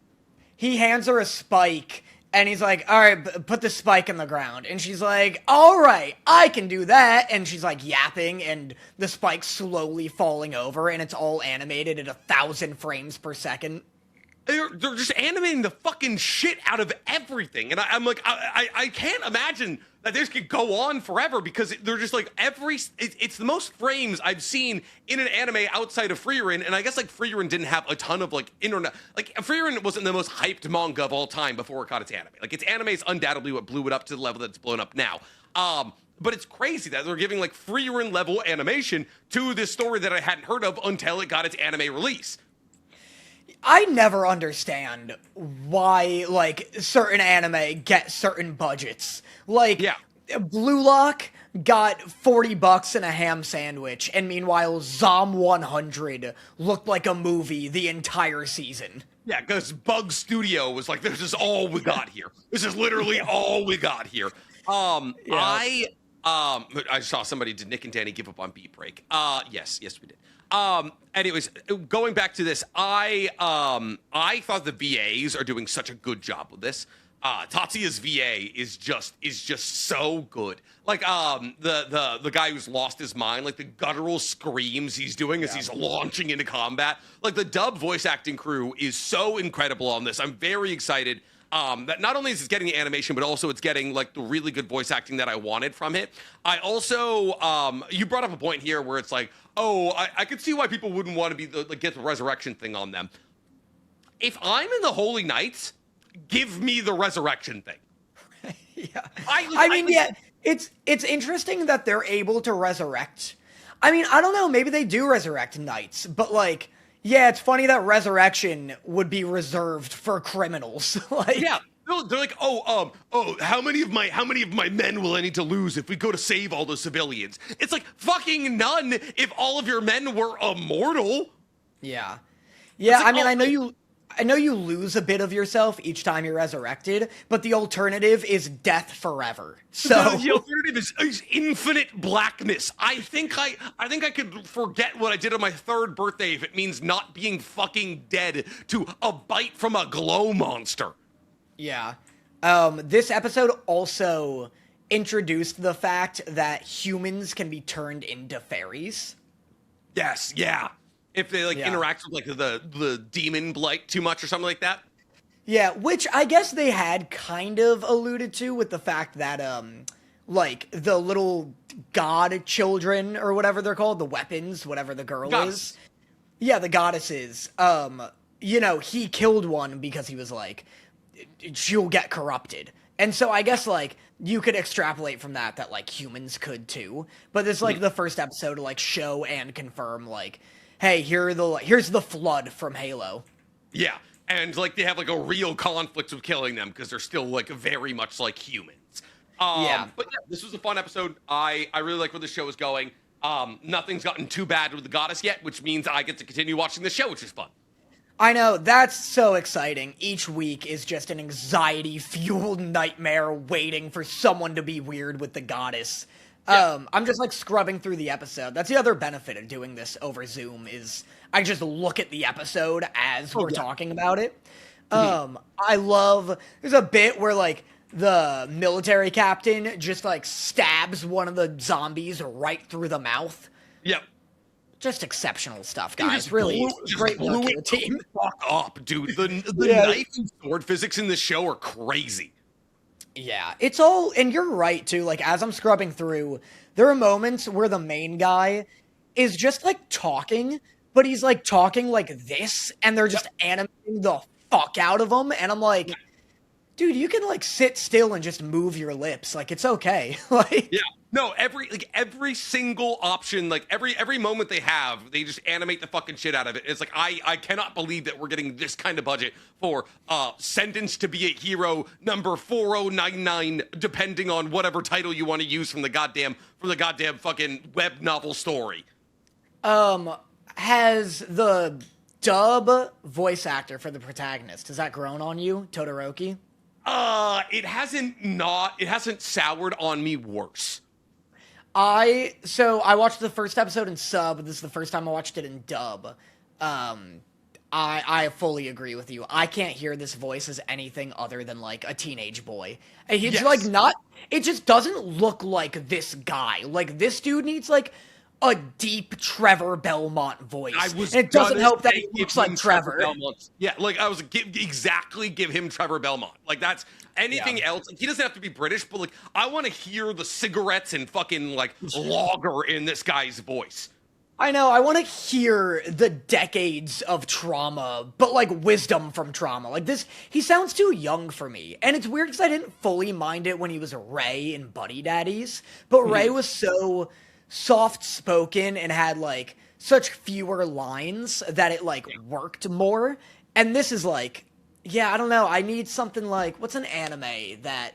He hands her a spike, and he's like, all right, put the spike in the ground. And she's like, all right, I can do that. And she's like yapping, and the spike's slowly falling over, and it's all animated at 1,000 frames per second. They're just animating the fucking shit out of everything. And I'm like, I can't imagine that this could go on forever because they're just like it's the most frames I've seen in an anime outside of Frieren. And I guess like Frieren didn't have a ton of like internet, like Frieren wasn't the most hyped manga of all time before it got its anime. Like its anime is undoubtedly what blew it up to the level that it's blown up now. But it's crazy that they're giving like Frieren level animation to this story that I hadn't heard of until it got its anime release. I never understand why, like, certain anime get certain budgets. Like, Yeah. Blue Lock got $40 and a ham sandwich, and meanwhile, Zom 100 looked like a movie the entire season. Yeah, because Bug Studio was like, this is all we got here. This is literally all we got here. I saw somebody, did Nick and Danny give up on Beat Break? Yes, we did. Anyways, going back to this, I thought the VAs are doing such a good job with this. Tatsuya's VA is just so good. Like the guy who's lost his mind, like the guttural screams he's doing as he's launching into combat. Like the dub voice acting crew is so incredible on this. I'm very excited. That not only is it getting the animation, but also it's getting like the really good voice acting that I wanted from it. I also, you brought up a point here where it's like, oh, I could see why people wouldn't want to be get the resurrection thing on them. If I'm in the Holy Knights, give me the resurrection thing. Yeah, I mean, it's interesting that they're able to resurrect. I mean, I don't know, maybe they do resurrect knights, but like, yeah, it's funny that resurrection would be reserved for criminals. Like, yeah, they're like, how many of my men will I need to lose if we go to save all the civilians? It's like fucking none if all of your men were immortal. Yeah. Like, I mean, I know you lose a bit of yourself each time you're resurrected, but the alternative is death forever. So the alternative is infinite blackness. I think I could forget what I did on my 3rd birthday if it means not being fucking dead to a bite from a glow monster. Yeah. This episode also introduced the fact that humans can be turned into fairies. Yes, yeah. If they interact with like the demon blight too much or something like that. Yeah, which I guess they had kind of alluded to with the fact that like the little god children or whatever they're called, the weapons, whatever the girl is. Yeah, the goddesses. You know, he killed one because he was like, she'll get corrupted. And so I guess like you could extrapolate from that like humans could too. But this is like the first episode to like show and confirm like, hey, here's the flood from Halo. Yeah, and like they have like a real conflict with killing them because they're still like very much like humans. But yeah, this was a fun episode. I really like where the show is going. Nothing's gotten too bad with the goddess yet, which means I get to continue watching the show, which is fun. I know, that's so exciting. Each week is just an anxiety-fueled nightmare waiting for someone to be weird with the goddess. I'm just like scrubbing through the episode. That's the other benefit of doing this over Zoom is I just look at the episode as we're talking about it. I love, there's a bit where like the military captain just like stabs one of the zombies right through the mouth. Yep. Just exceptional stuff, guys. Really great work to the team. Fuck up, dude. The knife and sword physics in this show are crazy. Yeah, it's all, and you're right too, like, as I'm scrubbing through, there are moments where the main guy is just like talking, but he's like talking like this, and they're just animating the fuck out of him, and I'm like, dude, you can like sit still and just move your lips, like it's okay. Like, Yeah. No, every single option, like every moment they have, they just animate the fucking shit out of it. It's like I cannot believe that we're getting this kind of budget for Sentenced to Be a Hero number 4099, depending on whatever title you want to use from the goddamn fucking web novel story. has the dub voice actor for the protagonist, has that grown on you, Todoroki? It hasn't soured on me worse. I watched the first episode in sub. This is the first time I watched it in dub. I fully agree with you. I can't hear this voice as anything other than like a teenage boy. And he's like not. It just doesn't look like this guy. Like this dude needs like a deep Trevor Belmont voice. And it doesn't help that he looks like Trevor. Belmont. Yeah, like I was give him Trevor Belmont. Like that's anything else. Like, he doesn't have to be British, but like I want to hear the cigarettes and fucking like lager in this guy's voice. I know, I want to hear the decades of trauma, but like wisdom from trauma. Like this, he sounds too young for me. And it's weird because I didn't fully mind it when he was Ray in Buddy Daddies, but Ray was so soft-spoken and had like such fewer lines that it like worked more. And this is like, yeah, I don't know, I need something like, what's an anime that,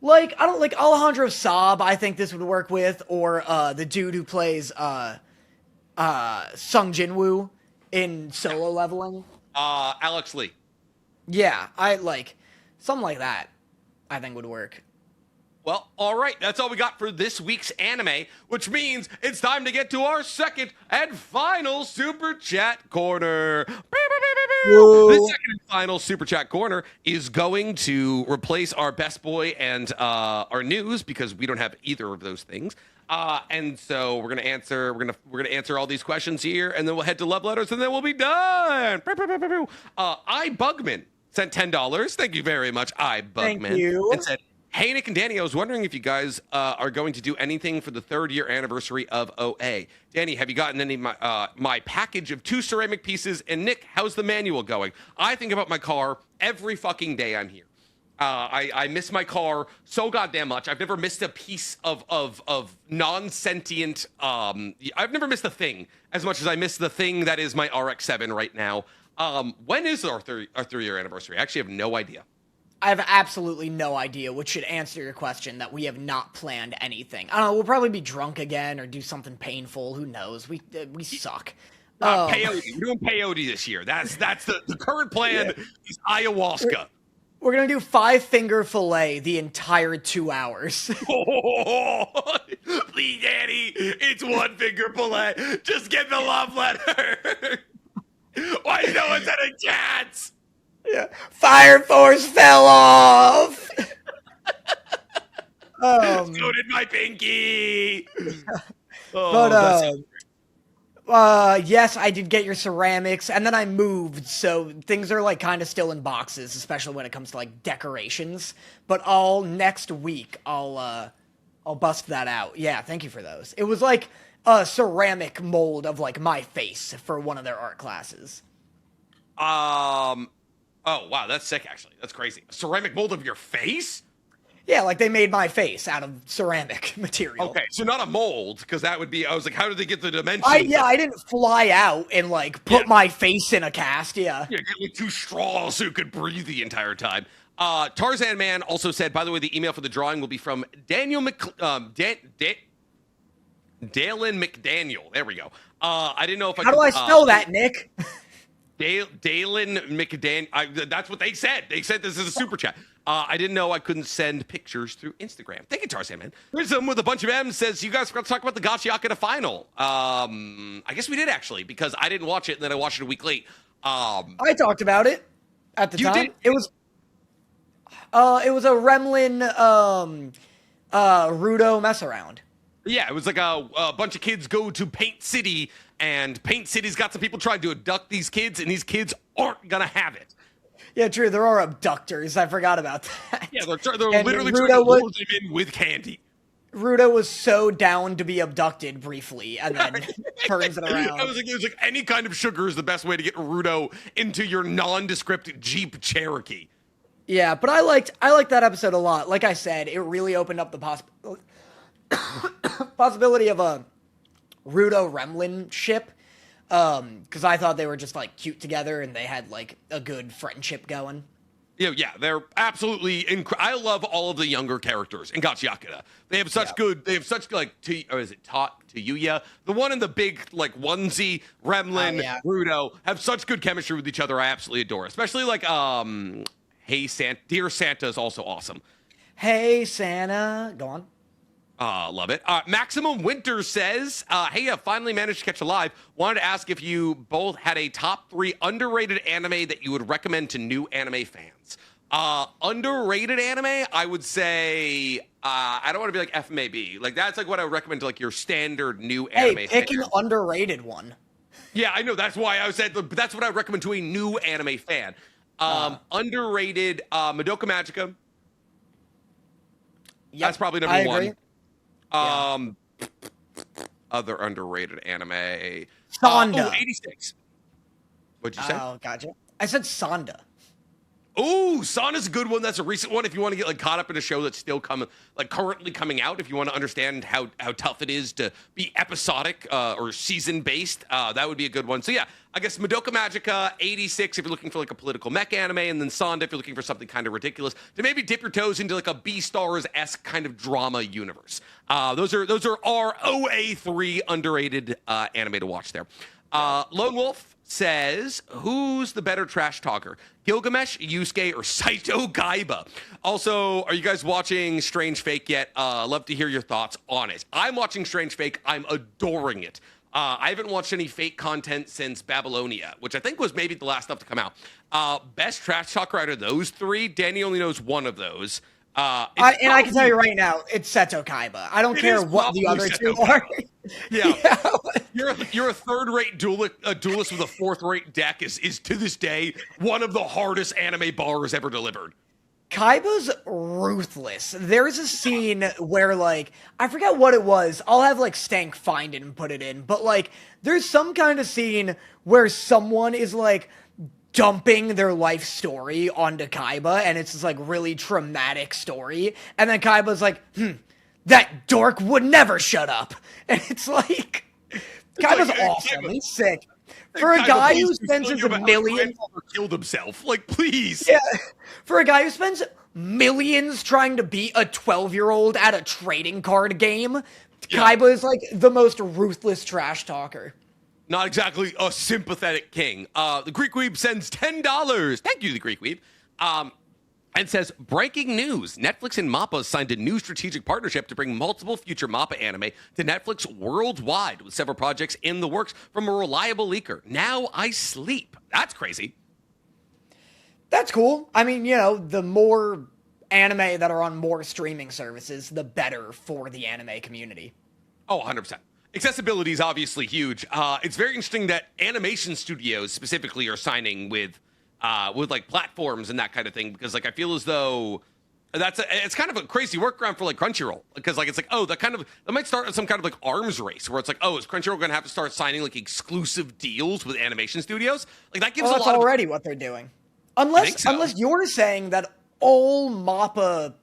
like, I don't like Alejandro Saab, I think this would work with, or the dude who plays Sung Jinwoo in Solo Leveling. Alex Lee. Yeah, I like something like that, I think would work. Well, all right, that's all we got for this week's anime, which means it's time to get to our second and final Super Chat Corner. Whoa. This second and final Super Chat Corner is going to replace our Best Boy and our news because we don't have either of those things. And so we're gonna answer all these questions here, and then we'll head to love letters, and then we'll be done. I Bugman sent $10. Thank you very much, I Bugman. Thank you. And said, hey, Nick and Danny, I was wondering if you guys are going to do anything for the 3rd year anniversary of OA. Danny, have you gotten any of my package of 2 ceramic pieces? And Nick, how's the manual going? I think about my car every fucking day I'm here. I miss my car so goddamn much. I've never missed a piece of non-sentient... I've never missed a thing as much as I miss the thing that is my RX-7 right now. When is our 3-year anniversary? I actually have no idea. I have absolutely no idea, which should answer your question that we have not planned anything. I don't know, we'll probably be drunk again or do something painful. Who knows? We suck. Peyote. We're doing peyote this year. That's the current plan is ayahuasca. We're going to do 5-finger fillet the entire 2 hours. Oh, please, Danny, it's 1-finger fillet. Just get the love letter. Why no one's had a chance? Yeah. Fire Force fell off. So did my pinky. Yes, I did get your ceramics, and then I moved, so things are like kind of still in boxes, especially when it comes to like decorations. But next week I'll bust that out. Yeah, thank you for those. It was like a ceramic mold of like my face for one of their art classes. Oh, wow, that's sick, actually. That's crazy. A ceramic mold of your face? Yeah, like they made my face out of ceramic material. Okay, so not a mold, because that would be, I was like, how did they get the dimensions? I didn't fly out and like put my face in a cast, Yeah, get like 2 straws so you could breathe the entire time. Tarzan Man also said, by the way, the email for the drawing will be from Daniel Dalen McDaniel. There we go. I didn't know if How do I spell that, Nick? Dalen McDaniel. That's what they said. They said this is a super chat. I didn't know I couldn't send pictures through Instagram. Thank you, Tarzan Man. Here's someone with a bunch of M's says, you guys forgot to talk about the Gachiaka final. I guess we did, actually, because I didn't watch it, and then I watched it a week late. I talked about it at the time. Did? It was a Remlin Rudo mess around. Yeah, it was like a bunch of kids go to Paint City, and Paint City's got some people trying to abduct these kids, and these kids aren't gonna have it. Yeah, true. There are abductors. I forgot about that. Yeah, they're literally trying to lure them in with candy. Rudo was so down to be abducted briefly, and then turns it around. It was like any kind of sugar is the best way to get Rudo into your nondescript Jeep Cherokee. Yeah, but I liked that episode a lot. Like I said, it really opened up the possibility of a Rudo Remlin ship. Because I thought they were just like cute together and they had like a good friendship going. Yeah, they're absolutely I love all of the younger characters in Gachiakura. They have such like, is it to Yuya? The one in the big like onesie, Remlin, Rudo, have such good chemistry with each other. I absolutely adore. Especially like, Hey Santa, Dear Santa is also awesome. Hey Santa, go on. Love it. Maximum Winter says, hey, I finally managed to catch a live. Wanted to ask if you both had a top 3 underrated anime that you would recommend to new anime fans. Underrated anime, I would say, I don't want to be like FMAB. Like, that's like what I would recommend to like your standard new anime fan. Hey, pick an underrated one. Yeah, I know. That's why I said, but that's what I would recommend to a new anime fan. Underrated, Madoka Magica. Yep, That's probably number one. Yeah. Other underrated anime. Sonda. 86. What'd you say? Oh, gotcha. I said Sonda. Ooh, Sonda's a good one. That's a recent one. If you want to get like caught up in a show that's still currently coming out, if you want to understand how tough it is to be episodic or season based, that would be a good one. So yeah, I guess Madoka Magica 86 if you're looking for like a political mech anime, and then Sonda if you're looking for something kind of ridiculous to maybe dip your toes into like a Beastars-esque kind of drama universe. Those are our OA3 underrated anime to watch there. Lone Wolf says, who's the better trash talker? Gilgamesh, Yusuke, or Saito Gaiba? Also, are you guys watching Strange Fake yet? Love to hear your thoughts on it. I'm watching Strange Fake. I'm adoring it. I haven't watched any fake content since Babylonia, which I think was maybe the last stuff to come out. Best trash talker out of those 3, Danny only knows one of those. I can tell you right now, it's Seto Kaiba. I don't care what the other 2 are. Yeah. You're a third-rate duelist with a fourth-rate deck is to this day one of the hardest anime bars ever delivered. Kaiba's ruthless. There's a scene where, like, I forget what it was. I'll have, like, Stank find it and put it in. But, like, there's some kind of scene where someone is, like, dumping their life story onto Kaiba, and it's this, like, really traumatic story. And then Kaiba's like, that dork would never shut up. And it's like, Kaiba's awesome. He's sick. For a guy who spends his millions... killed himself. Like, please. Yeah. For a guy who spends millions trying to beat a 12-year-old at a trading card game, Kaiba is, like, the most ruthless trash talker. Not exactly a sympathetic king. The Greek Weeb sends $10. Thank you, the Greek Weeb. And says, breaking news. Netflix and Mappa signed a new strategic partnership to bring multiple future Mappa anime to Netflix worldwide, with several projects in the works from a reliable leaker. Now I sleep. That's crazy. That's cool. I mean, you know, the more anime that are on more streaming services, the better for the anime community. Oh, 100%. Accessibility is obviously huge. It's very interesting that animation studios specifically are signing with like platforms and that kind of thing, because like I feel as though it's kind of a crazy workaround for like Crunchyroll, because like it's like, oh, that might start some kind of like arms race where it's like, oh, is Crunchyroll going to have to start signing like exclusive deals with animation studios? Like that gives that's already what they're doing. Unless you're saying that all Mappa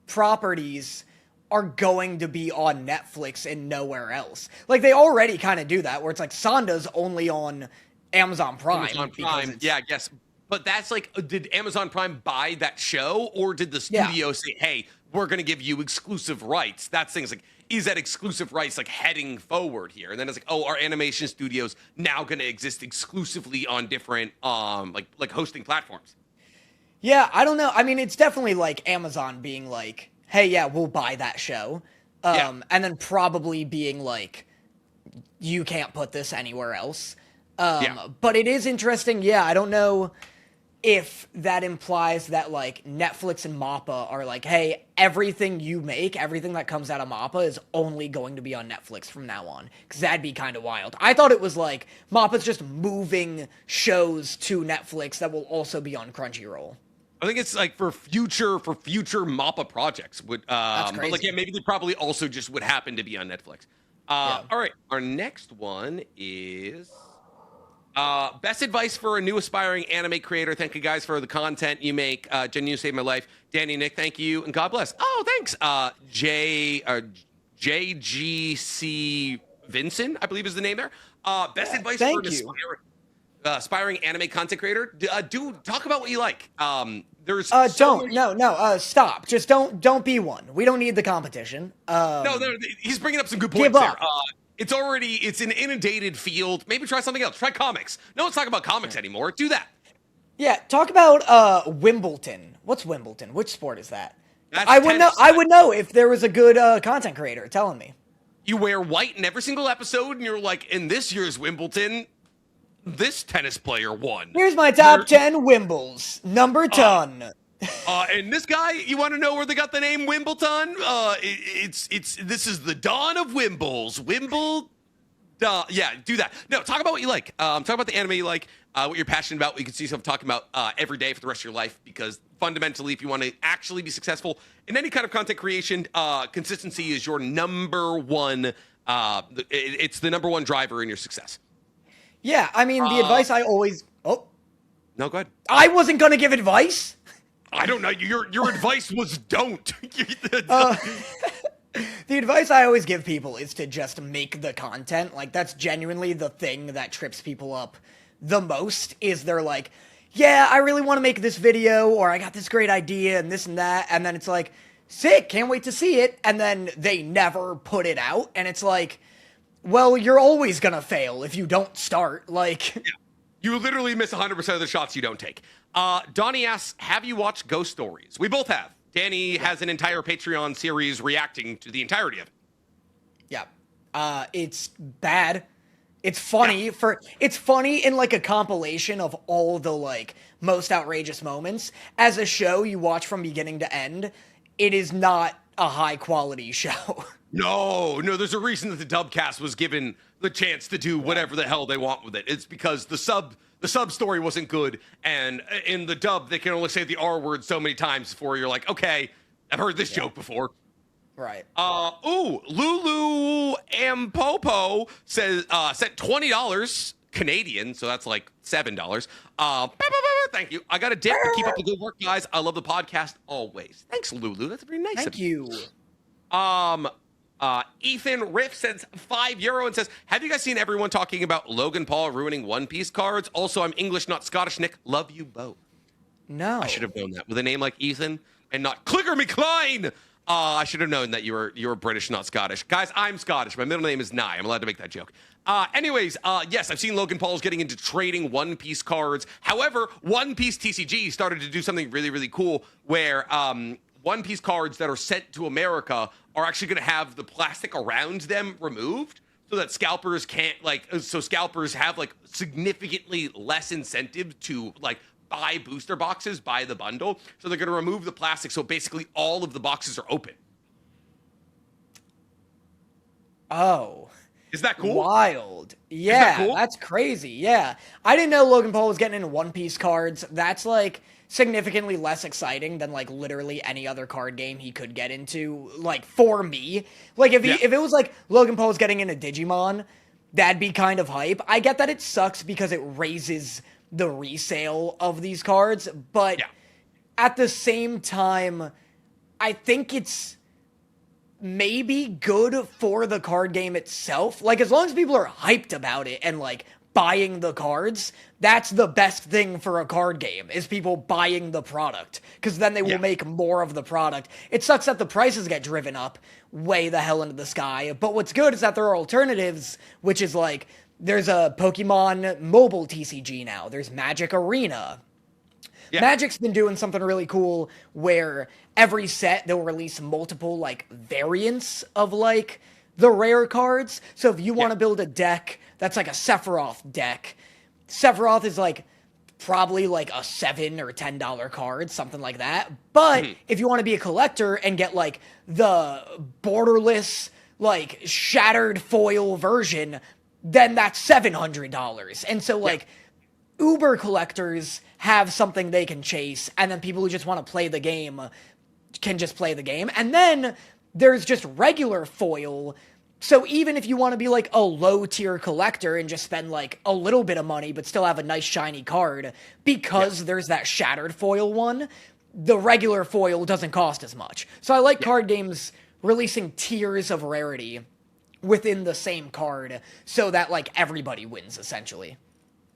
properties are going to be on Netflix and nowhere else. Like they already kind of do that, where it's like Sonda's only on Amazon Prime. Yeah, I guess. But that's like, did Amazon Prime buy that show, or did the studio say, hey, we're going to give you exclusive rights? That's things like, is that exclusive rights like heading forward here? And then it's like, oh, are animation studios now going to exist exclusively on different like hosting platforms? Yeah, I don't know. I mean, it's definitely like Amazon being like, hey, yeah, we'll buy that show. And then probably being like, you can't put this anywhere else. But it is interesting. Yeah, I don't know if that implies that like Netflix and Mappa are like, hey, everything you make, everything that comes out of Mappa is only going to be on Netflix from now on. Because that'd be kind of wild. I thought it was like Mappa's just moving shows to Netflix that will also be on Crunchyroll. I think it's like for future Mappa projects would That's but crazy. like maybe they probably also just would happen to be on Netflix. All right, our next one is best advice for a new aspiring anime creator. Thank you guys for the content you make. Jen, you saved my life. Danny, Nick, thank you, and God bless. Oh, thanks. JGC Vincent, I believe is the name there. Best advice for an aspiring anime content creator. Dude, talk about what you like. There's stop. Just don't be one. We don't need the competition. No, he's bringing up some good points there. It's an inundated field. Maybe try something else. Try comics. No one's talking about comics anymore. Do that. Yeah, talk about Wimbledon. What's Wimbledon? Which sport is that? That's I would tennis. know. I would know if there was a good content creator telling me. You wear white in every single episode, and you're like, in this year's Wimbledon, this tennis player won. Here's my top 10 Wimbles. Number 10. And this guy, you want to know where they got the name Wimbledon? This is the dawn of Wimbles. Yeah, do that. No, talk about what you like. Talk about the anime you like, what you're passionate about, what you can see yourself talking about every day for the rest of your life. Because fundamentally, if you want to actually be successful in any kind of content creation, consistency is your number one. It's the number one driver in your success. Yeah, I mean, the advice I always... Oh. No, go ahead. I wasn't going to give advice? I don't know. Your advice was don't. The advice I always give people is to just make the content. Like, that's genuinely the thing that trips people up the most, is they're like, yeah, I really want to make this video, or I got this great idea, and this and that, and then it's like, sick, can't wait to see it, and then they never put it out, and it's like, well, you're always gonna fail if you don't start, like... Yeah. You literally miss 100% of the shots you don't take. Donnie asks, have you watched Ghost Stories? We both have. Danny has an entire Patreon series reacting to the entirety of it. Yeah. It's bad. It's funny it's funny in like a compilation of all the like most outrageous moments. As a show you watch from beginning to end, it is not a high quality show. No, there's a reason that the dub cast was given the chance to do whatever the hell they want with it. It's because the sub story wasn't good, and in the dub they can only say the R word so many times before you're like, okay, I've heard this joke before. Right. Lulu Ampopo says sent $20 Canadian, so that's like $7. Thank you. I got a dip to keep up the good work, guys. I love the podcast always. Thanks, Lulu. That's very nice. Thank you. Ethan Riff sends €5 and says, have you guys seen everyone talking about Logan Paul ruining One Piece cards? Also, I'm English, not Scottish. Nick, love you both. No. I should have known that. With a name like Ethan and not Clicker McCline. I should have known that you were British, not Scottish. Guys, I'm Scottish. My middle name is Nye. I'm allowed to make that joke. Anyways, yes, I've seen Logan Paul's getting into trading One Piece cards. However, One Piece TCG started to do something really, really cool where One Piece cards that are sent to America are actually going to have the plastic around them removed so that scalpers scalpers have like significantly less incentive to like buy booster boxes, buy the bundle. So they're going to remove the plastic. So basically all of the boxes are open. Oh. Is that cool? Wild. Yeah, cool? That's crazy. Yeah. I didn't know Logan Paul was getting into One Piece cards. That's like significantly less exciting than like literally any other card game he could get into, like for me. Like if it was like Logan Paul was getting into Digimon, that'd be kind of hype. I get that it sucks because it raises the resale of these cards, but at the same time, I think it's maybe good for the card game itself. Like, as long as people are hyped about it and, like, buying the cards, that's the best thing for a card game, is people buying the product. Because then they will make more of the product. It sucks that the prices get driven up way the hell into the sky, but what's good is that there are alternatives, which is, like, there's a Pokemon mobile TCG now. There's Magic Arena. Yeah. Magic's been doing something really cool where every set they'll release multiple like variants of like the rare cards. So if you want to build a deck that's like a Sephiroth deck, Sephiroth is like probably like a $7 or $10 card, something like that. But if you want to be a collector and get like the borderless like shattered foil version, then that's $700. And so like Uber collectors have something they can chase, and then people who just want to play the game can just play the game. And then there's just regular foil. So even if you want to be like a low tier collector and just spend like a little bit of money but still have a nice shiny card, because there's that shattered foil one, the regular foil doesn't cost as much. So I like card games releasing tiers of rarity within the same card so that like everybody wins essentially.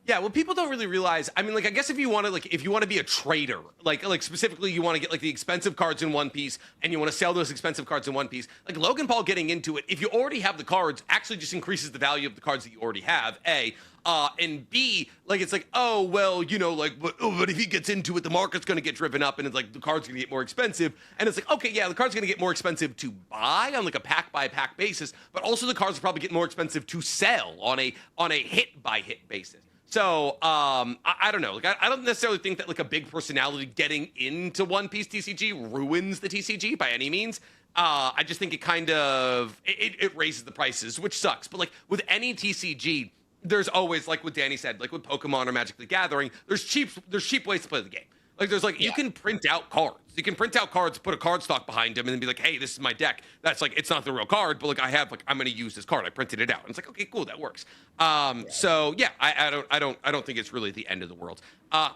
Yeah, well, people don't really realize. I mean, like, I guess if you want to be a trader, like specifically, you want to get like the expensive cards in One Piece, and you want to sell those expensive cards in One Piece. Like Logan Paul getting into it, if you already have the cards, actually just increases the value of the cards that you already have. And B, like it's like, oh well, you know, like, but if he gets into it, the market's going to get driven up, and it's like the card's going to get more expensive. And it's like, okay, yeah, the card's going to get more expensive to buy on like a pack by pack basis, but also the cards will probably get more expensive to sell on a hit by hit basis. So, I don't know. Like, I don't necessarily think that like a big personality getting into One Piece TCG ruins the TCG by any means. I just think it kind of it raises the prices, which sucks. But like with any TCG, there's always, like what Danny said, like with Pokemon or Magic the Gathering, there's cheap ways to play the game. Like there's like you can print out cards. You can print out cards, put a card stock behind them, and then be like, hey, this is my deck. That's like, it's not the real card, but like I'm gonna use this card. I printed it out. And it's like, okay, cool, that works. So yeah, I don't think it's really the end of the world.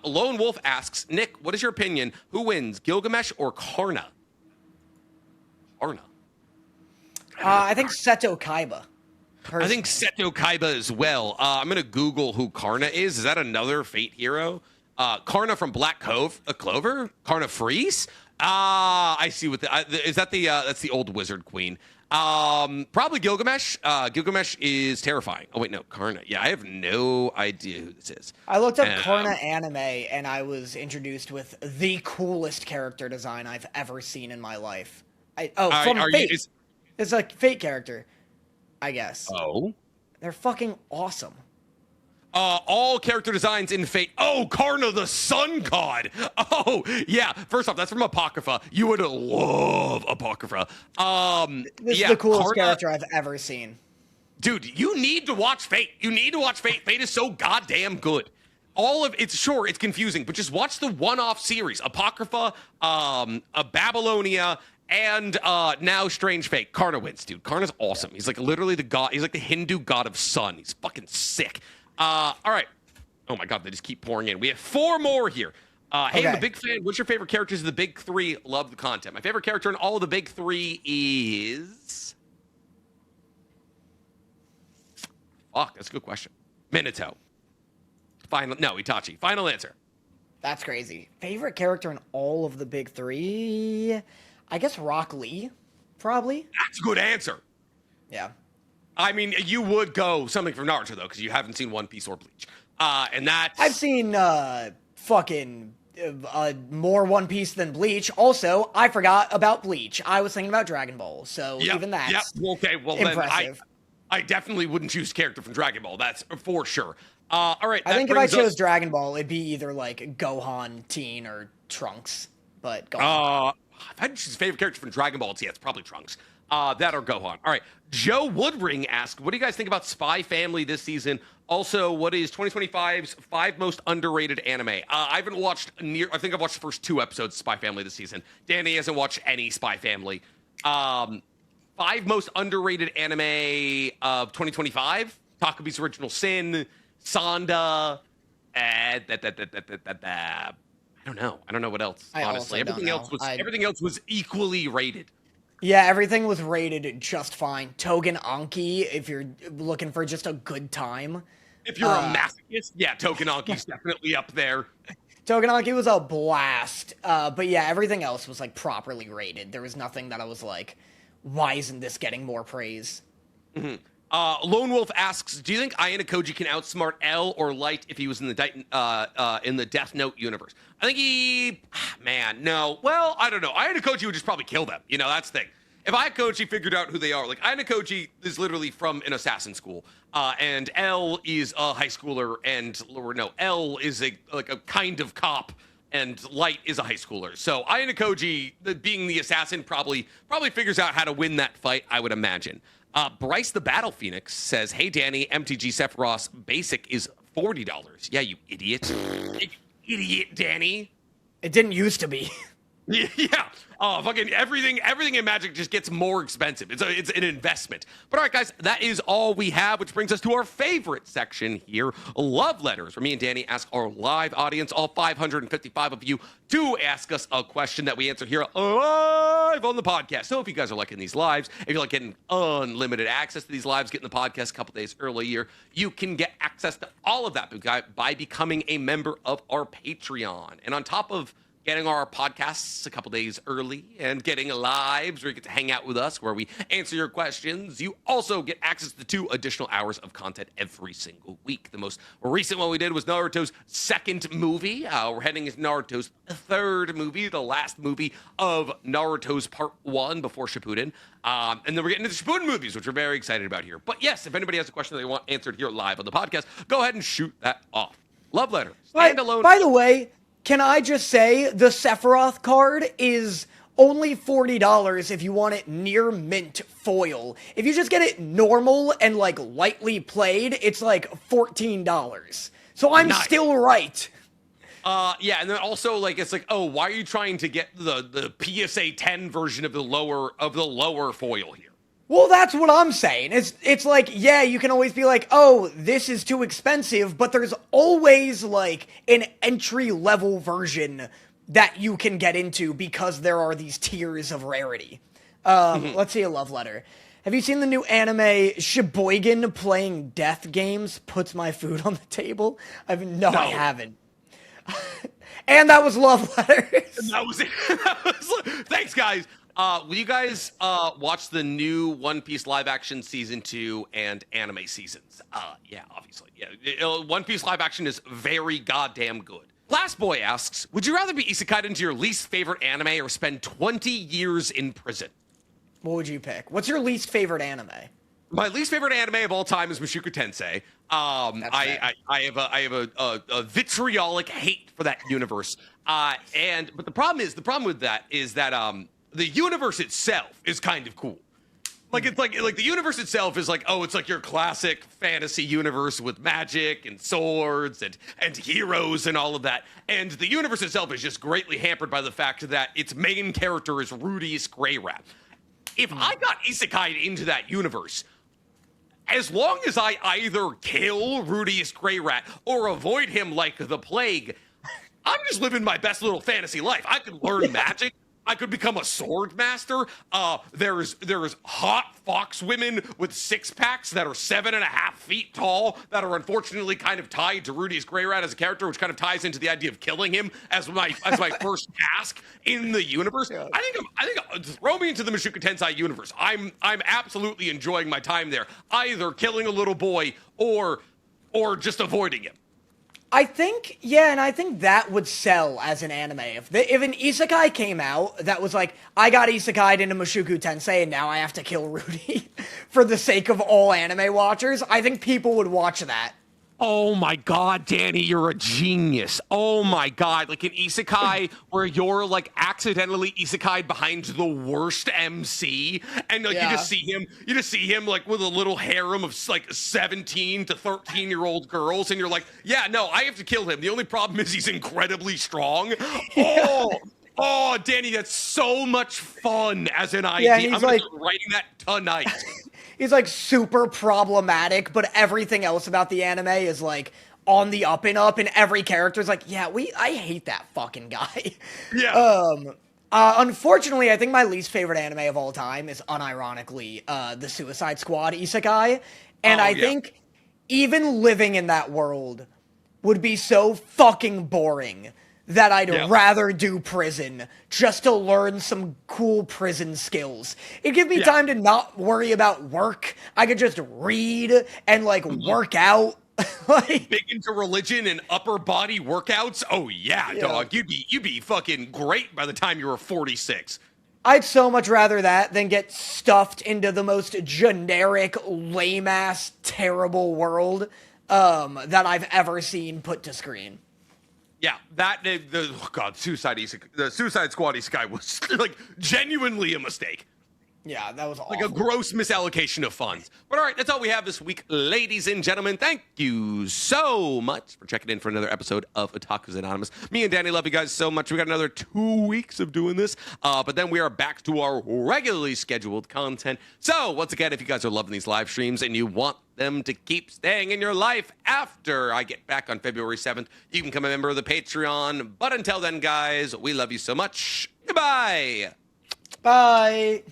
Lone Wolf asks, Nick, what is your opinion? Who wins, Gilgamesh or Karna? Karna. I think Seto Kaiba. Personally. I think Seto Kaiba as well. I'm gonna Google who Karna is. Is that another Fate hero? Karna from Black Clover? Karna Freeze? I see what is that that's the old wizard queen. Probably Gilgamesh. Gilgamesh is terrifying. Oh wait, no, Karna. Yeah, I have no idea who this is. I looked up Karna anime and I was introduced with the coolest character design I've ever seen in my life. From Fate. It's a Fate character, I guess. Oh. They're fucking awesome. All character designs in Fate. Oh, Karna, the sun god. Oh, yeah. First off, that's from Apocrypha. You would love Apocrypha. This is the coolest character I've ever seen. Dude, you need to watch Fate. You need to watch Fate. Fate is so goddamn good. All of it's sure it's confusing, but just watch the one-off series. Apocrypha, Babylonia, and now Strange Fate. Karna wins, dude. Karna's awesome. He's like literally the god. He's like the Hindu god of sun. He's fucking sick. All right. Oh my God, they just keep pouring in. We have 4 more here. Hey, I'm a big fan. What's your favorite characters of the big 3? Love the content. My favorite character in all of the big 3 is... Fuck, that's a good question. Minato. Itachi. Final answer. That's crazy. Favorite character in all of the big 3? I guess Rock Lee, probably. That's a good answer. Yeah. I mean, you would go something from Naruto, though, because you haven't seen One Piece or Bleach. And that's... I've seen more One Piece than Bleach. Also, I forgot about Bleach. I was thinking about Dragon Ball, so even that's okay, well, impressive. Then I definitely wouldn't choose a character from Dragon Ball. That's for sure. All right. I think if I chose Dragon Ball, it'd be either like Gohan, Teen, or Trunks. But Gohan. If I had to choose a favorite character from Dragon Ball, it's probably Trunks. That or Gohan. All right. Joe Woodring asked, what do you guys think about Spy Family this season? Also, what is 2025's 5 most underrated anime? I haven't watched I think I've watched the first 2 episodes of Spy Family this season. Danny hasn't watched any Spy Family. 5 most underrated anime of 2025? Takabi's Original Sin, Sanda, I don't know. I don't know what else, honestly. Everything else was equally rated. Yeah, everything was rated just fine. Togen Anki, if you're looking for just a good time. If you're a masochist, yeah, Togen Anki's definitely up there. Togen Anki was a blast. But yeah, everything else was like properly rated. There was nothing that I was like, why isn't this getting more praise? Mm-hmm. Lone Wolf asks, do you think Ayano Koji can outsmart L or Light if he was in the Death Note universe? I think no. Well, I don't know. Ayano Koji would just probably kill them. You know, that's the thing. If Ayano Koji figured out who they are, like Ayano Koji is literally from an assassin school, and L is a high schooler, L is a kind of cop, and Light is a high schooler. So Ayano Koji, being the assassin, probably figures out how to win that fight, I would imagine. Bryce the Battle Phoenix says, hey, Danny, MTG Sephiroth's basic is $40. Yeah, you idiot. idiot, Danny. It didn't used to be. Yeah. Oh, fucking everything in Magic just gets more expensive. It's an investment. But all right, guys, that is all we have, which brings us to our favorite section here, Love Letters, where me and Danny ask our live audience, all 555 of you, to ask us a question that we answer here live on the podcast. So if you guys are liking these lives, if you like getting unlimited access to these lives, getting the podcast a couple days earlier, you can get access to all of that by becoming a member of our Patreon. And on top of getting our podcasts a couple days early and getting lives where you get to hang out with us, where we answer your questions, you also get access to 2 additional hours of content every single week. The most recent one we did was Naruto's 2nd movie. We're heading into Naruto's 3rd movie, the last movie of Naruto's Part 1 before Shippuden. And then we're getting into the Shippuden movies, which we're very excited about here. But yes, if anybody has a question that they want answered here live on the podcast, go ahead and shoot that off. Love Letter, standalone. By the way, can I just say the Sephiroth card is only $40 if you want it near mint foil. If you just get it normal and like lightly played, it's like $14. So I'm still right. Yeah, and then also like it's like, oh, why are you trying to get the PSA 10 version of the lower foil here? Well, that's what I'm saying. It's like, yeah, you can always be like, oh, this is too expensive, but there's always, like, an entry-level version that you can get into because there are these tiers of rarity. Let's see a love letter. Have you seen the new anime Sheboygan playing death games puts my food on the table? No, I haven't. And that was love letters. That was it. Thanks, guys. Will you guys watch the new One Piece live action season 2 and anime seasons? Yeah, obviously. Yeah, One Piece live action is very goddamn good. Last Boy asks, would you rather be isekai'd into your least favorite anime or spend 20 years in prison? What would you pick? What's your least favorite anime? My least favorite anime of all time is Mushoku Tensei. I have a vitriolic hate for that universe. But the problem with that is that the universe itself is kind of cool. Like it's like the universe itself is like, oh, it's like your classic fantasy universe with magic and swords and heroes and all of that. And the universe itself is just greatly hampered by the fact that its main character is Rudy's Grey Rat. If I got isekai'd into that universe, as long as I either kill Rudy's Grey Rat or avoid him like the plague, I'm just living my best little fantasy life. I could learn magic. I could become a sword master. There's hot fox women with 6-packs that are 7.5 feet tall that are unfortunately kind of tied to Rudy's Grey Rat as a character, which kind of ties into the idea of killing him as my first task in the universe. Yeah. I think throw me into the Mushoku Tensei universe. I'm absolutely enjoying my time there, either killing a little boy or just avoiding him. I think that would sell as an anime. If an isekai came out that was like, I got isekai'd into Mushoku Tensei and now I have to kill Rudy for the sake of all anime watchers, I think people would watch that. Oh my god, Danny, you're a genius. Oh my god, like an isekai where you're like accidentally isekai'd behind the worst MC, and like you just see him like with a little harem of like 17 to 13-year-old girls, and you're like, yeah, no, I have to kill him. The only problem is he's incredibly strong. Oh, Danny, that's so much fun as an idea. Yeah, I'm like writing that tonight. He's like super problematic, but everything else about the anime is like on the up and up, and every character's like, yeah, I hate that fucking guy. Yeah. Unfortunately, I think my least favorite anime of all time is unironically the Suicide Squad isekai, and I think even living in that world would be so fucking boring that I'd rather do prison just to learn some cool prison skills. It'd give me time to not worry about work. I could just read and like work out. Like, big into religion and upper body workouts. Oh yeah, dog. You'd be fucking great by the time you were 46. I'd so much rather that than get stuffed into the most generic, lame-ass, terrible world that I've ever seen put to screen. Yeah, the Suicide Squad isekai was like genuinely a mistake. Yeah, that was awful. Like a gross misallocation of funds. But all right, that's all we have this week, ladies and gentlemen. Thank you so much for checking in for another episode of Otakus Anonymous. Me and Danny love you guys so much. We got another 2 weeks of doing this, but then we are back to our regularly scheduled content. So once again, if you guys are loving these live streams and you want them to keep staying in your life after I get back on February 7th, you can become a member of the Patreon. But until then, guys, we love you so much. Goodbye. Bye.